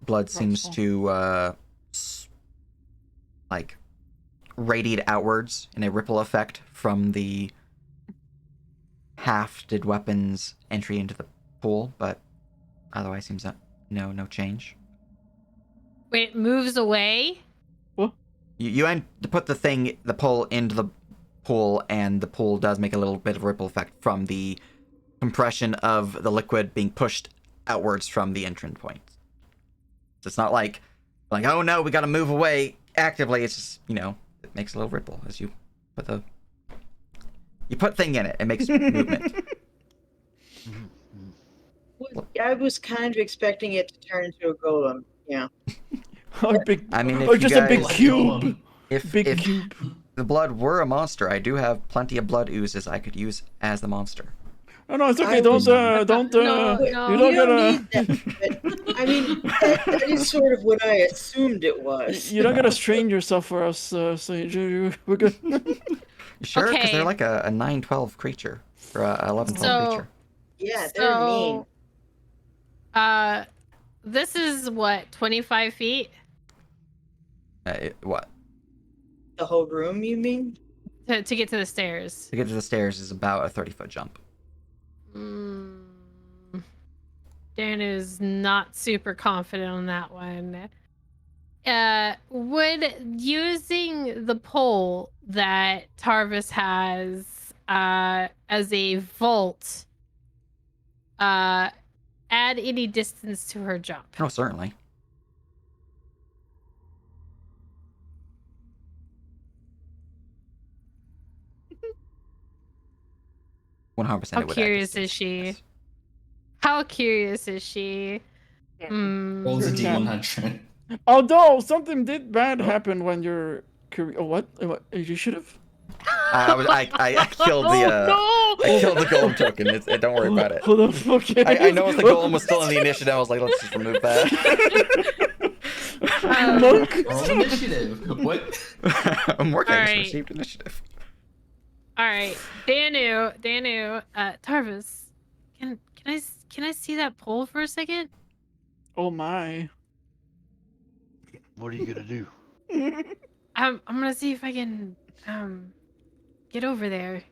Blood seems to like radiate outwards in a ripple effect from the hafted weapon's entry into the pool, but otherwise seems no change. Wait, it moves away? You end to put the pole into the pool, and the pool does make a little bit of a ripple effect from the compression of the liquid being pushed outwards from the entrance point. So it's not like oh no, we got to move away actively. It's just it makes a little ripple as you put thing in it. It makes movement. I was kind of expecting it to turn into a golem. Yeah. Or big, I mean, if or you just a big guys- cube. If Big cube. the blood were a monster, I do have plenty of blood oozes I could use as the monster. Oh no, it's okay. I Don't was- don't No, you no. You don't don't gotta need that. But, I mean, that is sort of what I assumed it was. you don't gotta strain yourself for us. So we're good. You sure? Because Okay. they're like a 9-12 creature or a 11-12 So- creature. Yeah, they're mean. This is what 25 feet What? The whole room, you mean? to get to the stairs. To get to the stairs is about a 30-foot jump. Mm. Dan is not super confident on that one. Would using the pole that Tarvis has as a vault add any distance to her jump? Oh, certainly. How curious is she? How curious is she? Rolls a D100. Although something did bad happen when you're what? You should have. I killed the I killed the golem token. Don't worry about it. Hold on, okay. I noticed the golem was still in the initiative. I was like, let's just remove that. Roll initiative. What? I'm working. All I just right. received initiative. All right, Danu, Tarvis, can I see that pole for a second? Oh my. What are you gonna do? I'm gonna see if I can get over there.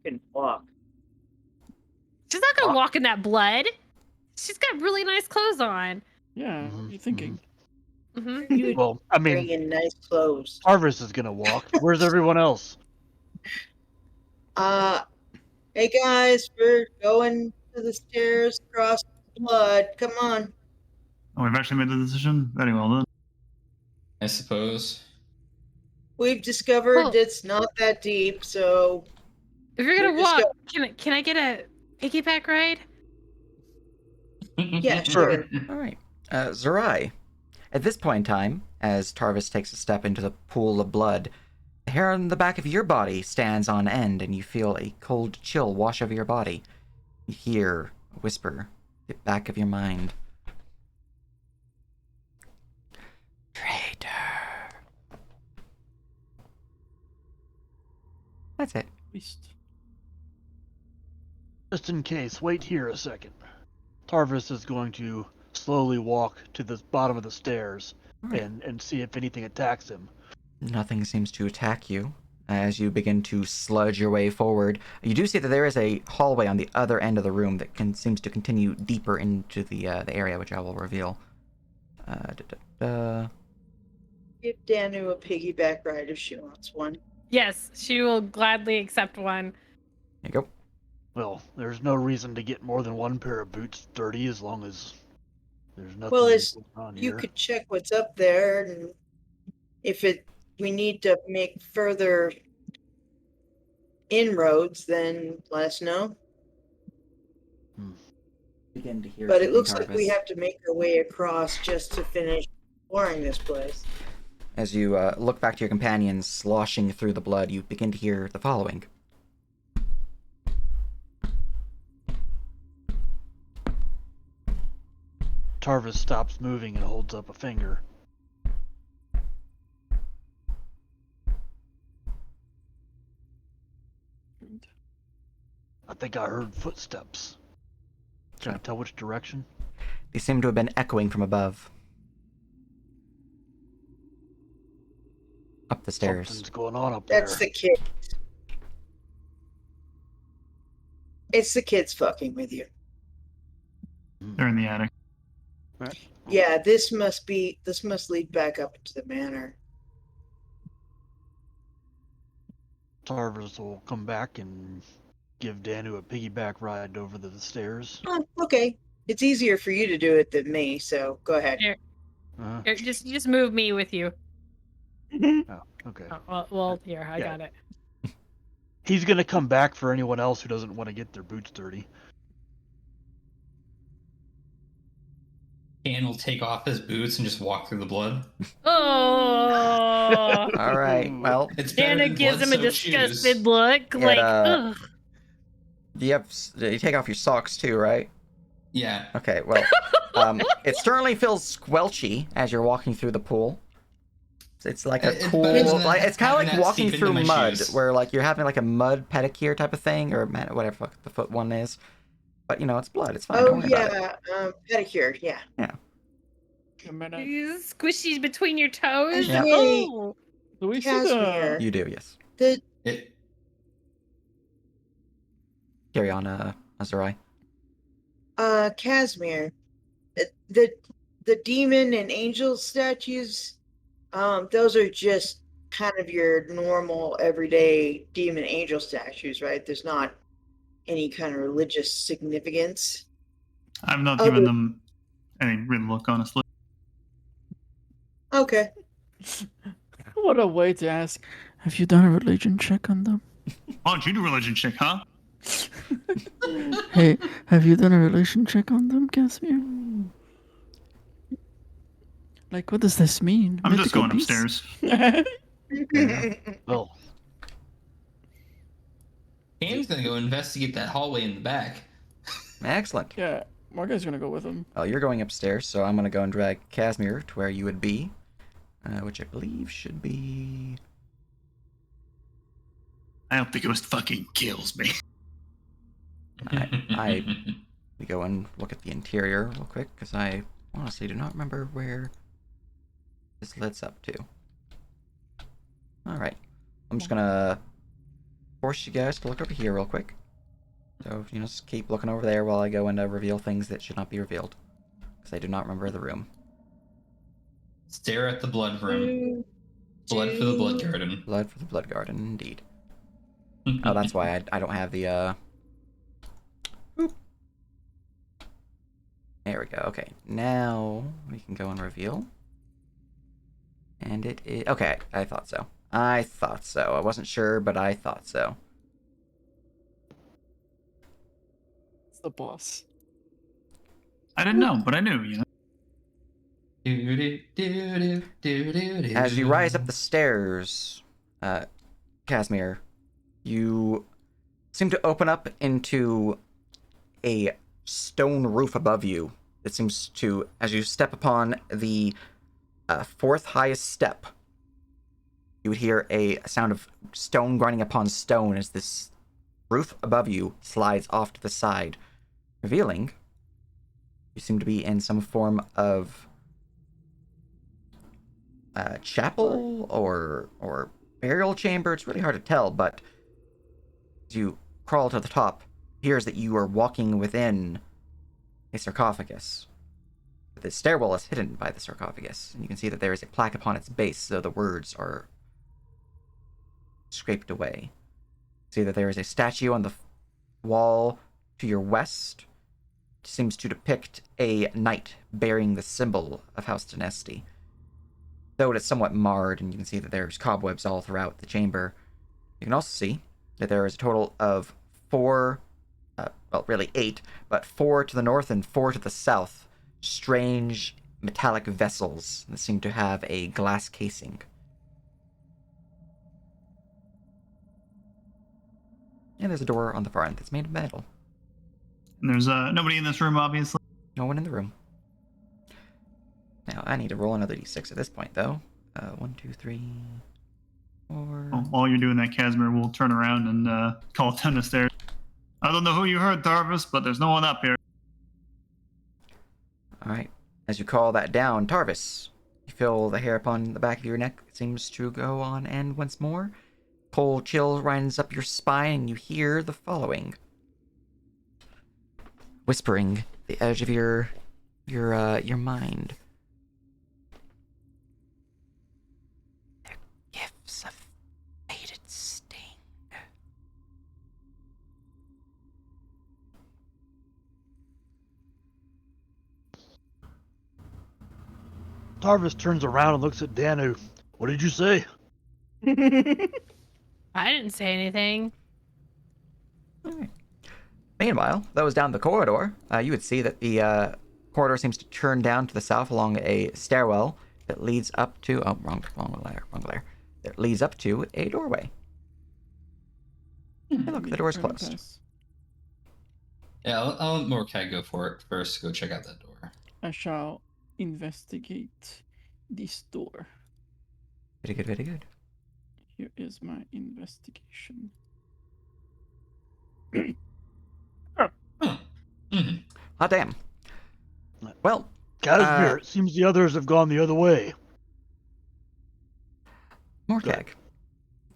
Can walk. She's not gonna walk in that blood. She's got really nice clothes on. Yeah, what are you thinking? Mm-hmm. Well, I Bring mean, in nice clothes. Harvest is gonna walk. Where's everyone else? Hey guys, we're going to the stairs across the blood. Come on. Oh, we've actually made the decision. Very well then. I suppose. We've discovered Well- it's not that deep, so If you're gonna We're just walk, can I get a piggyback ride? yeah, Sure. sure. All right, Zerai. At this point in time, as Tarvis takes a step into the pool of blood, the hair on the back of your body stands on end, and you feel a cold chill wash over your body. You hear a whisper at the back of your mind. Traitor. That's it. Beast. Just in case, wait here a second. Tarvis is going to slowly walk to the bottom of the stairs Right. and see if anything attacks him. Nothing seems to attack you. As you begin to sludge your way forward, you do see that there is a hallway on the other end of the room that seems to continue deeper into the area, which I will reveal. Give Danu a piggyback ride if she wants one. Yes, she will gladly accept one. There you go. Well, there's no reason to get more than one pair of boots dirty as long as there's nothing Well, it's going on you here. could check what's up there, and if we need to make further inroads, then let us know. Begin to hear. But it looks like we have to make our way across just to finish exploring this place. As you look back to your companions sloshing through the blood, you begin to hear the following. Tarvis stops moving and holds up a finger. I think I heard footsteps. Can I tell which direction? They seem to have been echoing from above. Up the stairs. Something's going on up That's there. the kid. It's the kids fucking with you. They're in the attic. Yeah, this must lead back up to the manor. Tarvis will come back and give Danu a piggyback ride over the stairs. Oh, okay. It's easier for you to do it than me, so go ahead. Here, Uh, here, just move me with you. oh, okay. Oh, well, here, I Yeah. got it. He's gonna come back for anyone else who doesn't want to get their boots dirty. Dan will take off his boots and just walk through the blood. Oh, All right. Well, It's better Anna than gives him a blood-soaked disgusted shoes. look, like, uh, ugh. you take off your socks too, right? Yeah. Okay. Well, it certainly feels squelchy as you're walking through the pool. It's like a It's cool, better than like it's kind of having like that walking seep into through my mud, shoes. where like you're having like a mud pedicure type of thing, or whatever the fuck the foot one is. But you know, it's blood. It's fine. Oh Don't worry about it. yeah, pedicure. Yeah. A minute. Squishies between your toes. Yeah. Oh, Do we see Casimir. You do, yes. The It, Carry on, Azurai. Casimir, the demon and angel statues, those are just kind of your normal everyday demon angel statues, right? There's not any kind of religious significance. I've not Other- given them any real look, honestly. Okay. What a way to ask. Have you done a religion check on them? Why don't you do religion check, huh? Hey, have you done a religion check on them, Casimir? Like, what does this mean? I'm just Mythical going beasts? upstairs. Well, Cam's gonna go investigate that hallway in the back. Excellent. Yeah, Morgan's gonna go with him. Well, you're going upstairs, so I'm going to go and drag Casimir to where you would be, which I believe should be... I hope the ghost fucking kills me. We go and look at the interior real quick, because I honestly do not remember where this leads up to. Alright. I'm just gonna force you guys to look over here real quick. So, just keep looking over there while I go and reveal things that should not be revealed. Because I do not remember the room. Stare at the blood room. Blood for the blood garden. Blood for the blood garden, indeed. Oh, that's why I don't have the, Oop. There we go. Okay, now we can go and reveal. And it is... Okay, I thought so. I thought so. I wasn't sure, but I thought so. It's the boss. I didn't know, but I knew, you know. As you rise up the stairs, Casimir, you seem to open up into a stone roof above you. It seems to, as you step upon the fourth highest step, you would hear a sound of stone grinding upon stone as this roof above you slides off to the side, revealing you seem to be in some form of chapel or burial chamber. It's really hard to tell, but as you crawl to the top, it appears that you are walking within a sarcophagus. The stairwell is hidden by the sarcophagus, and you can see that there is a plaque upon its base, so the words are scraped away. See that there is a statue on the wall to your west. It seems to depict a knight bearing the symbol of House Dynasty. Though it is somewhat marred, and you can see that there's cobwebs all throughout the chamber. You can also see that there is a total of 4, well, really 8, but 4 to the north and 4 to the south, strange metallic vessels that seem to have a glass casing. And there's a door on the far end that's made of metal. And there's nobody in this room, obviously. No one in the room. Now, I need to roll another d6 at this point, though. 1, 2, 3, 4... Well, while you're doing that, Casimir will turn around and call down the stairs. I don't know who you heard, Tarvis, but there's no one up here. Alright. As you call that down, Tarvis, you feel the hair upon the back of your neck seems to go on end once more. Cold chill runs up your spine, and you hear the following. Whispering the edge of your mind. They're gifts of fated sting. Tarvis turns around and looks at Danu. What did you say? I didn't say anything. Alright. Meanwhile, those down the corridor, you would see that the corridor seems to turn down to the south along a stairwell that leads up to... Oh, wrong layer. That leads up to a doorway. Hey, look, the door's closed. Yeah, I'll let Morkai go for it first. Go check out that door. I shall investigate this door. Very good, very good. Here is my investigation. Hot damn. Well, Casimir, it seems the others have gone the other way. Morkag,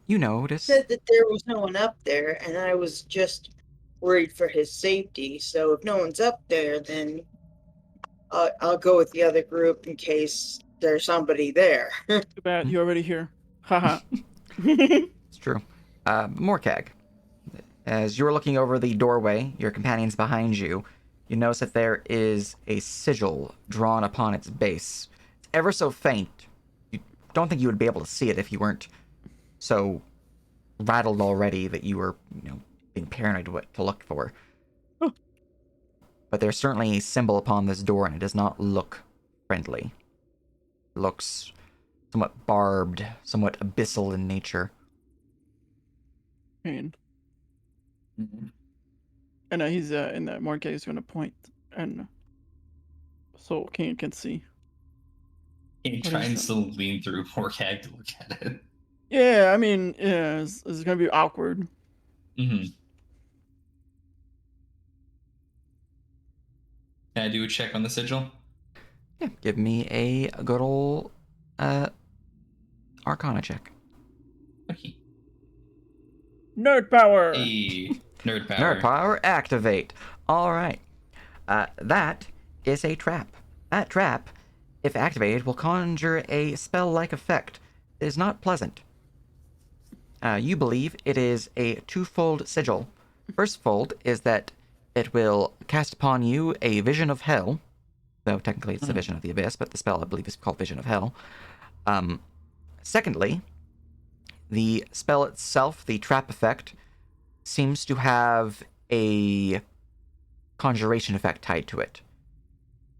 you notice... Said that there was no one up there, and I was just worried for his safety. So if no one's up there, then I'll go with the other group in case there's somebody there. Too bad you're already here. Haha. It's true. Morkag, as you're looking over the doorway, your companion's behind you, you notice that there is a sigil drawn upon its base. It's ever so faint. You don't think you would be able to see it if you weren't so rattled already that you were, being paranoid what to look for. Oh. But there's certainly a symbol upon this door, and it does not look friendly. It looks somewhat barbed, somewhat abyssal in nature. And Mm-hmm. he's in that Morkag is going to point, and so Kane can see. Can you What try is and that? still lean through Morkag to look at it? Yeah, I mean, yeah, it's going to be awkward. Mm-hmm. Can I do a check on the sigil? Yeah, give me a good old Arcana check. Okay. Nerd power. Hey, nerd power. Nerd power activate. All right. That is a trap. That trap, if activated, will conjure a spell-like effect. It is not pleasant. You believe it is a twofold sigil. First fold is that it will cast upon you a vision of hell, though technically it's the vision of the abyss, but the spell, I believe, is called Vision of Hell. Secondly, the spell itself, the trap effect, seems to have a conjuration effect tied to it.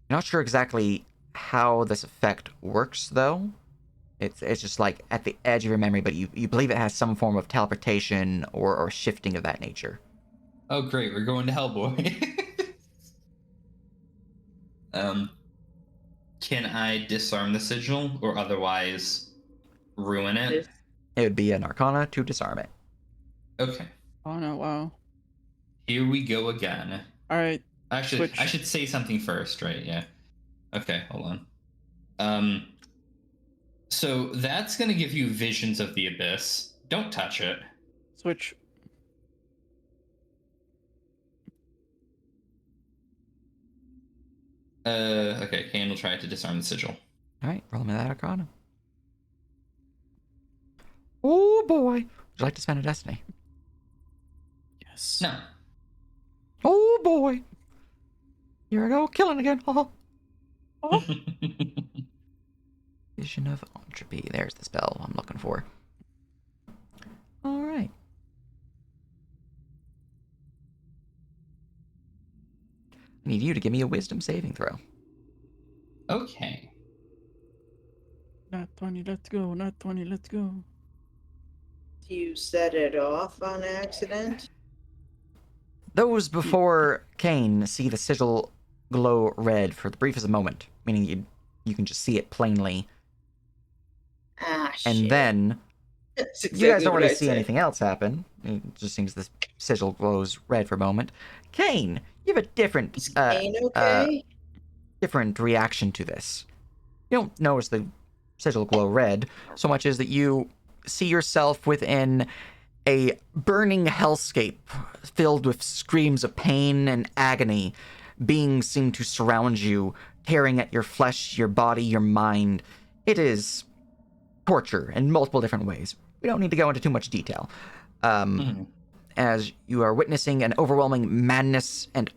You're not sure exactly how this effect works, though. It's just like at the edge of your memory, but you believe it has some form of teleportation or shifting of that nature. Oh, great. We're going to Hellboy. Can I disarm the sigil or otherwise ruin it? It would be an Arcana to disarm it. Okay. Oh no! Wow. Here we go again. All right. Actually, Switch. I should say something first, right? Yeah. Okay, hold on. So that's going to give you visions of the abyss. Don't touch it. Switch. Okay, Kane will try to disarm the sigil. All right, roll me that Arcana. Oh boy! Would you like to spend a Destiny? Yes. No. Oh boy! Here I go, killing again. Oh. Vision of Entropy. There's the spell I'm looking for. All right. I need you to give me a Wisdom saving throw. Okay. Not 20. Let's go. Not 20. Let's go. Do you set it off on accident? Those before Kane see the sigil glow red for the briefest moment, meaning you can just see it plainly, Ah, and shit. then That's you guys exactly don't what really I see said. anything else happen. It just seems this sigil glows red for a moment. Kane, you have a different Is Kane okay? different reaction to this. You don't notice the sigil glow red so much as that you see yourself within a burning hellscape filled with screams of pain and agony. Beings seem to surround you, tearing at your flesh, your body, your mind. It is torture in multiple different ways. We don't need to go into too much detail. As you are witnessing an overwhelming madness and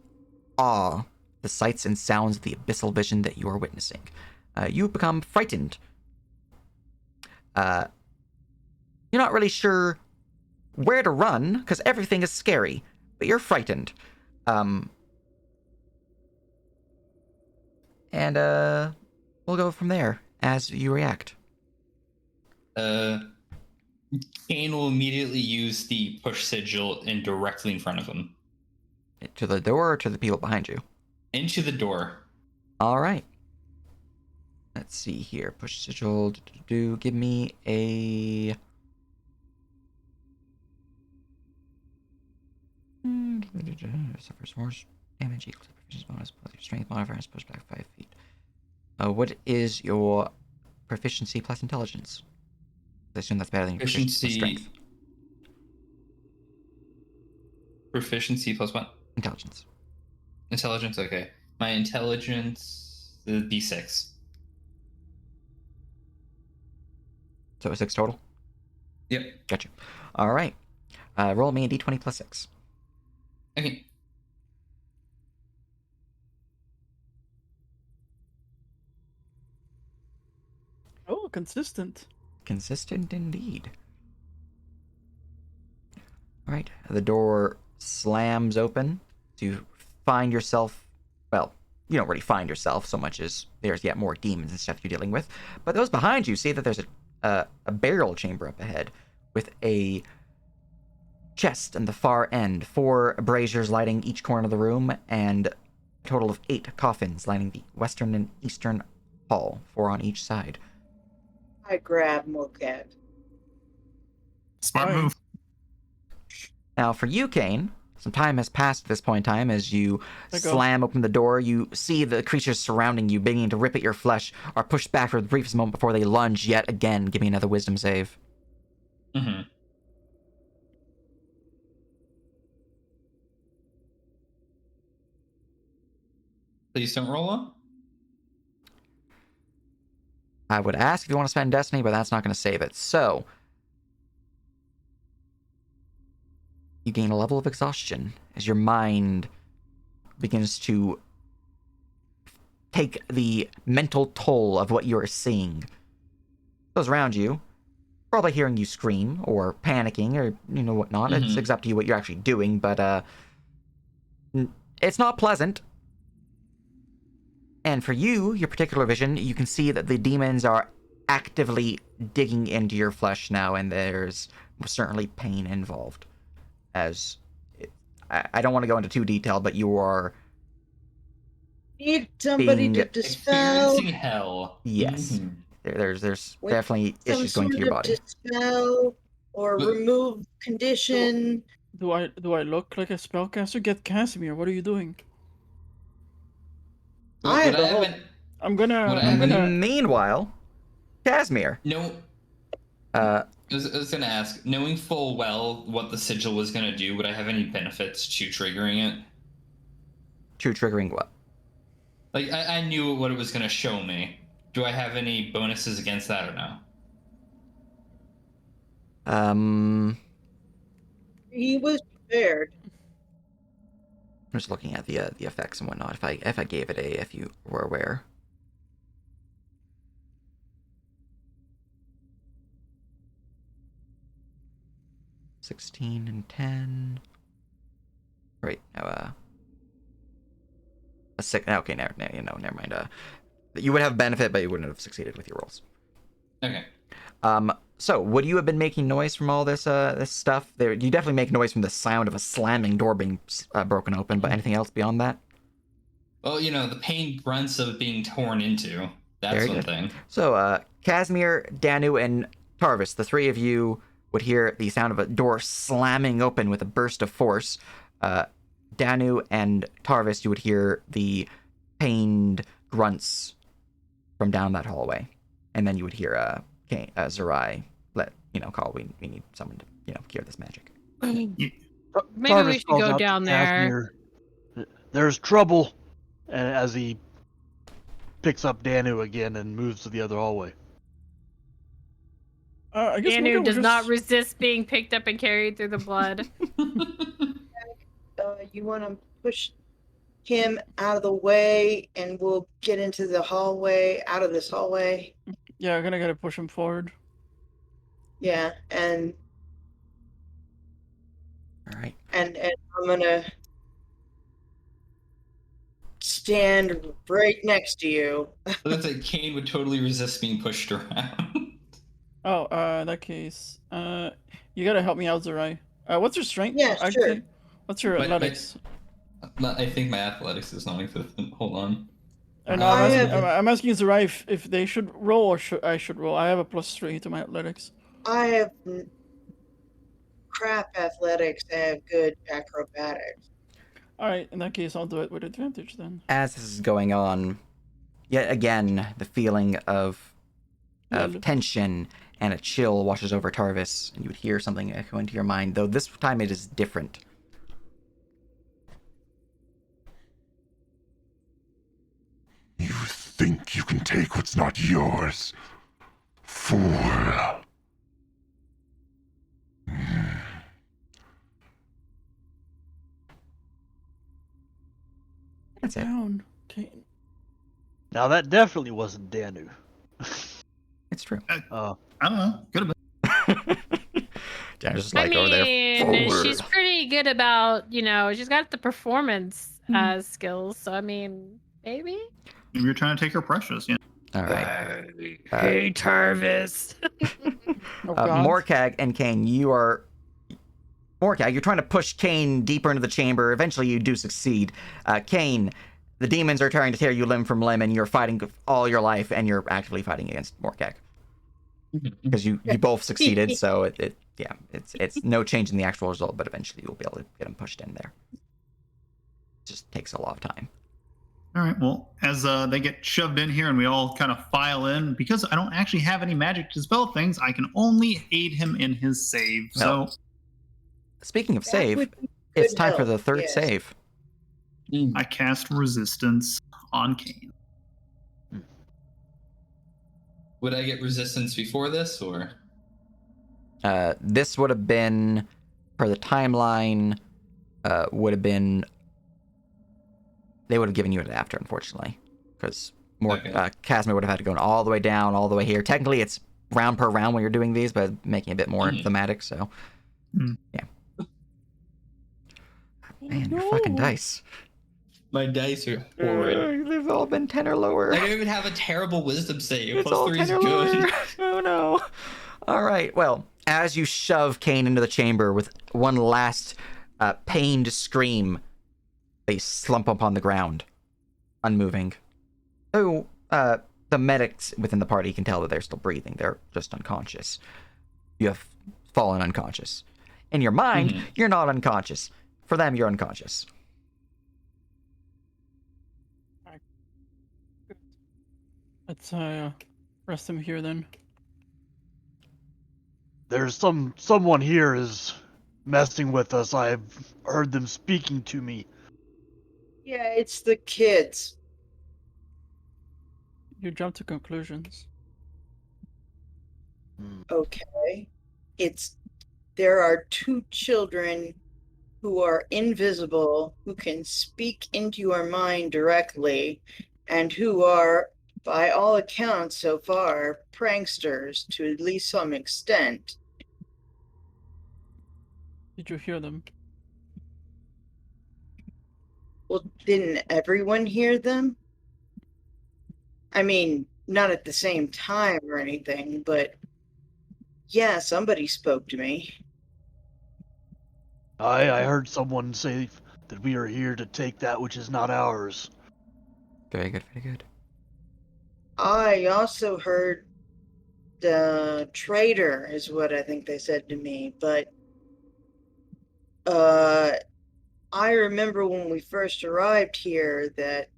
awe, the sights and sounds of the abyssal vision that you are witnessing. You become frightened. You're not really sure where to run, because everything is scary, but you're frightened. And we'll go from there as you react. Kane will immediately use the push sigil in directly in front of him. To the door or to the people behind you? Into the door. All right. Let's see here. Push sigil. Give me a... Suffers more damage equal to proficiency bonus plus your strength modifier is pushed back 5 feet. What is your proficiency plus intelligence? I assume that's better than your proficiency plus strength. Proficiency plus what? Intelligence. Intelligence, okay. My intelligence is D6. So 6 total? Yep. Gotcha. All right. Roll me a d20 plus 6. Okay. Oh, consistent. Consistent indeed. All right. The door slams open. You find yourself, well, you don't really find yourself so much as there's yet more demons and stuff you're dealing with. But those behind you see that there's a burial chamber up ahead with a chest in the far end, 4 braziers lighting each corner of the room, and a total of 8 coffins lining the western and eastern hall, 4 on each side. I grab Moket. Smart Fine. move. Now, for you, Kane, some time has passed at this point in time. As you Let go. slam open the door, you see the creatures surrounding you beginning to rip at your flesh, are pushed back for the briefest moment before they lunge yet again. Give me another wisdom save. Mm-hmm. Please don't roll one. I would ask if you want to spend Destiny, but that's not going to save it. So, you gain a level of exhaustion as your mind begins to take the mental toll of what you are seeing. Those around you, probably hearing you scream or panicking or whatnot. Mhm. It's up to you what you're actually doing, but it's not pleasant. And for you, your particular vision, you can see that the demons are actively digging into your flesh now, and there's certainly pain involved. As I don't want to go into too detail, but you are Need somebody being to dispel. Experiencing hell. yes. Mhm. There's with definitely some issues going sort through your of body. dispel or But- remove condition. Do I look like a spellcaster? Get Casimir. What are you doing? I have Would a whole- an- I'm gonna. Would I I'm have gonna. Meanwhile, Casimir, No, I was gonna ask, knowing full well what the sigil was gonna do, would I have any benefits to triggering it? true triggering what? Like, I knew what it was gonna show me. Do I have any bonuses against that or no? He was prepared. I'm just looking at the effects and whatnot. If I gave it a, if you were aware. $16 and 10. Right now, a six. Okay, never mind. You would have benefit, but you wouldn't have succeeded with your rolls. Okay. So would you have been making noise from all this stuff? You definitely make noise from the sound of a slamming door being broken open. But anything else beyond that? Well, the pain grunts of being torn into. That's Very one good. thing. So, Casimir, Danu, and Tarvis, the 3 of you would hear the sound of a door slamming open with a burst of force. Danu and Tarvis, you would hear the pained grunts from down that hallway. And then you would hear Zerai call, we need someone to, cure this magic. Maybe Tarvis we should calls go out to down there. Casimir, "There's trouble," and as he picks up Danu again and moves to the other hallway. I guess Danu Mocha does will not just- resist being picked up and carried through the blood. You want to push him out of the way, and we'll get into the hallway, out of this hallway. Yeah, I'm gonna gotta push him forward. Yeah, and All right. I'm gonna stand right next to you. That's like Kane would totally resist being pushed around. Oh, in that case, you gotta help me out, Zerai. What's your strength? Yeah, sure. What's your My- athletics? I think my athletics is non-existent. Hold on. No, I'm asking Zerai if they should roll or I should roll. I have a +3 to my athletics. I have crap athletics. I have good acrobatics. All right, in that case, I'll do it with advantage then. As this is going on, yet again, the feeling of Lol. tension and a chill washes over Tarvis, and you would hear something echo into your mind, though this time it is different. not yours. Fool. That's it. Down, Kane. Now that definitely wasn't Danu. It's true. Uh, I don't know. Could have been. Jan's just I like over there. mean, Forward. she's pretty good about, she's got the performance skills. So, I mean, maybe? Maybe you're trying to take her precious. Yeah. All right. Hey, Tarvis. Oh, God. Morkag and Kane, you are... Morkag, you're trying to push Kane deeper into the chamber. Eventually, you do succeed. Kane, the demons are trying to tear you limb from limb, and you're fighting all your life, and you're actively fighting against Morkag. Because you both succeeded, so it's no change in the actual result, but eventually you'll be able to get him pushed in there. It just takes a lot of time. All right. Well, as they get shoved in here and we all kind of file in, because I don't actually have any magic to spell things, I can only aid him in his save. No. So Speaking of That save, would be it's good time for help, the third yes. save. I cast resistance on Kane. Would I get resistance before this, or? This would have been, per the timeline, would have been... They would have given you it after, unfortunately. Because Casimir would have had to go all the way down, all the way here. Technically, it's round per round when you're doing these, but making it a bit more thematic, so... Yeah. Man, your fucking dice. My dice are horrid. They've all been 10 or lower. I don't even have a terrible wisdom save. It's all +3 is 10 or good. lower. Oh no. All right. Well, as you shove Kane into the chamber with one last pained scream, they slump upon the ground, unmoving. Oh, the medics within the party can tell that they're still breathing. They're just unconscious. You have fallen unconscious. In your mind, you're not unconscious. For them, you're unconscious. Let's rest him here then. there's someone here is messing with us. I've heard them speaking to me. Yeah, it's the kids. You jump to conclusions. Okay. There are two children who are invisible, who can speak into your mind directly, and who are, by all accounts so far, pranksters to at least some extent. Did you hear them? Well, didn't everyone hear them? I mean, not at the same time or anything, but yeah, somebody spoke to me. I heard someone say that we are here to take that which is not ours. Very good, very good. I also heard the traitor is what I think they said to me, but I remember when we first arrived here that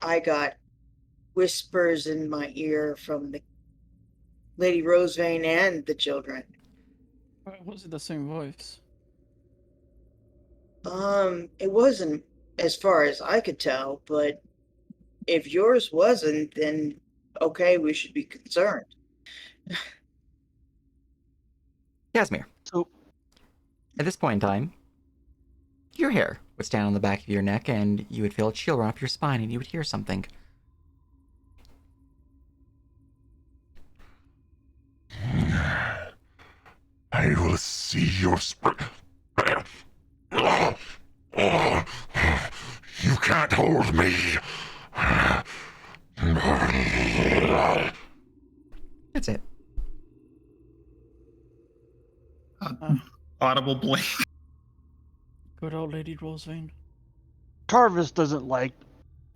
I got whispers in my ear from the Lady Rosevane and the children. Was it the same voice? It wasn't as far as I could tell, but if yours wasn't, then okay, we should be concerned. Casimir. So, At this point in time, your hair would stand on the back of your neck, and you would feel a chill run up your spine, and you would hear something. I will see your You can't hold me. That's it. Audible blink. Good old Lady Rosevane. Tarvis doesn't like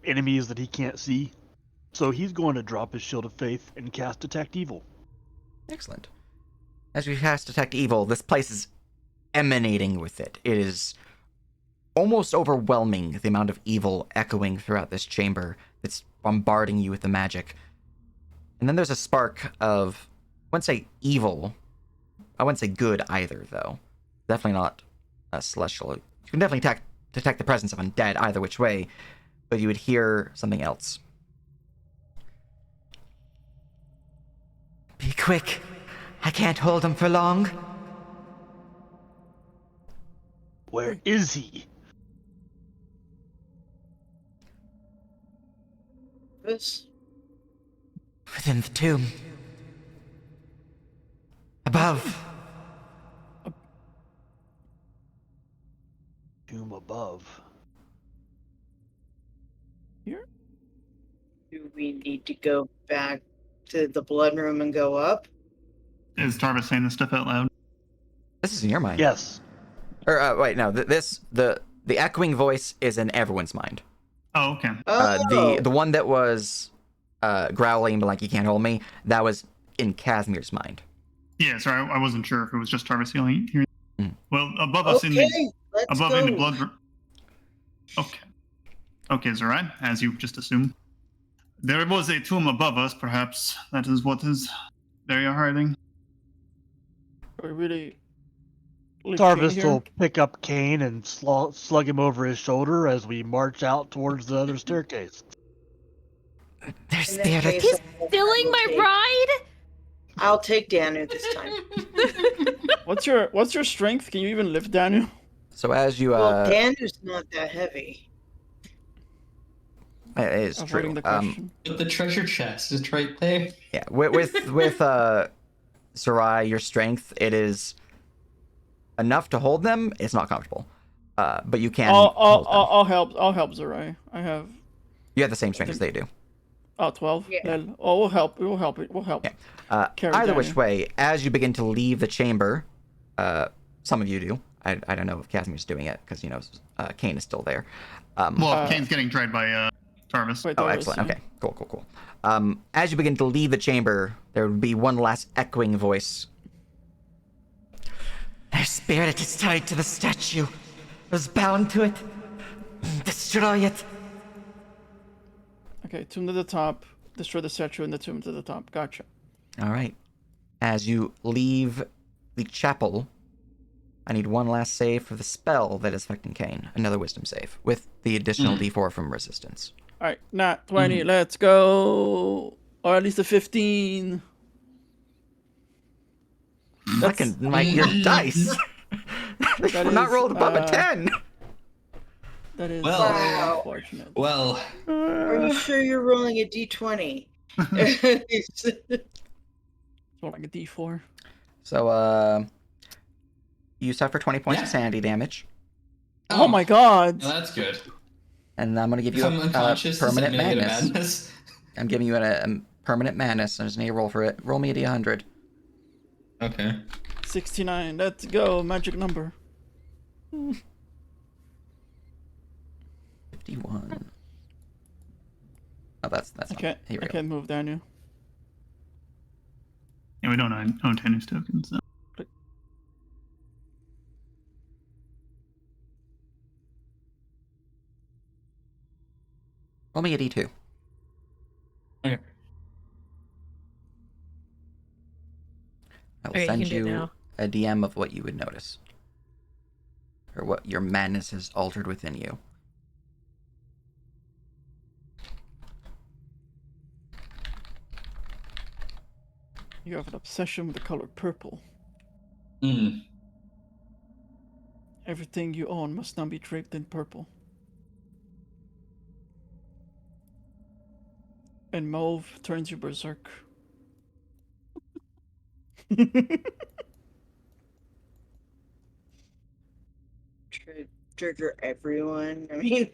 enemies that he can't see, so he's going to drop his Shield of Faith and cast Detect Evil. Excellent. As we cast Detect Evil, this place is emanating with it. It is almost overwhelming, the amount of evil echoing throughout this chamber that's bombarding you with the magic. And then there's a spark of, I wouldn't say evil. I wouldn't say good either, though. Definitely not celestial. You can definitely detect the presence of undead either which way, but you would hear something else. Be quick. I can't hold him for long. Where is he? This. Within the tomb. Above. Tomb above. Here? Do we need to go back to the blood room and go up? Is Tarvis saying this stuff out loud? This is in your mind. Yes. Or wait, no. The echoing voice is in everyone's mind. Oh, okay. The one that was growling, but like you can't hold me. That was in Casimir's mind. Yeah, sorry, I wasn't sure if it was just Tarvis hearing. Mm. Well, above us in the let's above go. in the blood room. Okay. Okay, Zerai, as you just assumed. There was a tomb above us, perhaps. That is what is they are hiding. Are we really? leave Tarvis Kane will here? pick up Kane and slug him over his shoulder as we march out towards the other staircase. Their In that spirit. case, He's I'll stealing my take- ride. I'll take Danu this time. What's your strength? Can you even lift Danu? So as you Well, Danu's not that heavy. it is Avoiding true. the question. But the treasure chest is right there. Yeah, with Sarai, your strength, it is enough to hold them. It's not comfortable, but you can hold them. I'll help. I'll help Zerai. I have You have the same strength as they do. 12. Yeah. Then we'll help. We'll help it. We'll help. Yeah. Carry Either Danu. which way, as you begin to leave the chamber, some of you do. I don't know if Casimir's doing it because Kane is still there. Well, Kane's getting tried by Tarvis. Wait, Oh, Doris, excellent. yeah. Okay, cool. As you begin to leave the chamber, there would be one last echoing voice. Their spirit is tied to the statue. Was bound to it. Destroy it. Okay, tomb to the top. Destroy the statue in the tomb to the top. Gotcha. All right. As you leave the chapel, I need one last save for the spell that is affecting Kane. Another wisdom save with the additional D4 from resistance. All right, not 20. Let's go. Or at least a 15. Fucking your dice. They That were not is, rolled above a 10. That is Well- very unfortunate. Well, Are you sure you're rolling a d20? It's more like a D4. So, you suffer 20 points of Yeah. sanity damage, Oh, my god. well, that's good. and I'm going to give you Become a unconscious. Does that permanent mean I get a madness. madness? I'm giving you a permanent madness. I just need to roll for it. Roll me a d100. Okay. 69. Let's go. Magic number. 51. Oh, that's I not. can't, Here we I go. can't move Danu. Yeah, we don't own tennis tokens. So. Roll me a d2. Okay. I will Okay, you send can do it you now. a DM of what you would notice. Or what your madness has altered within you. You have an obsession with the color purple. Hmm. Everything you own must now be draped in purple. And mauve turns you berserk. Trigger everyone. I mean,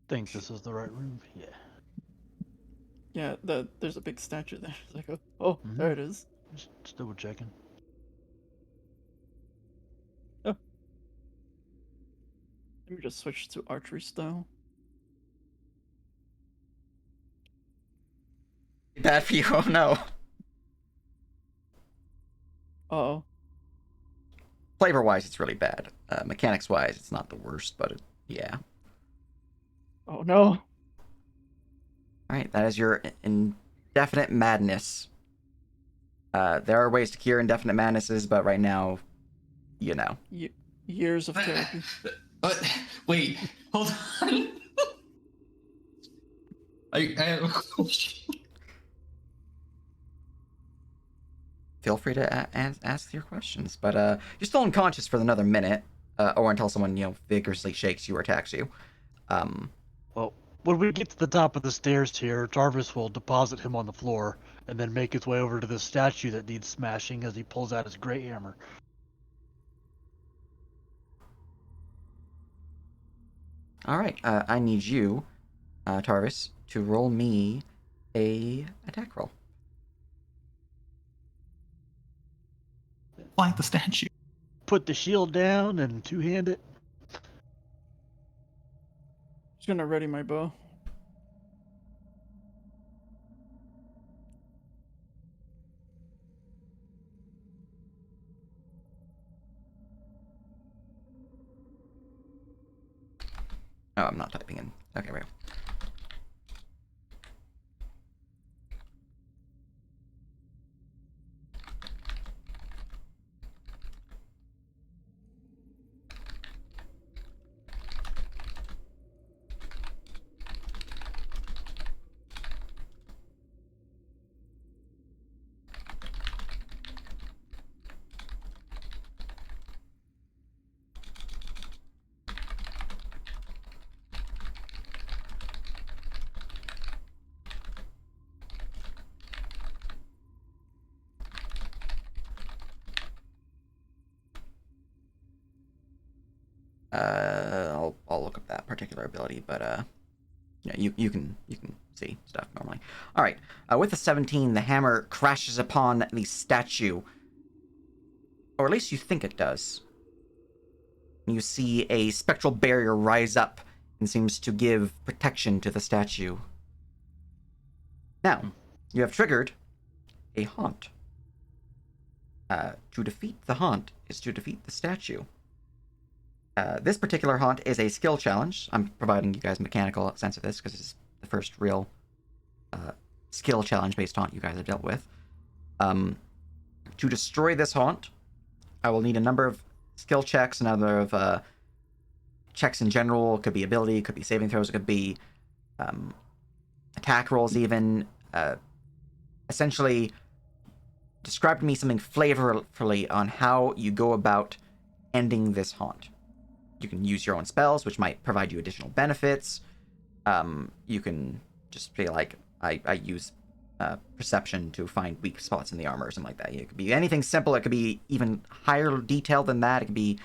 Think this is the right room? Yeah. Yeah, there's a big statue there. It's like, oh, Mhm. there it is. Just double checking. Let me just switch to archery style. Bad for you. Oh no. Uh-oh. Flavor wise, it's really bad. Mechanics wise, it's not the worst, but yeah. Oh no. All right, that is your indefinite madness. There are ways to cure indefinite madnesses, but right now, you know. Years of therapy. But wait, hold on. I have a question. feel free to ask your questions. But you're still unconscious for another minute, or until someone vigorously shakes you or attacks you. Well, when we get to the top of the stairs here, Tarvis will deposit him on the floor and then make his way over to the statue that needs smashing as he pulls out his great hammer. All right, I need you, Tarvis, to roll me a attack roll. Flank the statue. Put the shield down and two-hand it. Just gonna ready my bow. Oh, I'm not typing in. Okay, wait. I'll look up that particular ability, but yeah, you can see stuff normally. All right, with the 17, the hammer crashes upon the statue, or at least you think it does. You see a spectral barrier rise up and seems to give protection to the statue. Now, you have triggered a haunt. To defeat the haunt is to defeat the statue. This particular haunt is a skill challenge. I'm providing you guys a mechanical sense of this because it's the first real skill challenge-based haunt you guys have dealt with. To destroy this haunt, I will need a number of skill checks, a number of checks in general. It could be ability, it could be saving throws, it could be attack rolls even. Essentially, describe to me something flavorfully on how you go about ending this haunt. You can use your own spells, which might provide you additional benefits. You can just be like, I use perception to find weak spots in the armor or something like that. It could be anything simple. It could be even higher detail than that. It could be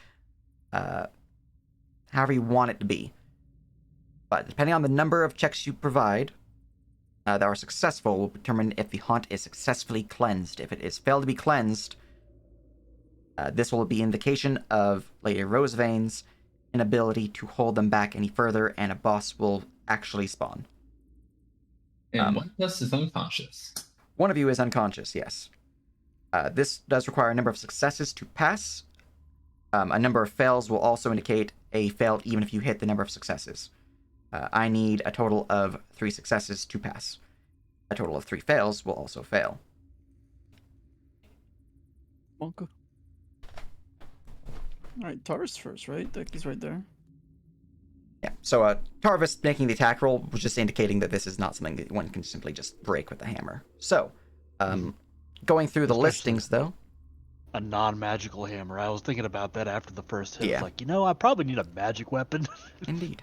however you want it to be. But depending on the number of checks you provide that are successful will determine if the haunt is successfully cleansed. If it is failed to be cleansed, this will be indication of Lady Rosevane's inability to hold them back any further, and a boss will actually spawn. And one of us is unconscious. One of you is unconscious, yes. This does require a number of successes to pass. A number of fails will also indicate a fail even if you hit the number of successes. I need a total of 3 successes to pass. A total of 3 fails will also fail. Wonka. Alright, Tarvis first, right? He's right there. Yeah, so Tarvis making the attack roll was just indicating that this is not something that one can simply just break with a hammer. So, going through the listings, though. A non-magical hammer. I was thinking about that after the first hit. Yeah. Like, I probably need a magic weapon. Indeed.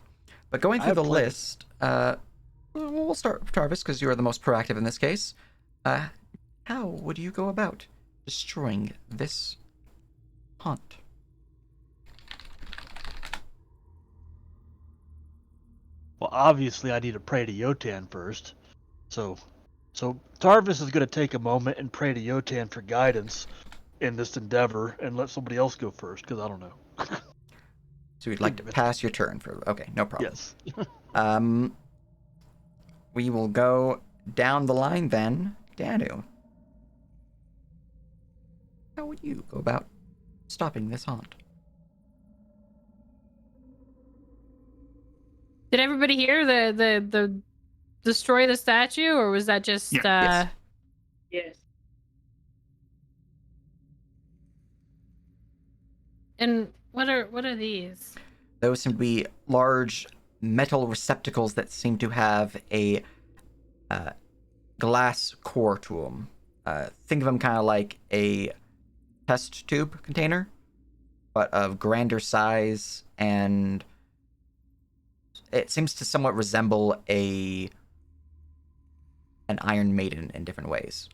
But going through the list, we'll start with Tarvis, because you are the most proactive in this case. How would you go about destroying this haunt? Well, obviously I need to pray to Yotan first. So Tarvis is going to take a moment and pray to Yotan for guidance in this endeavor and let somebody else go first, because I don't know. So you'd like to pass your turn for... Okay, no problem. Yes. We will go down the line then. Danu. How would you go about stopping this haunt? Did everybody hear the destroy the statue, or was that just Yes. Yes. And what are these? Those seem to be large metal receptacles that seem to have a glass core to them. Think of them kind of like a test tube container, but of grander size, and it seems to somewhat resemble an Iron Maiden in different ways.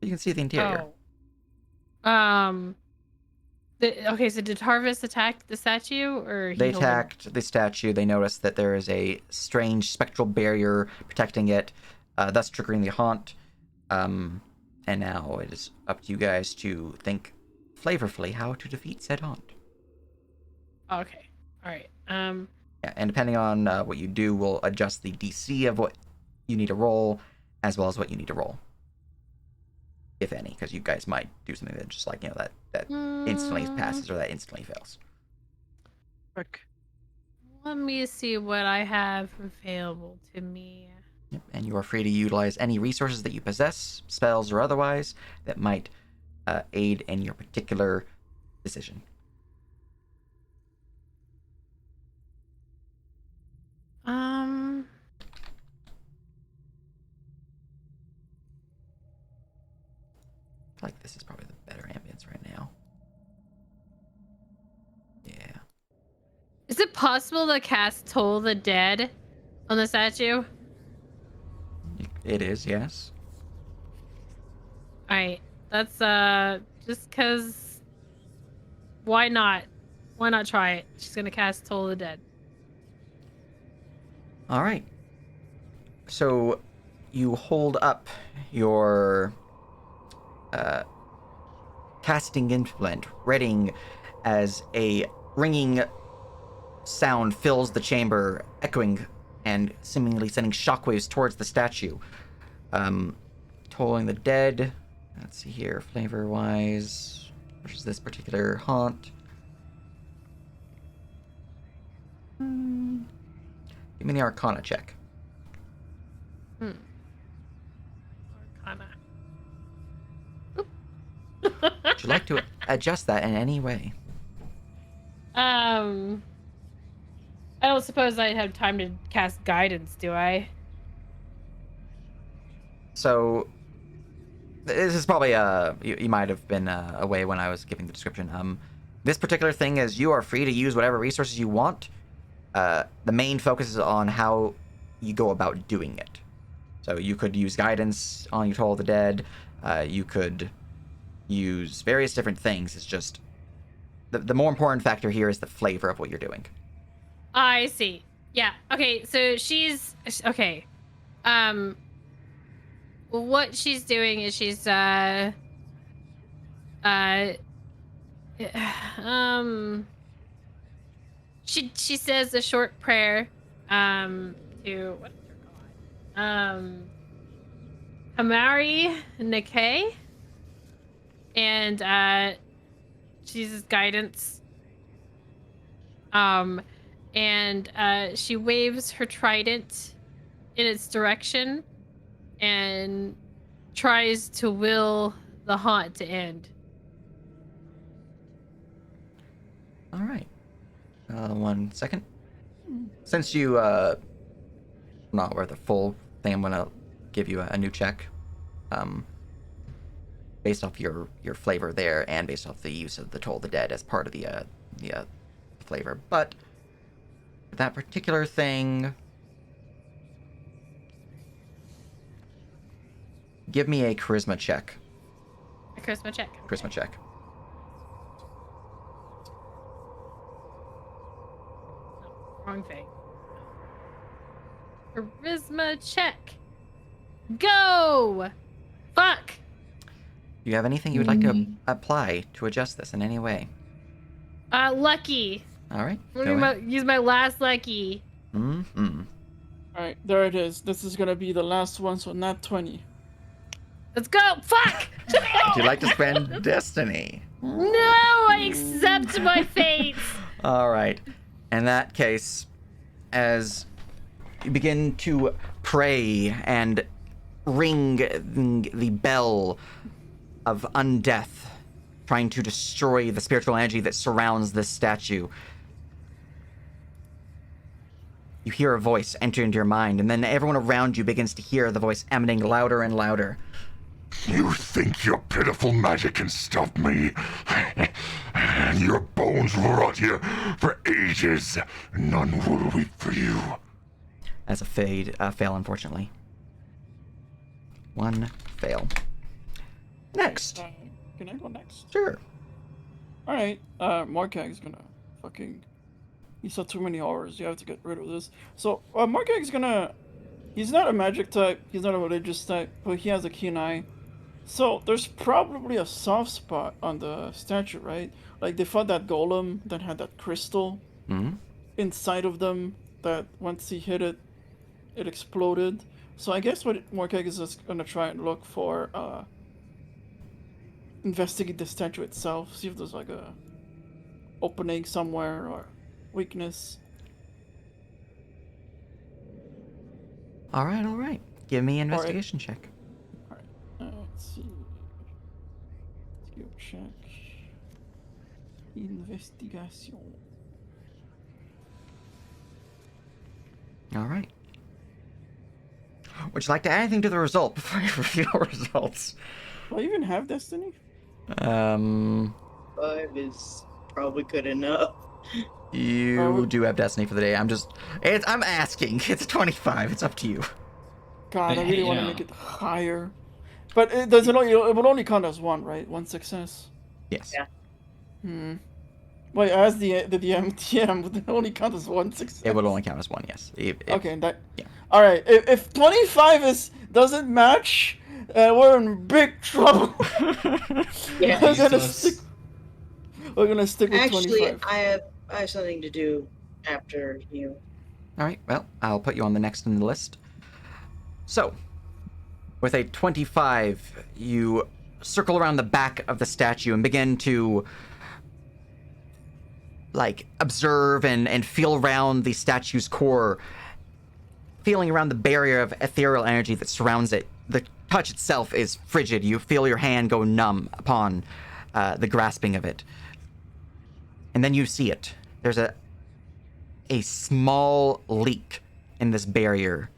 You can see the interior. Okay, so did Harvest attack the statue, or They attacked the statue. They noticed that there is a strange spectral barrier protecting it, thus triggering the haunt. And now it is up to you guys to think flavorfully how to defeat said haunt. Okay, all right. Yeah, and depending on what you do, we'll adjust the DC of what you need to roll, as well as what you need to roll, if any, because you guys might do something that just like that instantly passes or that instantly fails. Frick. Let me see what I have available to me. Yep, and you are free to utilize any resources that you possess, spells or otherwise, that might aid in your particular decision. I feel like this is probably the better ambience right now. Yeah. Is it possible to cast Toll the Dead on the statue? It is, yes. Alright, that's just cause why not? Why not try it? She's gonna cast Toll the Dead. Alright. So you hold up your casting implement, readying as a ringing sound fills the chamber, echoing and seemingly sending shockwaves towards the statue. Tolling the Dead. Let's see here, flavor-wise, versus this particular haunt. Give me the Arcana check. Arcana. Would you like to adjust that in any way? I don't suppose I have time to cast guidance, do I? So, this is probably you might have been away when I was giving the description. This particular thing is you are free to use whatever resources you want. The main focus is on how you go about doing it. So you could use guidance on your Toll of the Dead. You could use various different things. It's just the more important factor here is the flavor of what you're doing. I see. Yeah. Okay. So she's okay. What she's doing is she's she says a short prayer to what's her god? Hamari Nikei, and she uses guidance. And she waves her trident in its direction and tries to will the haunt to end. All right. 1 second. Since you not worth a full thing, I'm gonna give you a new check, based off your flavor there, and based off the use of the Toll of the Dead as part of the flavor. But that particular thing, give me a charisma check. A charisma check. Charisma check. Wrong thing. Charisma check. Go! Fuck! Do you have anything you would like to apply to adjust this in any way? Lucky. All right. Use my last lucky. Mm-hmm. Alright, there it is. This is gonna be the last one, so not 20. Let's go! Fuck! Would you like to spend Destiny? No, I accept my fate. All right. In that case, as you begin to pray and ring the bell of undeath, trying to destroy the spiritual energy that surrounds this statue, you hear a voice enter into your mind, and then everyone around you begins to hear the voice emanating louder and louder. You think your pitiful magic can stop me? Your bones will rot here for ages. None will weep for you. That's a fail, unfortunately. One fail. Next. Can I go next? Sure. Alright, Markag's gonna fucking... He saw too many horrors, you have to get rid of this. So, Markag's gonna... He's not a magic type, he's not a religious type, but he has a keen eye. So, there's probably a soft spot on the statue, right? Like, they found that golem that had that crystal inside of them, that once he hit it, it exploded. So I guess what Markag is just gonna try and look for, investigate the statue itself, see if there's like a opening somewhere or weakness. All right. Give me an investigation check. Alright, let's see. Let's go check. Investigation. All right. Would you like to add anything to the result before I reveal results? Do I even have Destiny? 5 is probably good enough. You do have Destiny for the day. I'm asking. It's 25. It's up to you. God, I Hey, really you want to know. make it higher. But it doesn't only, it would only count as one, right? One success. Yes. Yeah. Wait, as the MTM, would it only count as one success? It would only count as one, yes. Okay, that. Yeah. All right. If 25 doesn't match, we're in big trouble. Yeah. we're gonna Useless. stick. We're gonna stick with Actually, 25. I have something to do after you. All right, well, I'll put you on the next in the list. So, with a 25, you circle around the back of the statue and begin to, like, observe and feel around the statue's core, feeling around the barrier of ethereal energy that surrounds it. The touch itself is frigid. You feel your hand go numb upon the grasping of it. And then you see it. There's a small leak in this barrier.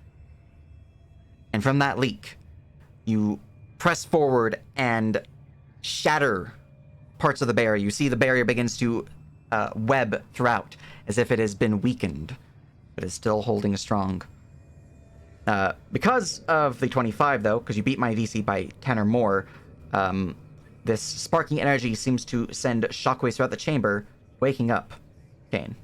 And from that leak, you press forward and shatter parts of the barrier. You see the barrier begins to web throughout, as if it has been weakened, but is still holding strong. Because of the 25, though, because you beat my VC by 10 or more, this sparking energy seems to send shockwaves throughout the chamber, waking up Kane.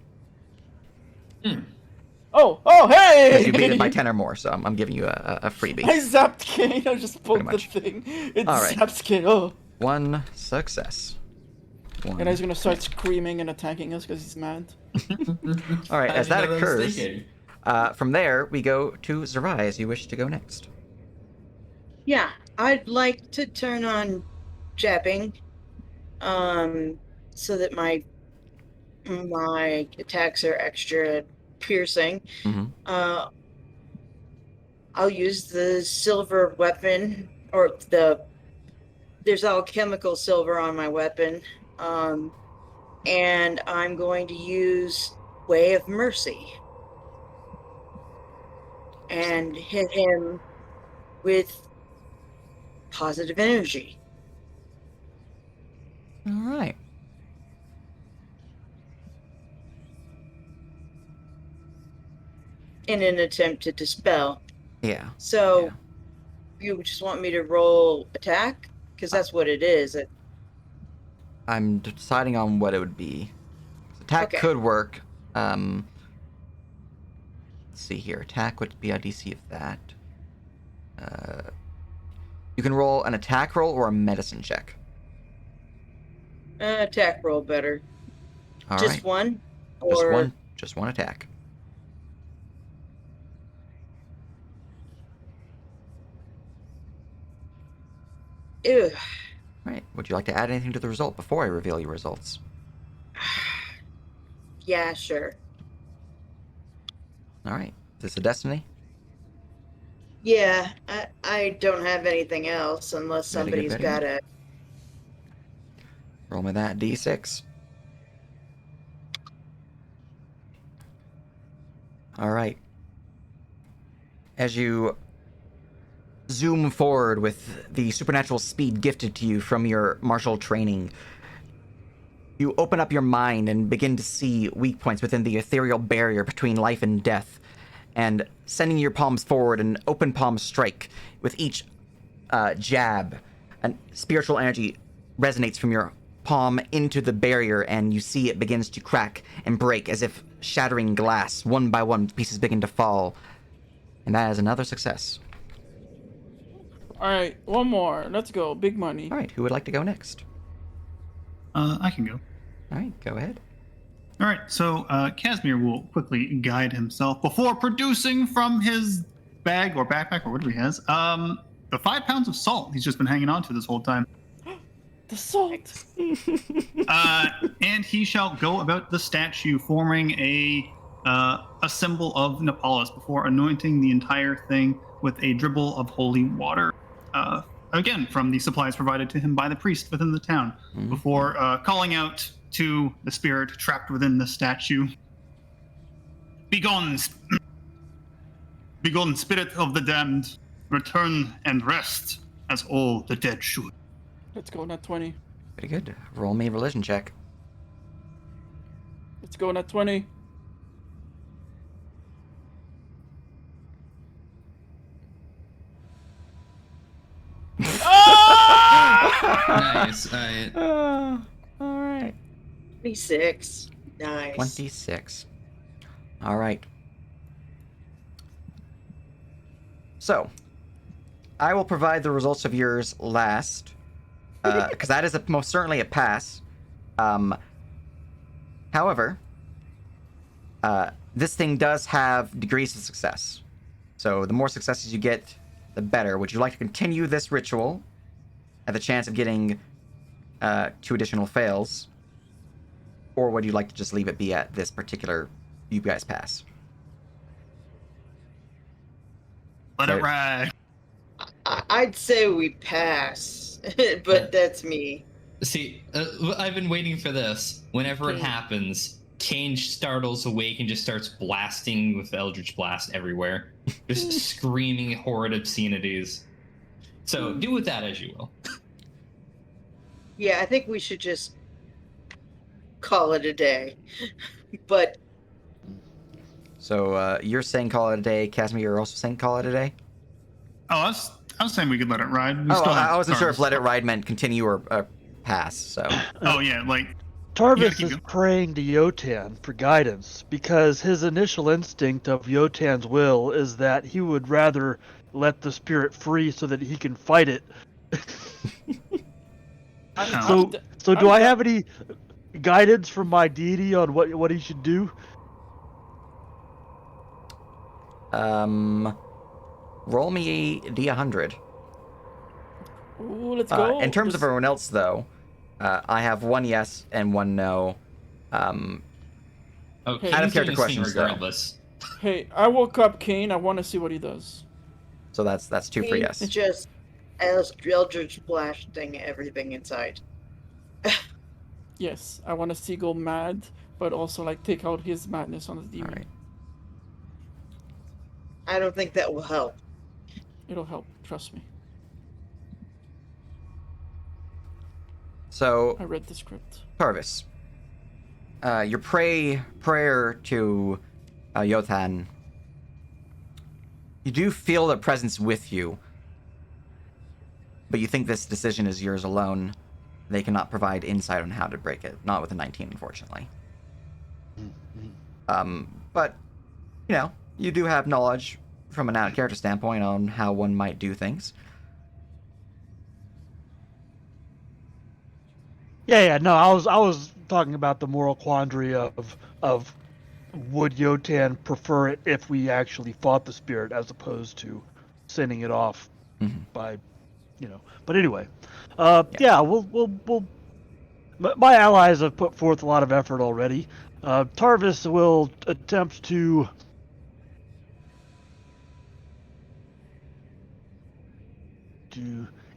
Oh, hey! Because you beat it by 10 or more, so I'm giving you a freebie. I zapped Kane. I just poked the much. thing. It All right. zaps Kane. Oh. One success. One. And he's gonna start screaming and attacking us because he's mad. All right, as that How'd you know was occurs, thinking? from there, we go to Zerai, as you wish to go next. Yeah, I'd like to turn on jabbing, so that my attacks are extra piercing. Mhm. I'll use the silver weapon, or there's alchemical silver on my weapon, and I'm going to use Way of Mercy and hit him with positive energy. All right. In an attempt to dispel. Yeah. So, Yeah. you just want me to roll attack? Because that's what it is. I'm deciding on what it would be. Attack Okay. could work. Let's see here. Attack would be a DC of that. You can roll an attack roll or a medicine check. Attack roll better. All Just right. one? Or Just one attack. Ew. Right. Would you like to add anything to the result before I reveal your results? Yeah, sure. All right. Is this a destiny? Yeah, I don't have anything else unless Very good, somebody's very got good. Roll me that D6. All right. As you zoom forward with the supernatural speed gifted to you from your martial training, you open up your mind and begin to see weak points within the ethereal barrier between life and death, and sending your palms forward, an open palm strike. With each jab, and spiritual energy resonates from your palm into the barrier, and you see it begins to crack and break as if shattering glass. One by one, pieces begin to fall. And that is another success. Alright, one more. Let's go. Big money. All right, who would like to go next? I can go. All right, go ahead. All right, so Casimir will quickly guide himself before producing from his bag or backpack or whatever he has, the 5 pounds of salt he's just been hanging on to this whole time. The salt! And he shall go about the statue, forming a symbol of Nepalis before anointing the entire thing with a dribble of holy water. Again, from the supplies provided to him by the priest within the town, before calling out to the spirit trapped within the statue. Begone, begone, spirit of the damned, return and rest as all the dead should. Let's go, not 20. Pretty good. Roll me a religion check. Let's go, not 20. Nice. All right. 26. Nice. 26. All right. So, I will provide the results of yours last, because that is most certainly a pass. However, this thing does have degrees of success. So the more successes you get, the better. Would you like to continue this ritual at the chance of getting 2 additional fails? Or would you like to just leave it be at this particular you guys pass? Let it ride. I'd say we pass, but that's me. See, I've been waiting for this. Whenever it happens, Kane startles awake and just starts blasting with Eldritch Blast everywhere. Just screaming horrid obscenities. So, do with that as you will. Yeah, I think we should just call it a day. But So, you're saying call it a day. Casimir, you're also saying call it a day? Oh, I was saying we could let it ride. I wasn't sure if let it ride meant continue or pass, so... Oh, yeah, like... Tarvis is praying to Yotan for guidance because his initial instinct of Yotan's will is that he would rather let the spirit free so that he can fight it. So do I have any guidance from my deity on what he should do? Roll me a D100. Ooh, let's go. In terms of everyone else, though, I have 1 yes and 1 no. Okay, out of character questions, regardless. Hey, I woke up Kane. I want to see what he does. So that's 2 for yes. Just Eldritch blasting everything inside. Yes, I want to see go mad, but also like take out his madness on the demon. All right. I don't think that will help. It'll help. Trust me. So, I read the script. Tarvis, your prayer to Yothan, you do feel their presence with you, but you think this decision is yours alone. They cannot provide insight on how to break it. Not with a 19, unfortunately. But, you know, you do have knowledge from an out-of-character standpoint on how one might do things. Yeah. No, I was talking about the moral quandary of would Yotan prefer it if we actually fought the spirit as opposed to sending it off by, But anyway, we'll. My allies have put forth a lot of effort already. Tarvis will attempt to.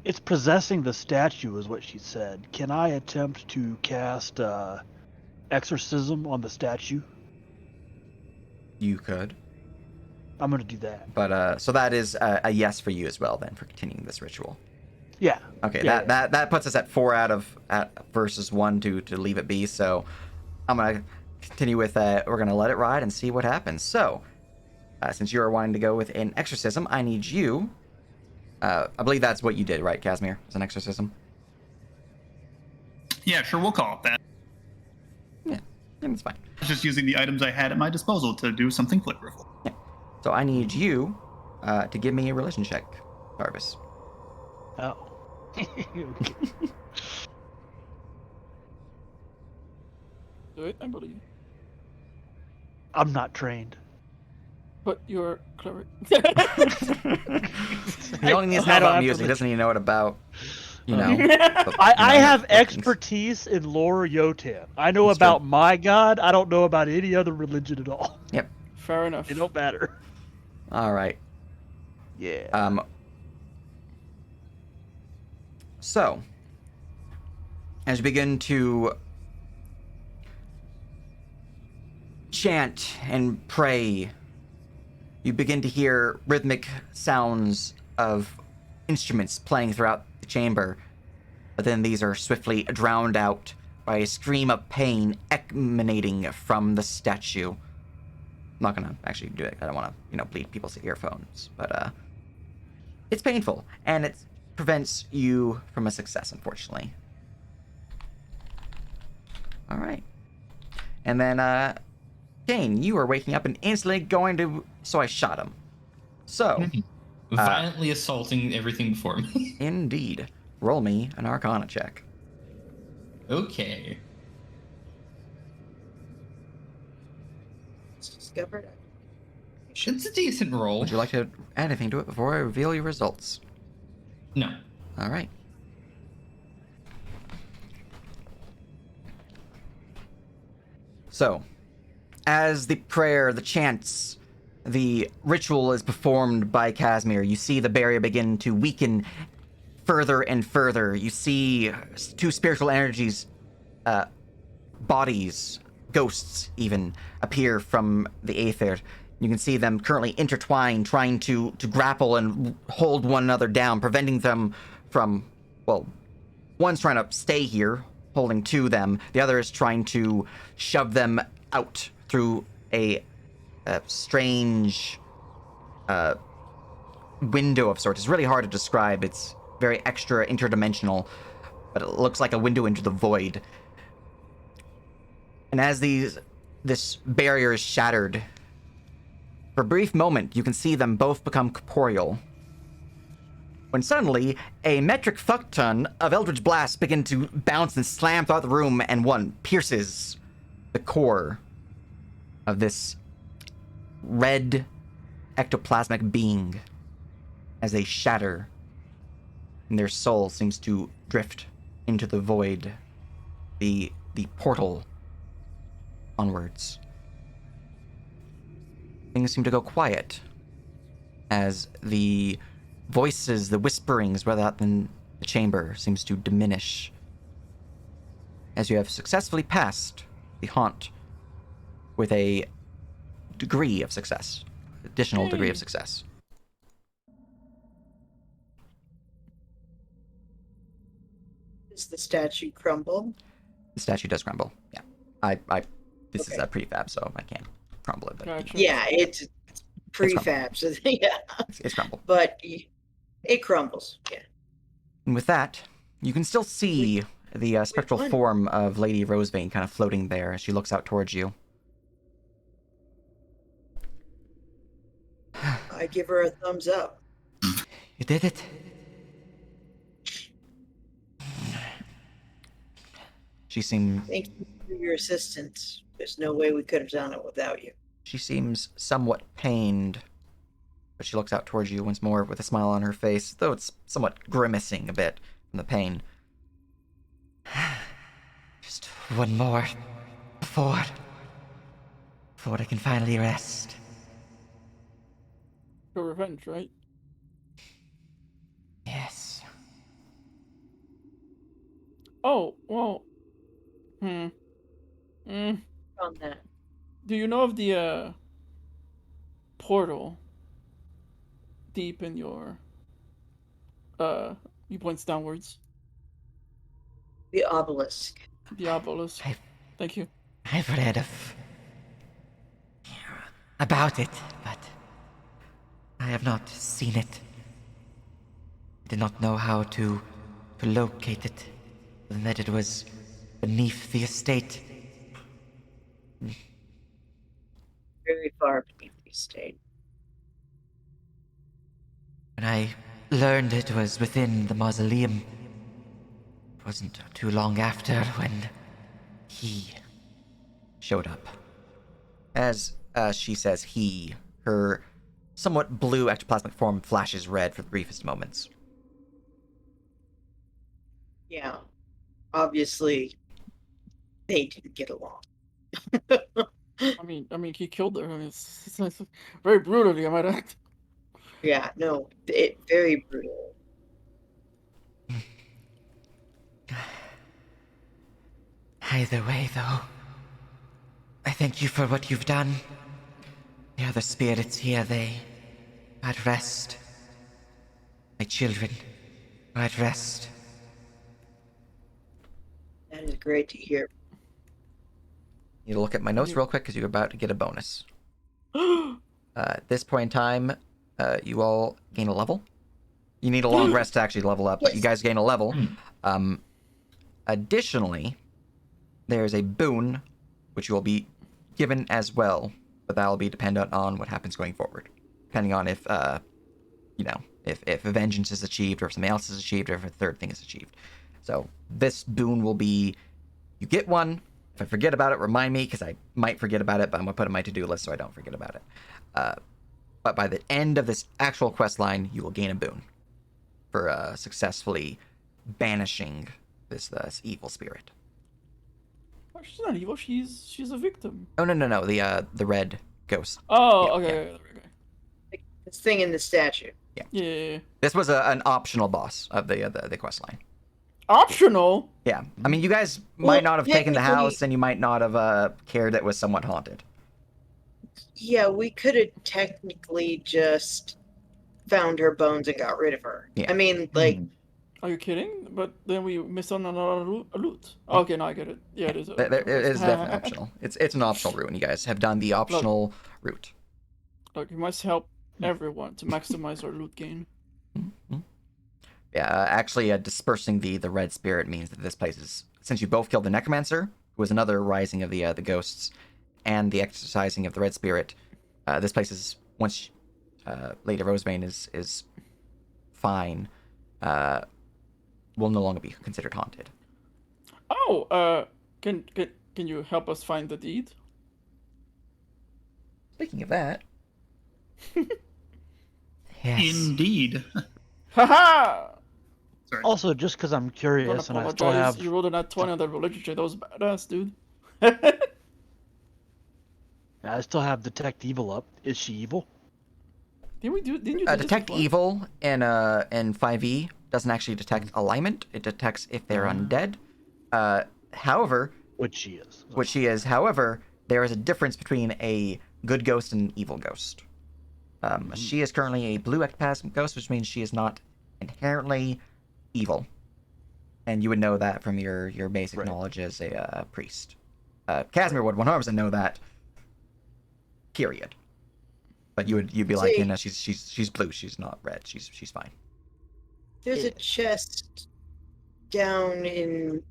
It's possessing the statue, is what she said. Can I attempt to cast exorcism on the statue? You could. I'm gonna do that. But so that is a yes for you as well then for continuing this ritual. Yeah. Okay, Yeah, that puts us at 4 out of versus 1 to leave it be. So I'm gonna continue with we're gonna let it ride and see what happens. So since you are wanting to go with an exorcism, I need you. I believe that's what you did, right, Casimir? It's an exorcism. Yeah, sure, we'll call it that. Yeah, it's fine. I was just using the items I had at my disposal to do something flavorful. Yeah. So I need you to give me a religion check, Jarvis. Oh. Okay. Do it, I believe. I'm not trained. But you're cleric. He only needs to know about music. He doesn't even know it about, you know. I have expertise in lore Yotan. I know That's about true. my god. I don't know about any other religion at all. Yep. Fair enough. It don't matter. All right. Yeah. So, as you begin to chant and pray, you begin to hear rhythmic sounds of instruments playing throughout the chamber, but then these are swiftly drowned out by a scream of pain emanating from the statue. I'm not gonna actually do it. I don't want to, bleed people's earphones, but it's painful, and it prevents you from a success, unfortunately. All right. And then, Kane, you are waking up and instantly going to... So I shot him. So... Violently assaulting everything before me. Indeed. Roll me an Arcana check. Okay. Discovered. It's a decent roll. Would you like to add anything to it before I reveal your results? No. All right. So, as the prayer, the chants, the ritual is performed by Casimir, you see the barrier begin to weaken further and further. You see two spiritual energies, bodies, ghosts even, appear from the aether. You can see them currently intertwined, trying to grapple and hold one another down, preventing them from, well, one's trying to stay here, holding to them. The other is trying to shove them out through a strange window of sorts. It's really hard to describe. It's very extra interdimensional, but it looks like a window into the void. And as this barrier is shattered, for a brief moment, you can see them both become corporeal. When suddenly, a metric fuckton of Eldritch Blasts begin to bounce and slam throughout the room, and one pierces the core of this red ectoplasmic being as they shatter, and their soul seems to drift into the void, the portal onwards. Things seem to go quiet as the voices, the whisperings without the chamber seems to diminish as you have successfully passed the haunt with a degree of success, additional degree of success. Does the statue crumble? The statue does crumble. Yeah, this is a prefab, so I can't crumble it. But Gotcha. Yeah, it's prefab, so yeah. It's crumbled. But it crumbles. Yeah. And with that, you can still see the spectral won. form of Lady Rosevane kind of floating there as she looks out towards you. I give her a thumbs up. You did it. She seems Thank you for your assistance. There's no way we could have done it without you. She seems somewhat pained, but she looks out towards you once more with a smile on her face, though it's somewhat grimacing a bit from the pain. Just one more before I can finally rest. For revenge, right? Yes. Oh, well. On that. Do you know of the portal deep in your he points downwards. The obelisk. The obelisk. I've, Thank you. I've read about it, but I have not seen it. I did not know how to locate it, and that it was beneath the estate. Very far beneath the estate. When I learned it was within the mausoleum, it wasn't too long after when he showed up. As she says he, her somewhat blue ectoplasmic form flashes red for the briefest moments. Yeah. Obviously, they didn't get along. I mean, he killed her. I mean, it's very brutally, I might add. Yeah, no, it very brutal. Either way, though, I thank you for what you've done. The other spirits here, they are at rest. My children are at rest. That is great to hear. Need to look at my notes real quick because you're about to get a bonus. At this point in time, you all gain a level. You need a long rest to actually level up, but you guys gain a level. Additionally, there's a boon which you will be given as well, but that will be dependent on what happens going forward, depending on if if a vengeance is achieved or if something else is achieved or if a third thing is achieved. So this boon will be, you get one. If I forget about it, remind me, because I might forget about it, but I'm going to put it on my to-do list so I don't forget about it. But by the end of this actual quest line, you will gain a boon for successfully banishing this evil spirit. Oh, she's not evil. She's a victim. Oh, no, the red ghost. Oh, Yeah, okay. This thing in the statue. Yeah. This was an optional boss of the quest line. Optional? Yeah. I mean, you guys Well, might not have taken the technically- house, and you might not have cared that it was somewhat haunted. Yeah, we could have technically just found her bones and got rid of her. Yeah. I mean, like, Are you kidding? But then we missed on another loot. Okay, now I get it. Yeah, it is. It is definitely optional. It's an optional route, and you guys have done the optional route. Look, you must help everyone to maximize our loot gain. Yeah, actually, dispersing the red spirit means that this place is, since you both killed the necromancer, who was another rising of the ghosts, and the exercising of the red spirit, this place is, once Lady Rosebane is fine, will no longer be considered haunted. Oh, can you help us find the deed? Speaking of that, yes. Indeed. Haha! Sorry. Also, just because I'm Don't curious and I still apologize. have You rolled a nat 20 on that religion check. That was badass, dude. I still have detect evil up. Is she evil? Didn't you do this Detect before? evil in 5e doesn't actually detect alignment. It detects if they're undead. However, Which she is. which she is. However, there is a difference between a good ghost and an evil ghost. She is currently a blue ectoplasm ghost, which means she is not inherently evil, and you would know that from your basic Right. knowledge as a priest. Casimir would 100% know that. Period. But you'd be like, See- you know, she's blue. She's not red. She's fine. there's a chest down in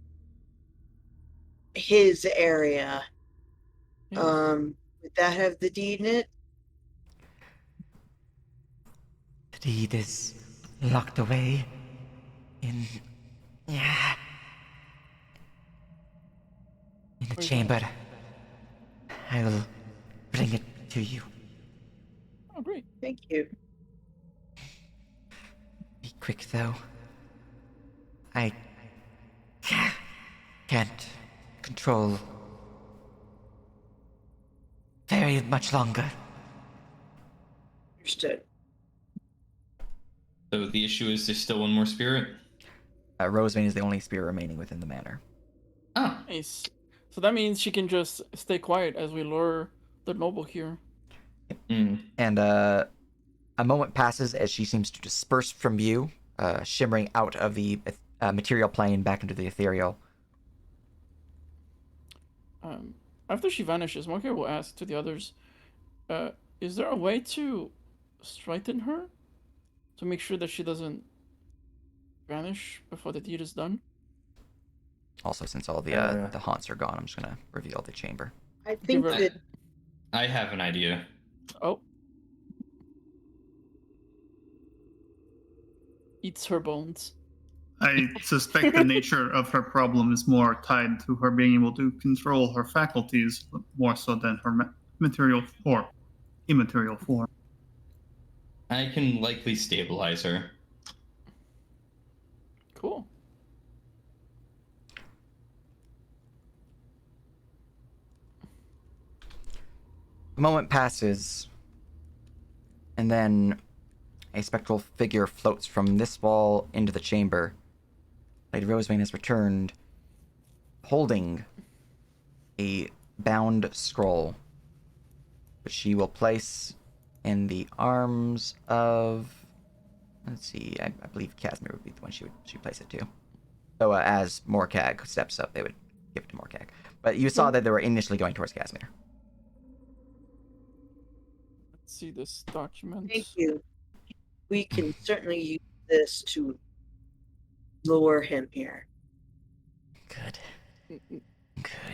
his area. Yeah. Would that have the deed in it? The deed is locked away in the Where's chamber. I will bring it to you. Oh, great. Thank you. Be quick, though. I can't control very much longer. Understood. So the issue is there's still one more spirit? Rosebane is the only spirit remaining within the manor. Oh. Nice. So that means she can just stay quiet as we lure the noble here. Mm. And a moment passes as she seems to disperse from view, shimmering out of the material plane back into the ethereal. After she vanishes, Monkey will ask to the others, is there a way to strengthen her? To make sure that she doesn't vanish before the deed is done? Also, since all the haunts are gone, I'm just going to reveal the chamber. I think that... I have an idea. Oh. Eats her bones. I suspect the nature of her problem is more tied to her being able to control her faculties more so than her material or immaterial form. I can likely stabilize her. Cool. A moment passes, and then a spectral figure floats from this wall into the chamber. Lady Rosevane has returned, holding a bound scroll, which she will place in the arms of... Let's see, I believe Casimir would be the one she'd place it to. So as Morcag steps up, they would give it to Morcag. But you saw that they were initially going towards Casimir. Let's see this document. Thank you. We can certainly use this to lure him here. Good. Good.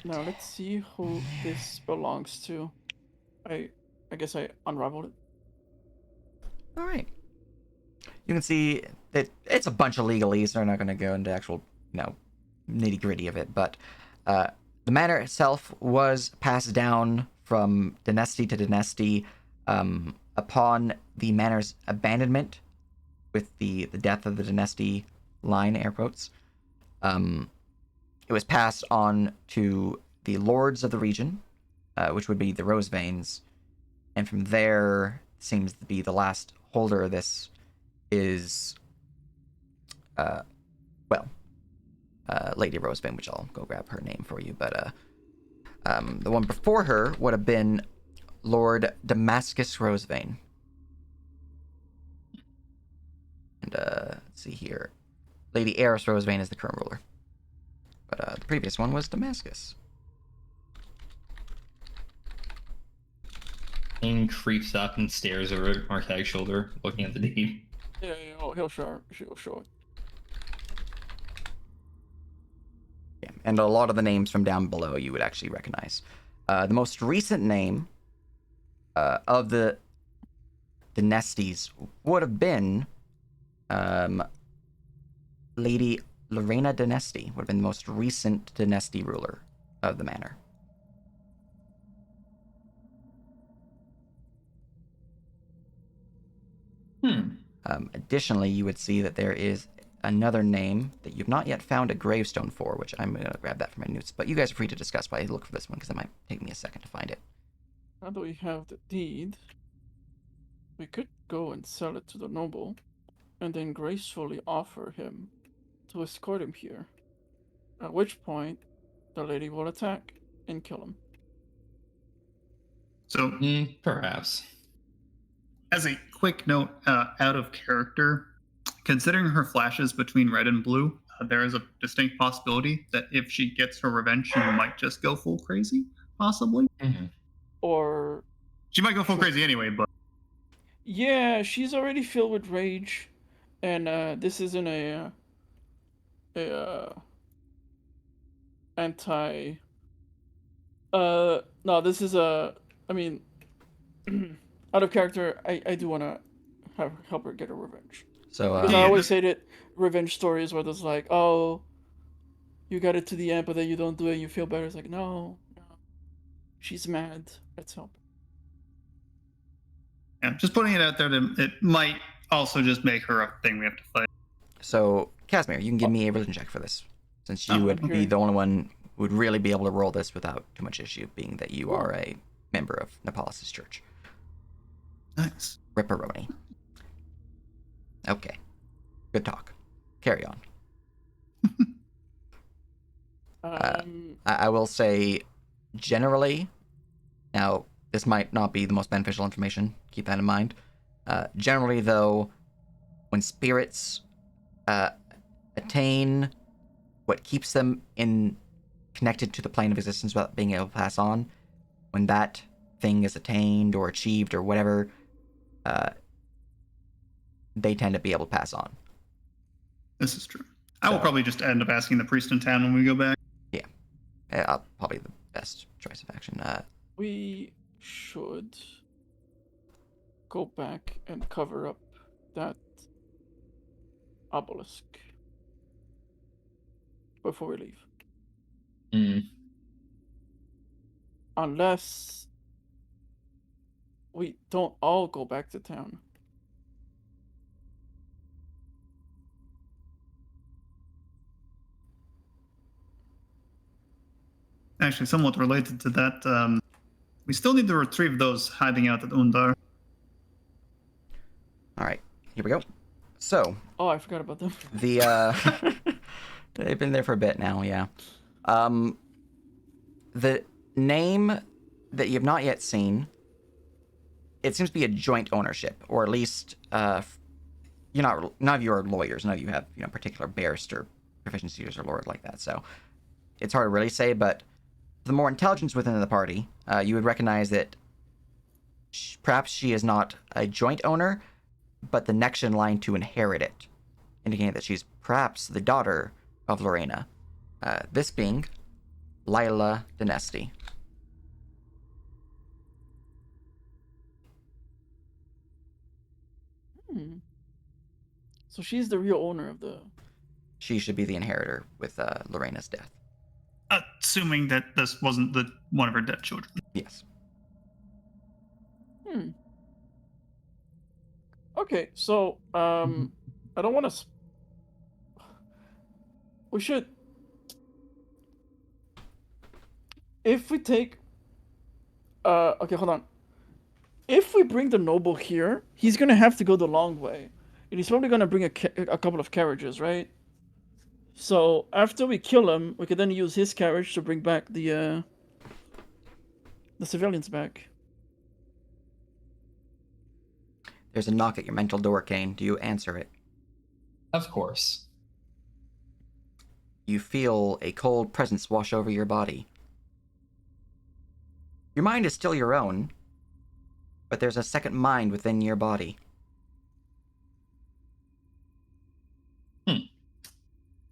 Now let's see who this belongs to. I guess I unraveled it. All right. You can see that it's a bunch of legalese. They're not going to go into actual, nitty gritty of it. But the manor itself was passed down from dynasty to dynasty upon the manor's abandonment with the death of the dynasty line, air quotes. It was passed on to the lords of the region, which would be the Roseveins. And from there, seems to be the last holder of this is, Lady Rosevane, which I'll go grab her name for you. But the one before her would have been Lord Damascus Rosevane. And let's see here. Lady Eris Rosevane is the current ruler. But the previous one was Damascus. Aang creeps up and stares over Markag's shoulder, looking at the deed. Yeah, he'll show it. Yeah, and a lot of the names from down below you would actually recognize. The most recent name of the dynasties would have been Lady Lorena Dynasty, would have been the most recent dynasty ruler of the manor. Additionally, you would see that there is another name that you've not yet found a gravestone for, which I'm going to grab that from my notes. But you guys are free to discuss while I look for this one, because it might take me a second to find it. Now that we have the deed, we could go and sell it to the noble, and then gracefully offer him to escort him here. At which point, the lady will attack and kill him. So, Perhaps. as a quick note, out of character, considering her flashes between red and blue, there is a distinct possibility that if she gets her revenge, she might just go full crazy, possibly. Or She might go full crazy anyway, but yeah, she's already filled with rage, and this isn't a anti. No, this is a. I mean, out of character, I do want to help her get her revenge. So, Because I always hated revenge stories where there's like, oh, you got it to the end, but then you don't do it and you feel better. It's like, no. She's mad. Let's help. yeah, just putting it out there, it might also just make her a thing we have to fight. So, Casimir, you can give me a religion check for this, since you would be the only one who would really be able to roll this without too much issue, being that you are a member of Nepalis' church. Nice. Ripperoni. Okay. Good talk. Carry on. I will say, generally, now, this might not be the most beneficial information, keep that in mind. Generally, though, when spirits attain what keeps them connected to the plane of existence without being able to pass on, when that thing is attained or achieved or whatever, they tend to be able to pass on. This is true. I will probably just end up asking the priest in town when we go back. Yeah, probably the best choice of action. We should go back and cover up that obelisk before we leave. Unless we don't all go back to town. Actually, somewhat related to that, we still need to retrieve those hiding out at Undar. All right, here we go. So. Oh, I forgot about them. They've been there for a bit now, yeah. The name that you have not yet seen, it seems to be a joint ownership, or at least, none of you are lawyers, none of you have, particular barrister proficiencies or lord like that, so it's hard to really say, but the more intelligence within the party, you would recognize that perhaps she is not a joint owner, but the next in line to inherit it, indicating that she's perhaps the daughter of Lorena. This being Lila Dinesti. So she's the real owner of the... She should be the inheritor with Lorena's death. Assuming that this wasn't one of her dead children. Yes. Okay, so, I don't want to... We should... If we take... okay, hold on. If we bring the noble here, he's gonna have to go the long way. And he's probably gonna bring a couple of carriages, right? So, after we kill him, we can then use his carriage to bring back the civilians back. There's a knock at your mental door, Kane. Do you answer it? Of course. You feel a cold presence wash over your body. Your mind is still your own, but there's a second mind within your body.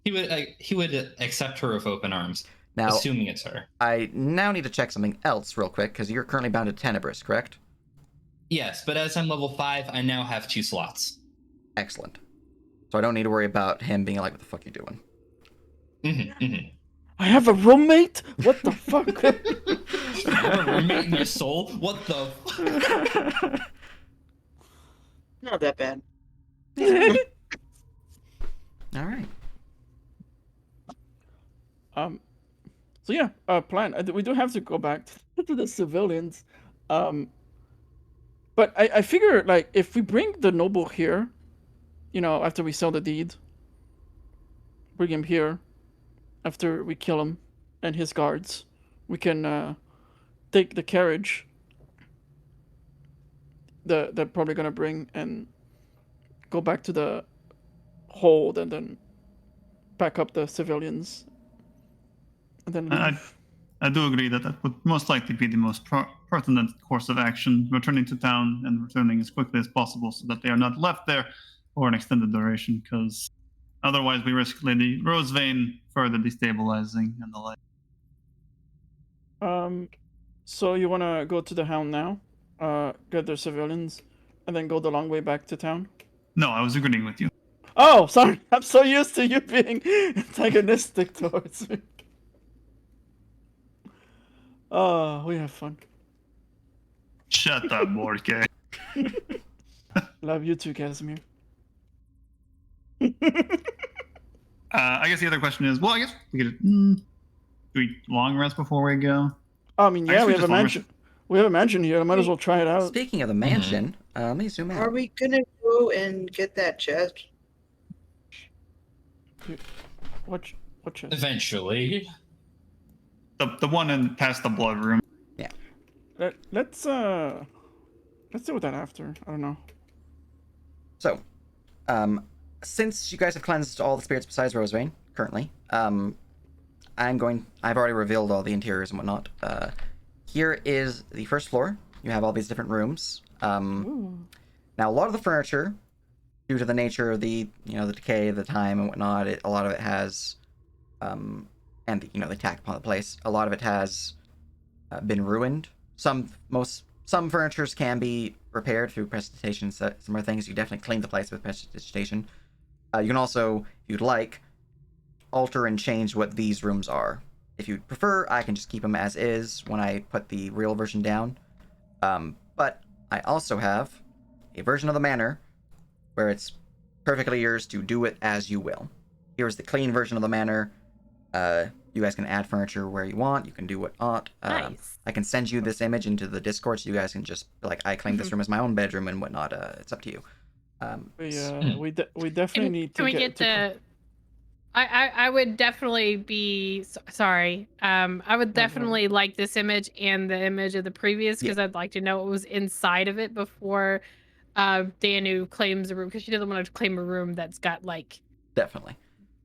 He would accept her with open arms, now, assuming it's her. I now need to check something else real quick, because you're currently bound to Tenebris, correct? Yes, but as I'm level 5, I now have 2 slots. Excellent. So I don't need to worry about him being like, what the fuck you doing? I have a roommate? What the fuck? I have a roommate in my soul? What the... Not that bad. All right. So yeah, plan. We do have to go back to the civilians. But I figure, like, if we bring the noble here, after we sell the deed, bring him here, after we kill him and his guards, we can take the carriage they're probably gonna bring and go back to the hold and then back up the civilians. And then I do agree that would most likely be the most pertinent course of action, returning to town and returning as quickly as possible so that they are not left there for an extended duration, because otherwise we risk Lady Rosevane further destabilizing and the like. So you want to go to the Hound now, get their civilians, and then go the long way back to town? No, I was agreeing with you. Oh, sorry. I'm so used to you being antagonistic towards me. Oh, we have fun. Shut up, Morke. Love you too, Casimir. I guess the other question is, well, I guess we could do we long rest before we go? I mean, yeah, we have a mansion. We have a mansion here. I might as well try it out. Speaking of the mansion, let me zoom out. Are we gonna go and get that chest? What chest? Eventually. The one in past the blood room. Yeah. Let's deal with that after. I don't know. So, since you guys have cleansed all the spirits besides Rosebane, currently, I've already revealed all the interiors and whatnot. Here is the first floor. You have all these different rooms. Ooh. Now, a lot of the furniture, due to the nature of the decay, the time and whatnot, a lot of it has, and the attack upon the place. A lot of it has been ruined. Some furnitures can be repaired through prestidigitation. Some other things you definitely clean the place with prestidigitation. You can also, if you'd like, alter and change what these rooms are. If you prefer, I can just keep them as is when I put the real version down. But I also have a version of the manor where it's perfectly yours to do it as you will. Here's the clean version of the manor. You guys can add furniture where you want. You can do what not. Nice. I can send you this image into the Discord so you guys can just be like, I claim this room as my own bedroom and whatnot. It's up to you. We definitely need to Can we get get to the? I would definitely be sorry. I would definitely like this image and the image of the previous because I'd like to know what was inside of it before Danu claims a room because she doesn't want to claim a room that's got like Definitely.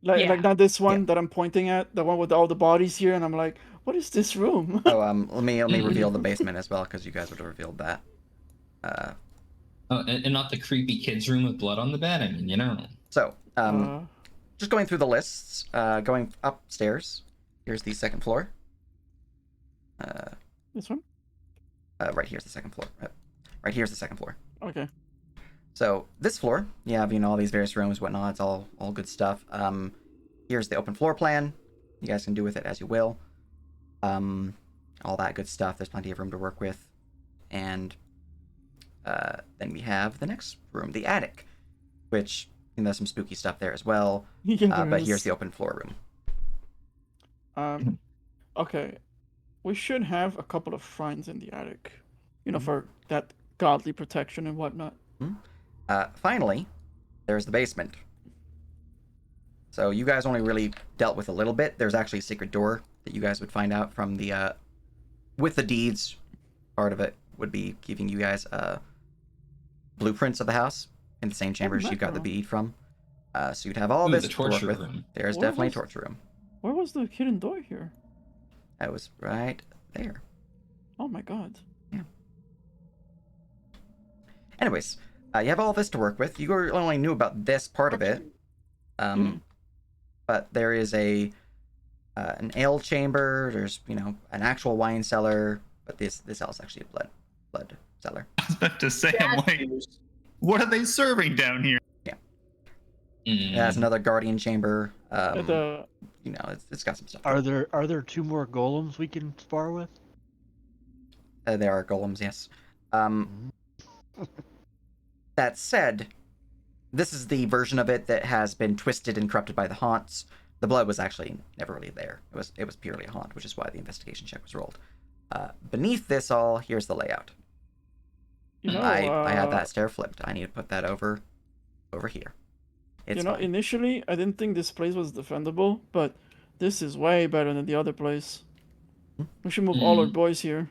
like not this one that I'm pointing at, the one with all the bodies here, and I'm like, what is this room? Oh, let me reveal the basement as well because you guys would have revealed that. And not the creepy kids room with blood on the bed. I mean, So, just going through the lists, going upstairs. Here's the second floor. This one? Right here's the second floor. Right here's the second floor. Okay. So this floor, you have all these various rooms, whatnot. It's all good stuff. Here's the open floor plan. You guys can do with it as you will. All that good stuff. There's plenty of room to work with, and then we have the next room, the attic, which there's some spooky stuff there as well. But here's the open floor room. Okay. We should have a couple of shrines in the attic, for that godly protection and whatnot. Finally, there's the basement. So you guys only really dealt with a little bit. There's actually a secret door that you guys would find out from the with the deeds. Part of it would be giving you guys blueprints of the house in the same chambers you got the bead from. So you'd have all this the to work torture with. room. There's definitely a torture room. Where was the hidden door here? That was right there. Oh my god. Yeah. Anyways, you have all this to work with. You only knew about this part of it. But there is an ale chamber. There's an actual wine cellar. But this cell is actually a blood cellar. I was about to say, I'm like, what are they serving down here? Yeah. It has another guardian chamber. The it's got some stuff. Are there two more golems we can spar with? There are golems, yes. That said, this is the version of it that has been twisted and corrupted by the haunts. The blood was actually never really there. It was purely a haunt, which is why the investigation check was rolled. Beneath this all, here's the layout. I had that stair flipped. I need to put that over here. It's fine. Initially I didn't think this place was defendable, but this is way better than the other place. We should move all our boys here.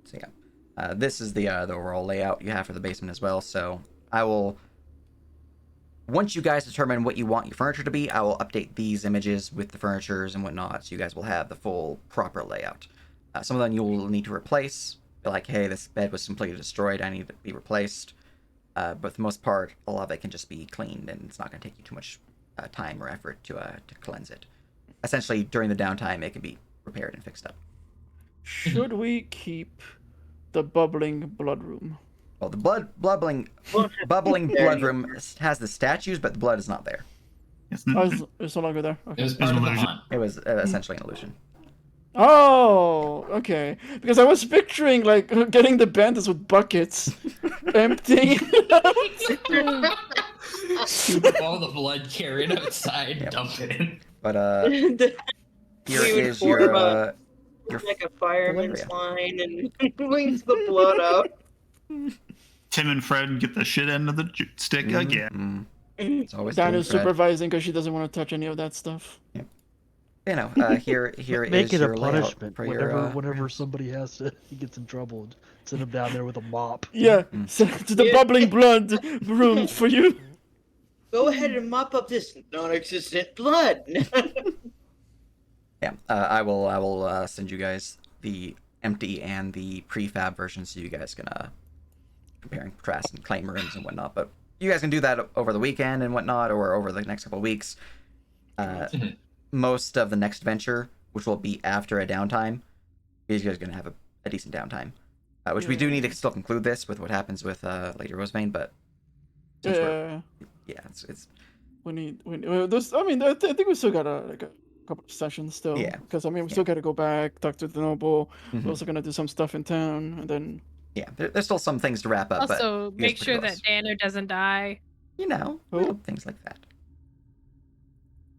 So yeah, this is the overall layout you have for the basement as well. So I will, once you guys determine what you want your furniture to be, I will update these images with the furnitures and whatnot, so you guys will have the full proper layout. Some of them you'll need to replace. Be like, hey, this bed was completely destroyed. I need it to be replaced. But for the most part, a lot of it can just be cleaned, and it's not going to take you too much time or effort to cleanse it. Essentially, during the downtime, it can be repaired and fixed up. Should we keep the bubbling blood room? Well, the bubbling blood room has the statues, but the blood is not there. It's It's no longer there. Okay. It was part of the illusion. haunt. It was essentially an illusion. Oh, okay. Because I was picturing like getting the bandits with buckets, emptying. Scoop all the blood, carry it outside, dump it in. But here We would is form your like a fireman's area. line and wings the blood out. Tim and Fred get the shit end of the stick again. It's always Daniel's Fred. supervising because she doesn't want to touch any of that stuff. Yep. here Make is it a your layout punishment. for Whenever your. somebody he gets in trouble, send him down there with a mop. Yeah, Mm. so to the Yeah. bubbling blood room for you. Go ahead and mop up this non-existent blood. Yeah, I will send you guys the empty and the prefab version so you guys can compare and contrast and claim rooms and whatnot. But you guys can do that over the weekend and whatnot, or over the next couple of weeks. Most of the next venture, which will be after a downtime, you guys are going to have a decent downtime. Which we do need to still conclude this with what happens with Lady Rosevein, but since it's we need there's I mean I think we still got a couple of sessions still. Yeah. Because I mean we still got to go back, talk to the noble. Mhm. We're also gonna do some stuff in town, and then yeah, there's still some things to wrap up. Also, but you guys make are pretty sure close. that Dano doesn't die. Little things like that.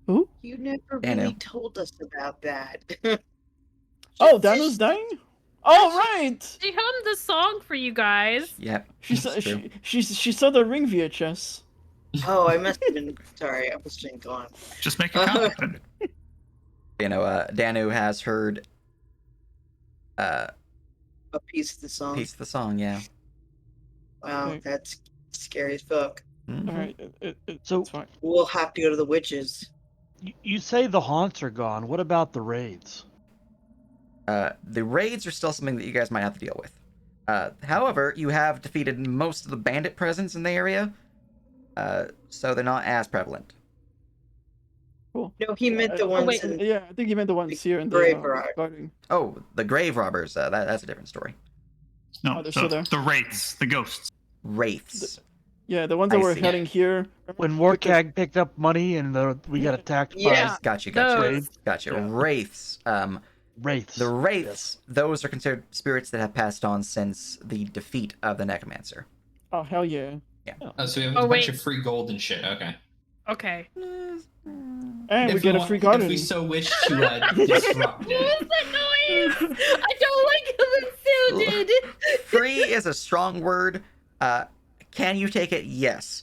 who? You never Dano. really told us about that. Oh, Dano's dying. Oh right. She hummed the song for you guys. Yep. She saw she saw the ring VHS. Oh, I must have been sorry. I was just gone. Just make a comment. Danu has heard A piece of the song. piece of the song. Yeah. Wow, Okay. that's scary as fuck. Mhm. All right, So- it's fine. We'll have to go to the witches. You say the haunts are gone. What about the raids? The raids are still something that you guys might have to deal with. However, you have defeated most of the bandit presence in the area, so they're not as prevalent. Cool. No, he meant the ones wait. in Yeah, I think you meant the ones here in the Graveyard. garden. Oh, the grave robbers. That's a different story. No, Oh, they're still there? the wraiths, the ghosts. Wraiths. Yeah, the ones that I were see. heading here. When Warcag picked up money and we got attacked Yeah. Gotcha. Those. Gotcha. Yeah. Wraiths. by wraiths. The wraiths. Those are considered spirits that have passed on since the defeat of the necromancer. Oh hell yeah! Oh, so we have Oh, a bunch wait. of free gold and shit. Okay. Okay. And we get a free If garden. we so wish to disrupt What it. was that noise? I don't like how it sounded. Free is a strong word. Can you take it? Yes.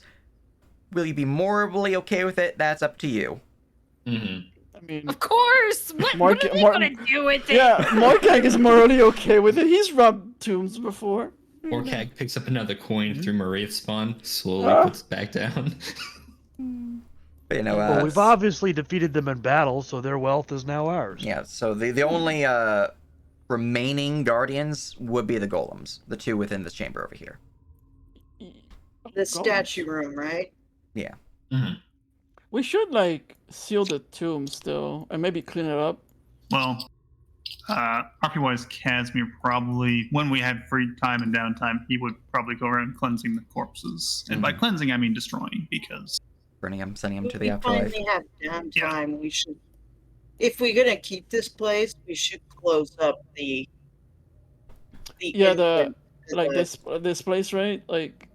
Will you be morally okay with it? That's up to you. Mm-hmm. I mean, Of course. What are they gonna do with it? yeah, Morkag is morally okay with it. He's robbed tombs before. Orcag picks up another coin through Wraith spawn, slowly Ah. puts it back down. But, Well, we've obviously defeated them in battle, so their wealth is now ours. yeah. So the only remaining guardians would be the golems, the two within this chamber over here. the statue room, right? Yeah. Mm-hmm. We should like seal the tomb still, and maybe clean it up. Well, RP-wise, Casimir probably, when we had free time and downtime, he would probably go around cleansing the corpses. And by cleansing, I mean destroying, because... Burning them, sending them to the We afterlife. finally have downtime. We should, if we're gonna keep this place, we should close up the Yeah, entrance to Like the- this place, right? Like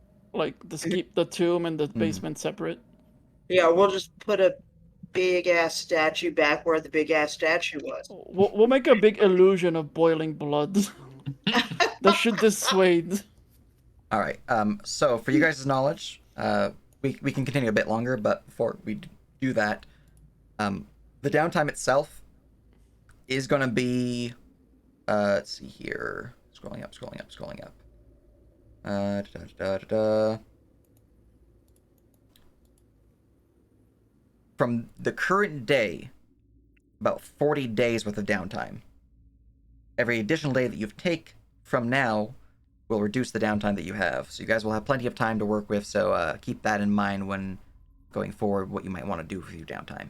just keep the tomb and the basement separate. Yeah, we'll just put a big ass statue back where the big ass statue was. We'll make a big illusion of boiling blood. That should dissuade. All right. So for you guys' knowledge, we can continue a bit longer, but before we do that, the downtime itself is going to be, let's see here, scrolling up. From the current day, about 40 days worth of downtime. Every additional day that you take from now will reduce the downtime that you have. So you guys will have plenty of time to work with, so keep that in mind when going forward, what you might want to do for your downtime.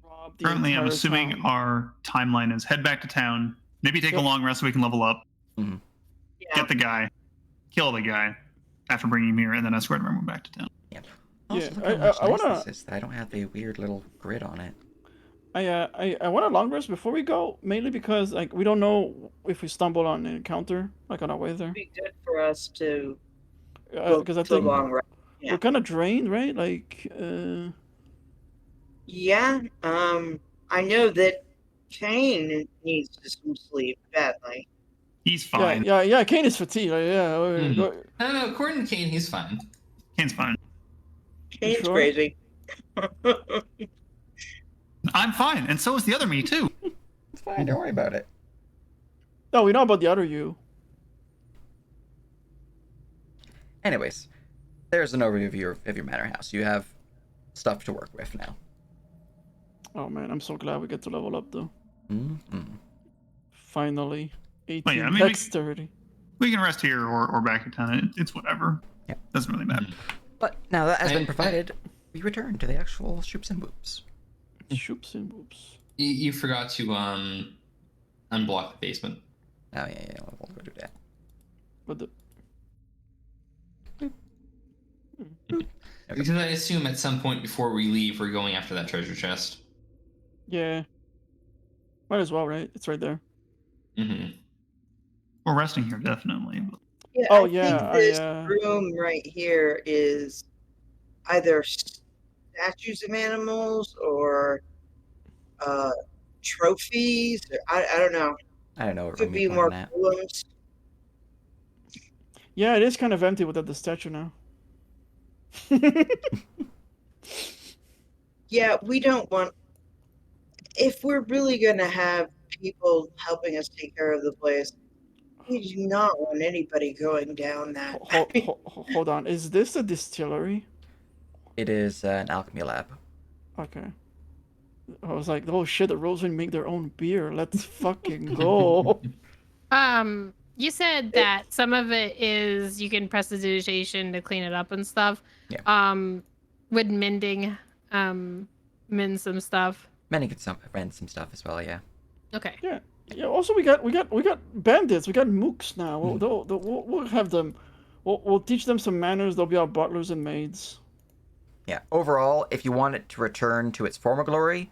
Rob the Currently, I'm entire assuming town. our timeline is head back to town, maybe take a long rest so we can level up, Mm-hmm. Yeah. get the guy, kill the guy after bringing him here, and then escort everyone back to town. Also, Yeah, look how much I nice wanna- this is. I don't have the weird little grid on it. I want a long rest before we go, mainly because like we don't know if we stumble on an encounter like on our way there. It'd be good for us to go Because I to a think long rest. Yeah. we're kind of drained, right? Like, Yeah, I know that Kane needs some sleep badly. He's fine. yeah. Kane is fatigued. Like, yeah, Mhm. go- No, according to Kane, he's fine. Kane's fine. Kane's sure? crazy. I'm fine, and so is the other me too. It's fine. Don't worry about it. No, we know about the other you. Anyways, there's an overview of your manor house. You have stuff to work with now. Oh man, I'm so glad we get to level up though. Mm-hmm. Finally, 18 Oh, yeah, I mean, dexterity. We can rest here or back at town. It's whatever. Yep. Doesn't really matter. But now that has been provided, we return to the actual shoops and whoops. Shoops and whoops. You forgot to unblock the basement. Oh yeah, we'll go do that. But the Because I assume at some point before we leave, we're going after that treasure chest. yeah, might as well, right? It's right there. Mm-hmm. We're resting here, definitely. But... Yeah, Oh, I yeah, think this I, room right here is either statues of animals or trophies. Or, I don't know. I don't know what Could room be you're more pointing at. golems. Yeah, it is kind of empty without the statue now. Yeah, we don't want. If we're really gonna have people helping us take care of the place, we do not want anybody going down that. Hold on, is this a distillery? It is an alchemy lab. Okay. I was like, oh shit, the Rosewind make their own beer. Let's fucking go. You said that some of it is you can prestidigitation to clean it up and stuff. Yeah. Would mending mend some stuff? Mending could rend some stuff as well. Yeah. Okay. Yeah. Yeah. Also, we got bandits. We got mooks now. We'll have them. We'll teach them some manners. They'll be our butlers and maids. Yeah. Overall, if you want it to return to its former glory,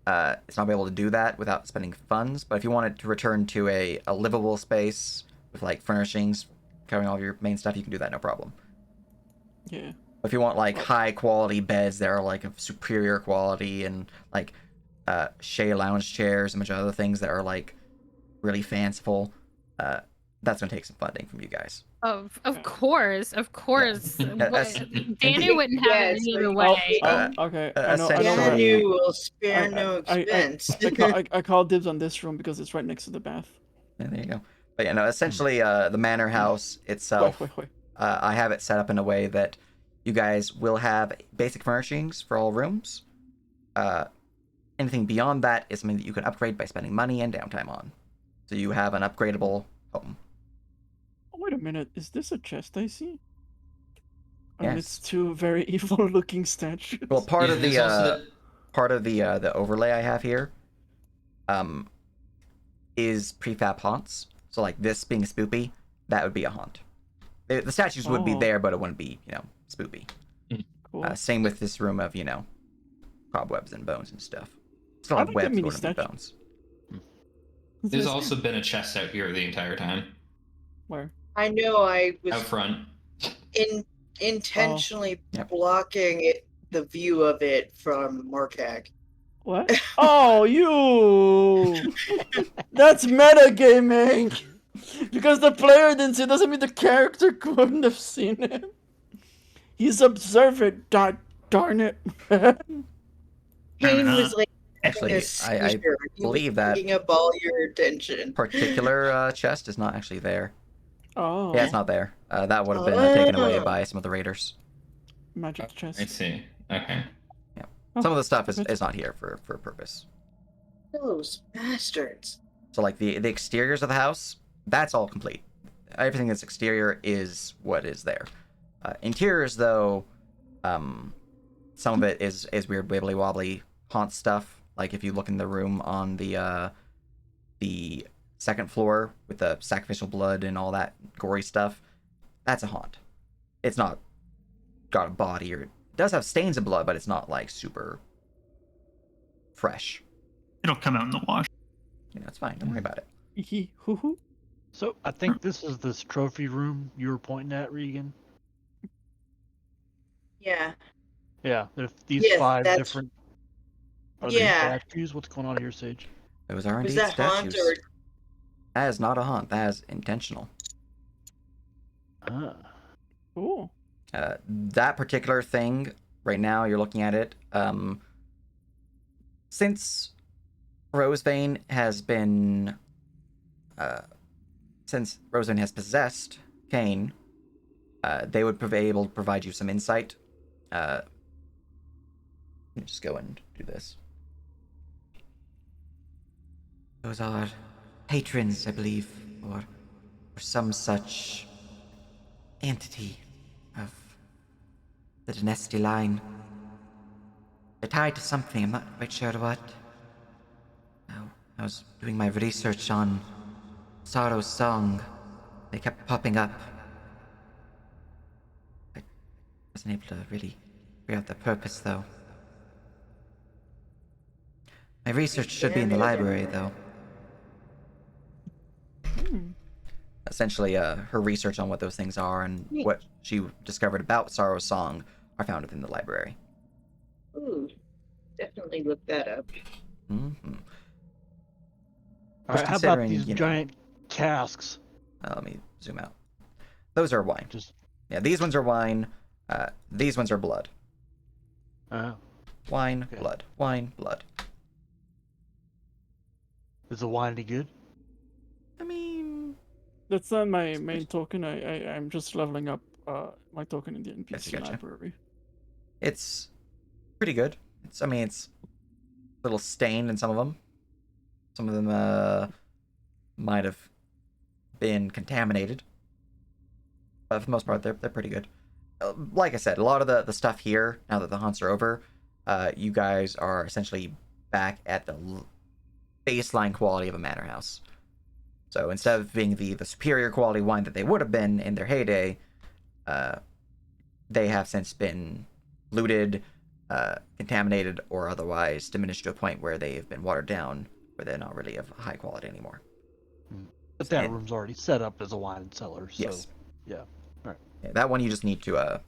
it's not be able to do that without spending funds. But if you want it to return to a livable space with like furnishings covering all of your main stuff, you can do that no problem. Yeah. If you want like high quality beds that are like of superior quality and like Shea lounge chairs and a bunch of other things that are like really fanciful, that's gonna take some funding from you guys. Of course. Danny wouldn't have it any other Oh, way. okay. I know. Danny will spare no expense. I call dibs on this room because it's right next to the bath. Yeah, there you go. But essentially, the manor house itself, Wait. I have it set up in a way that you guys will have basic furnishings for all rooms. Anything beyond that is something that you can upgrade by spending money and downtime on. So you have an upgradable home. Oh, wait a minute. Is this a chest I see? Yes. And it's two very evil-looking statues. Well, part Yeah, of there's also the overlay I have here, is prefab haunts. So like this being spoopy, that would be a haunt. The statues would be there, but it wouldn't be spoopy. Cool. Same with this room of cobwebs and bones and stuff. Still have webs, but wouldn't be bones. There's also been a chest out here the entire time. Where? I know. I was out front. Intentionally blocking the view of it from Markak. What? Oh, you! That's metagaming! Because the player didn't see it doesn't mean the character couldn't have seen it. He's observant, darn it. Kane was like, actually, I believe that taking up all your attention. Particular chest is not actually there. Oh. Yeah, it's not there. That would have been taken away by some of the raiders. Magic chest. I see. Okay. Yeah. Some of the stuff is not here for a purpose. Those bastards. So like the exteriors of the house, that's all complete. Everything that's exterior is what is there. Interiors though, some of it is weird wibbly wobbly haunt stuff. Like if you look in the room on the second floor with the sacrificial blood and all that gory stuff, that's a haunt. It's not got a body, or it does have stains of blood, but it's not like super fresh. It'll come out in the wash. It's fine. Don't worry about it. So I think this is this trophy room you were pointing at, Regan. Yeah. Yeah, there's these Yes, 5 that's- different. Are they statues? What's going on here, Sage? Those are Was indeed that haunt statues. or That is not a haunt. That is intentional. Ah. Cool. That particular thing, right now, you're looking at it. since Rosevein has been, since Rosevein has possessed Kane, they would be able to provide you some insight. Let me just go and do this. Those are patrons, I believe, or some such entity of the dynasty line. They're tied to something, I'm not quite sure what. Now, I was doing my research on Sorrow's song. They kept popping up. I wasn't able to really figure out the purpose, though. My research should be in the library, though. Essentially, her research on what those things are and what she discovered about Sorrow's song are found within the library. Ooh, definitely look that up. Mm-hmm. All right, how about these giant casks? Let me zoom out. Those are wine. Yeah, these ones are wine. These ones are blood. Wine, okay. Blood. Wine, blood. Is the wine any good? I mean, that's not my main token. I'm just leveling up my token in the NPC library. It's pretty good. It's a little stained in some of them. Some of them might have been contaminated. But for the most part, they're pretty good. Like I said, a lot of the stuff here, now that the haunts are over, you guys are essentially back at the baseline quality of a manor house. So instead of being the superior quality wine that they would have been in their heyday, they have since been looted, contaminated, or otherwise diminished to a point where they have been watered down, where they're not really of high quality anymore. But that room's already set up as a wine cellar, so yes. Yeah. All right. Yeah, that one you just need to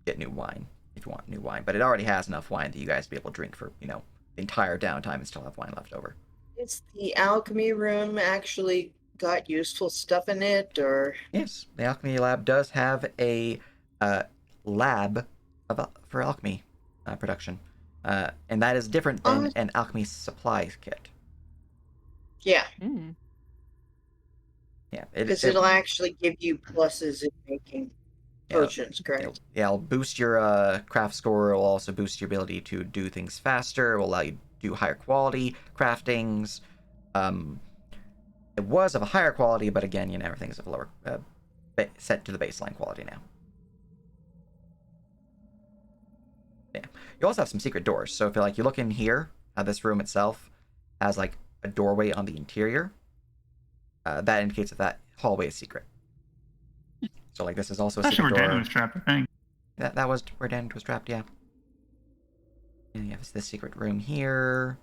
get new wine if you want new wine, but it already has enough wine that you guys be able to drink for the entire downtime and still have wine left over. Is the alchemy room actually got useful stuff in it, or? Yes, the alchemy lab does have a lab for alchemy production, and that is different than an alchemy supplies kit. Yeah. Yeah, because it'll actually give you pluses in making potions, correct? It'll boost your craft score. It'll also boost your ability to do things faster. It will allow you to do higher quality craftings. It was of a higher quality, but again, everything's of a lower, set to the baseline quality now. Yeah. You also have some secret doors. So if you look in here, this room itself has like a doorway on the interior. That indicates that hallway is secret. So this is also a secret door. That's where Dan was trapped, I think. That was where Dan was trapped, yeah. And you have this secret room here.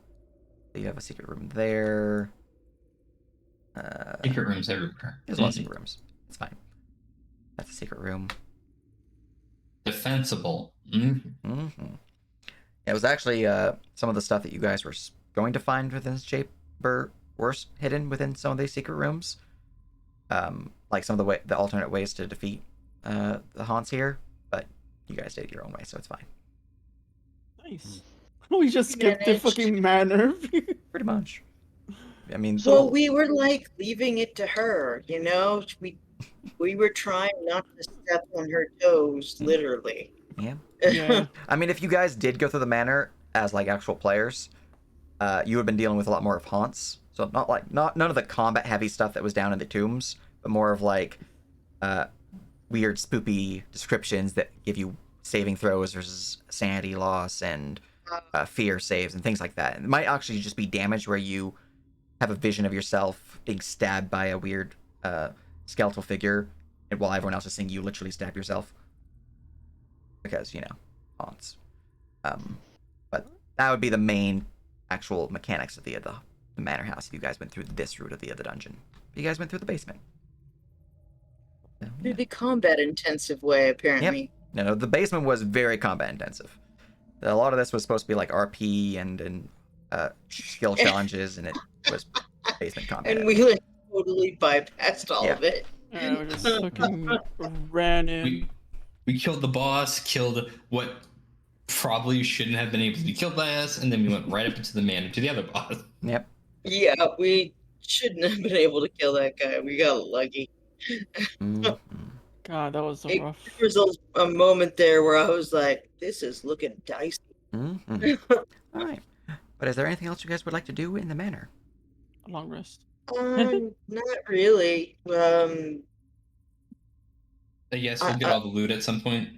You have a secret room there. Secret rooms everywhere. There's a lot of secret rooms. It's fine. That's a secret room. Defensible. Yeah, it was actually some of the stuff that you guys were going to find within this chamber were hidden within some of these secret rooms. Like some of the alternate ways to defeat the haunts here, but you guys did it your own way, so it's fine. Nice. We just skipped the fucking manor. Pretty much. Well, we were leaving it to her, we were trying not to step on her toes, literally. Yeah. If you guys did go through the manor as actual players, you would have been dealing with a lot more of haunts. So none of the combat heavy stuff that was down in the tombs, but more of weird spoopy descriptions that give you saving throws versus sanity loss and fear saves and things like that. And it might actually just be damage where you have a vision of yourself being stabbed by a weird skeletal figure, and while everyone else is seeing you literally stab yourself. Because, haunts. But that would be the main actual mechanics of the manor house if you guys went through this route of the dungeon. You guys went through the basement. So, yeah. The combat intensive way, apparently. Yep. No, the basement was very combat intensive. A lot of this was supposed to be RP and skill challenges, and it was basement combat. And we totally bypassed all of it. Yeah, we just fucking ran in. We killed the boss, killed what probably shouldn't have been able to be killed by us, and then we went right up into the manor to the other boss. Yep. Yeah, we shouldn't have been able to kill that guy. We got lucky. Mhm. God, that was There rough. was a moment there where I was like, this is looking dicey. Mhm. All right. But is there anything else you guys would like to do in the manor? A long rest. Not really. I guess we'll get all the loot at some point.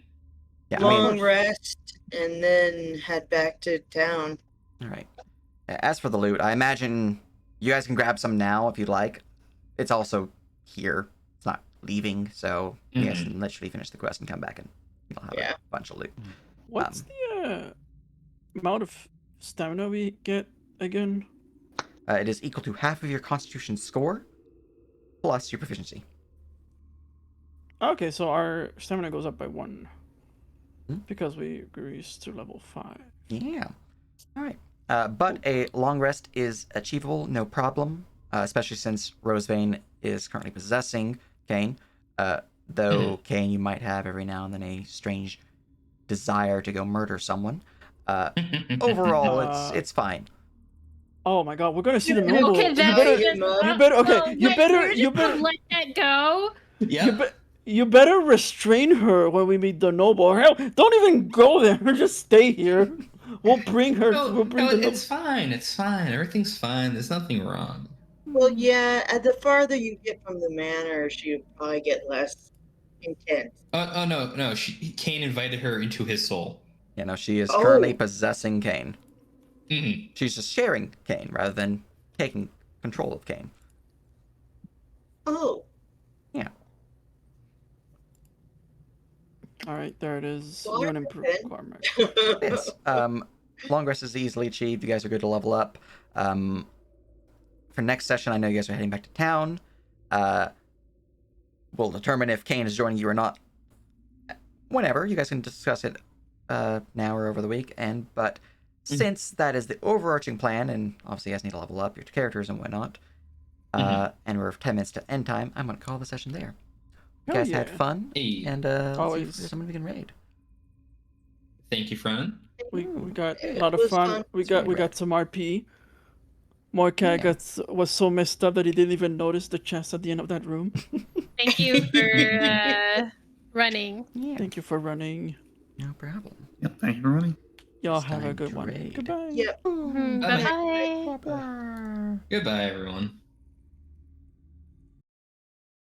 Yeah, Long rest and then head back to town. all right. As for the loot, I imagine you guys can grab some now if you'd like. It's also here. It's not leaving, so you guys can literally finish the quest and come back and you'll have a bunch of loot. What's the amount of stamina we get again? It is equal to half of your constitution score plus your proficiency. Okay, so our stamina goes up by 1. Hmm? Because we increased to level 5. Yeah. All right. But a long rest is achievable, no problem, especially since Rosevane is currently possessing Kane. Though Kane, you might have every now and then a strange desire to go murder someone. Overall, it's fine. Oh my God, we're gonna see the noble. Okay, you better let that go. Yeah. You better restrain her when we meet the noble. Or hell, don't even go there. Just stay here. We'll bring her. It's fine. It's fine. Everything's fine. There's nothing wrong. Well, yeah, the farther you get from the manor, she'll probably get less intense. Oh no. Kane invited her into his soul. Yeah, no, she is currently possessing Kane. Mm-hmm. She's just sharing Kane rather than taking control of Kane. Oh. Yeah. All right, there it is. Well, You want to improve requirement. Yes. Long rest is easily achieved. You guys are good to level up. For next session, I know you guys are heading back to town. We'll determine if Kane is joining you or not. Whenever. You guys can discuss it now or over the week. But since that is the overarching plan, and obviously you guys need to level up your characters and whatnot, and we're 10 minutes to end time, I'm going to call the session there. You guys had fun, and let's see if there's someone we can raid. Thank you, friend. We got a lot of fun. We got some RP. Morkai was so messed up that he didn't even notice the chest at the end of that room. Thank you for running. Yeah. Thank you for running. No problem. Yep, thank you for running. Y'all It's have a time good to one. raid. Goodbye. Yep. Bye bye. Goodbye, everyone.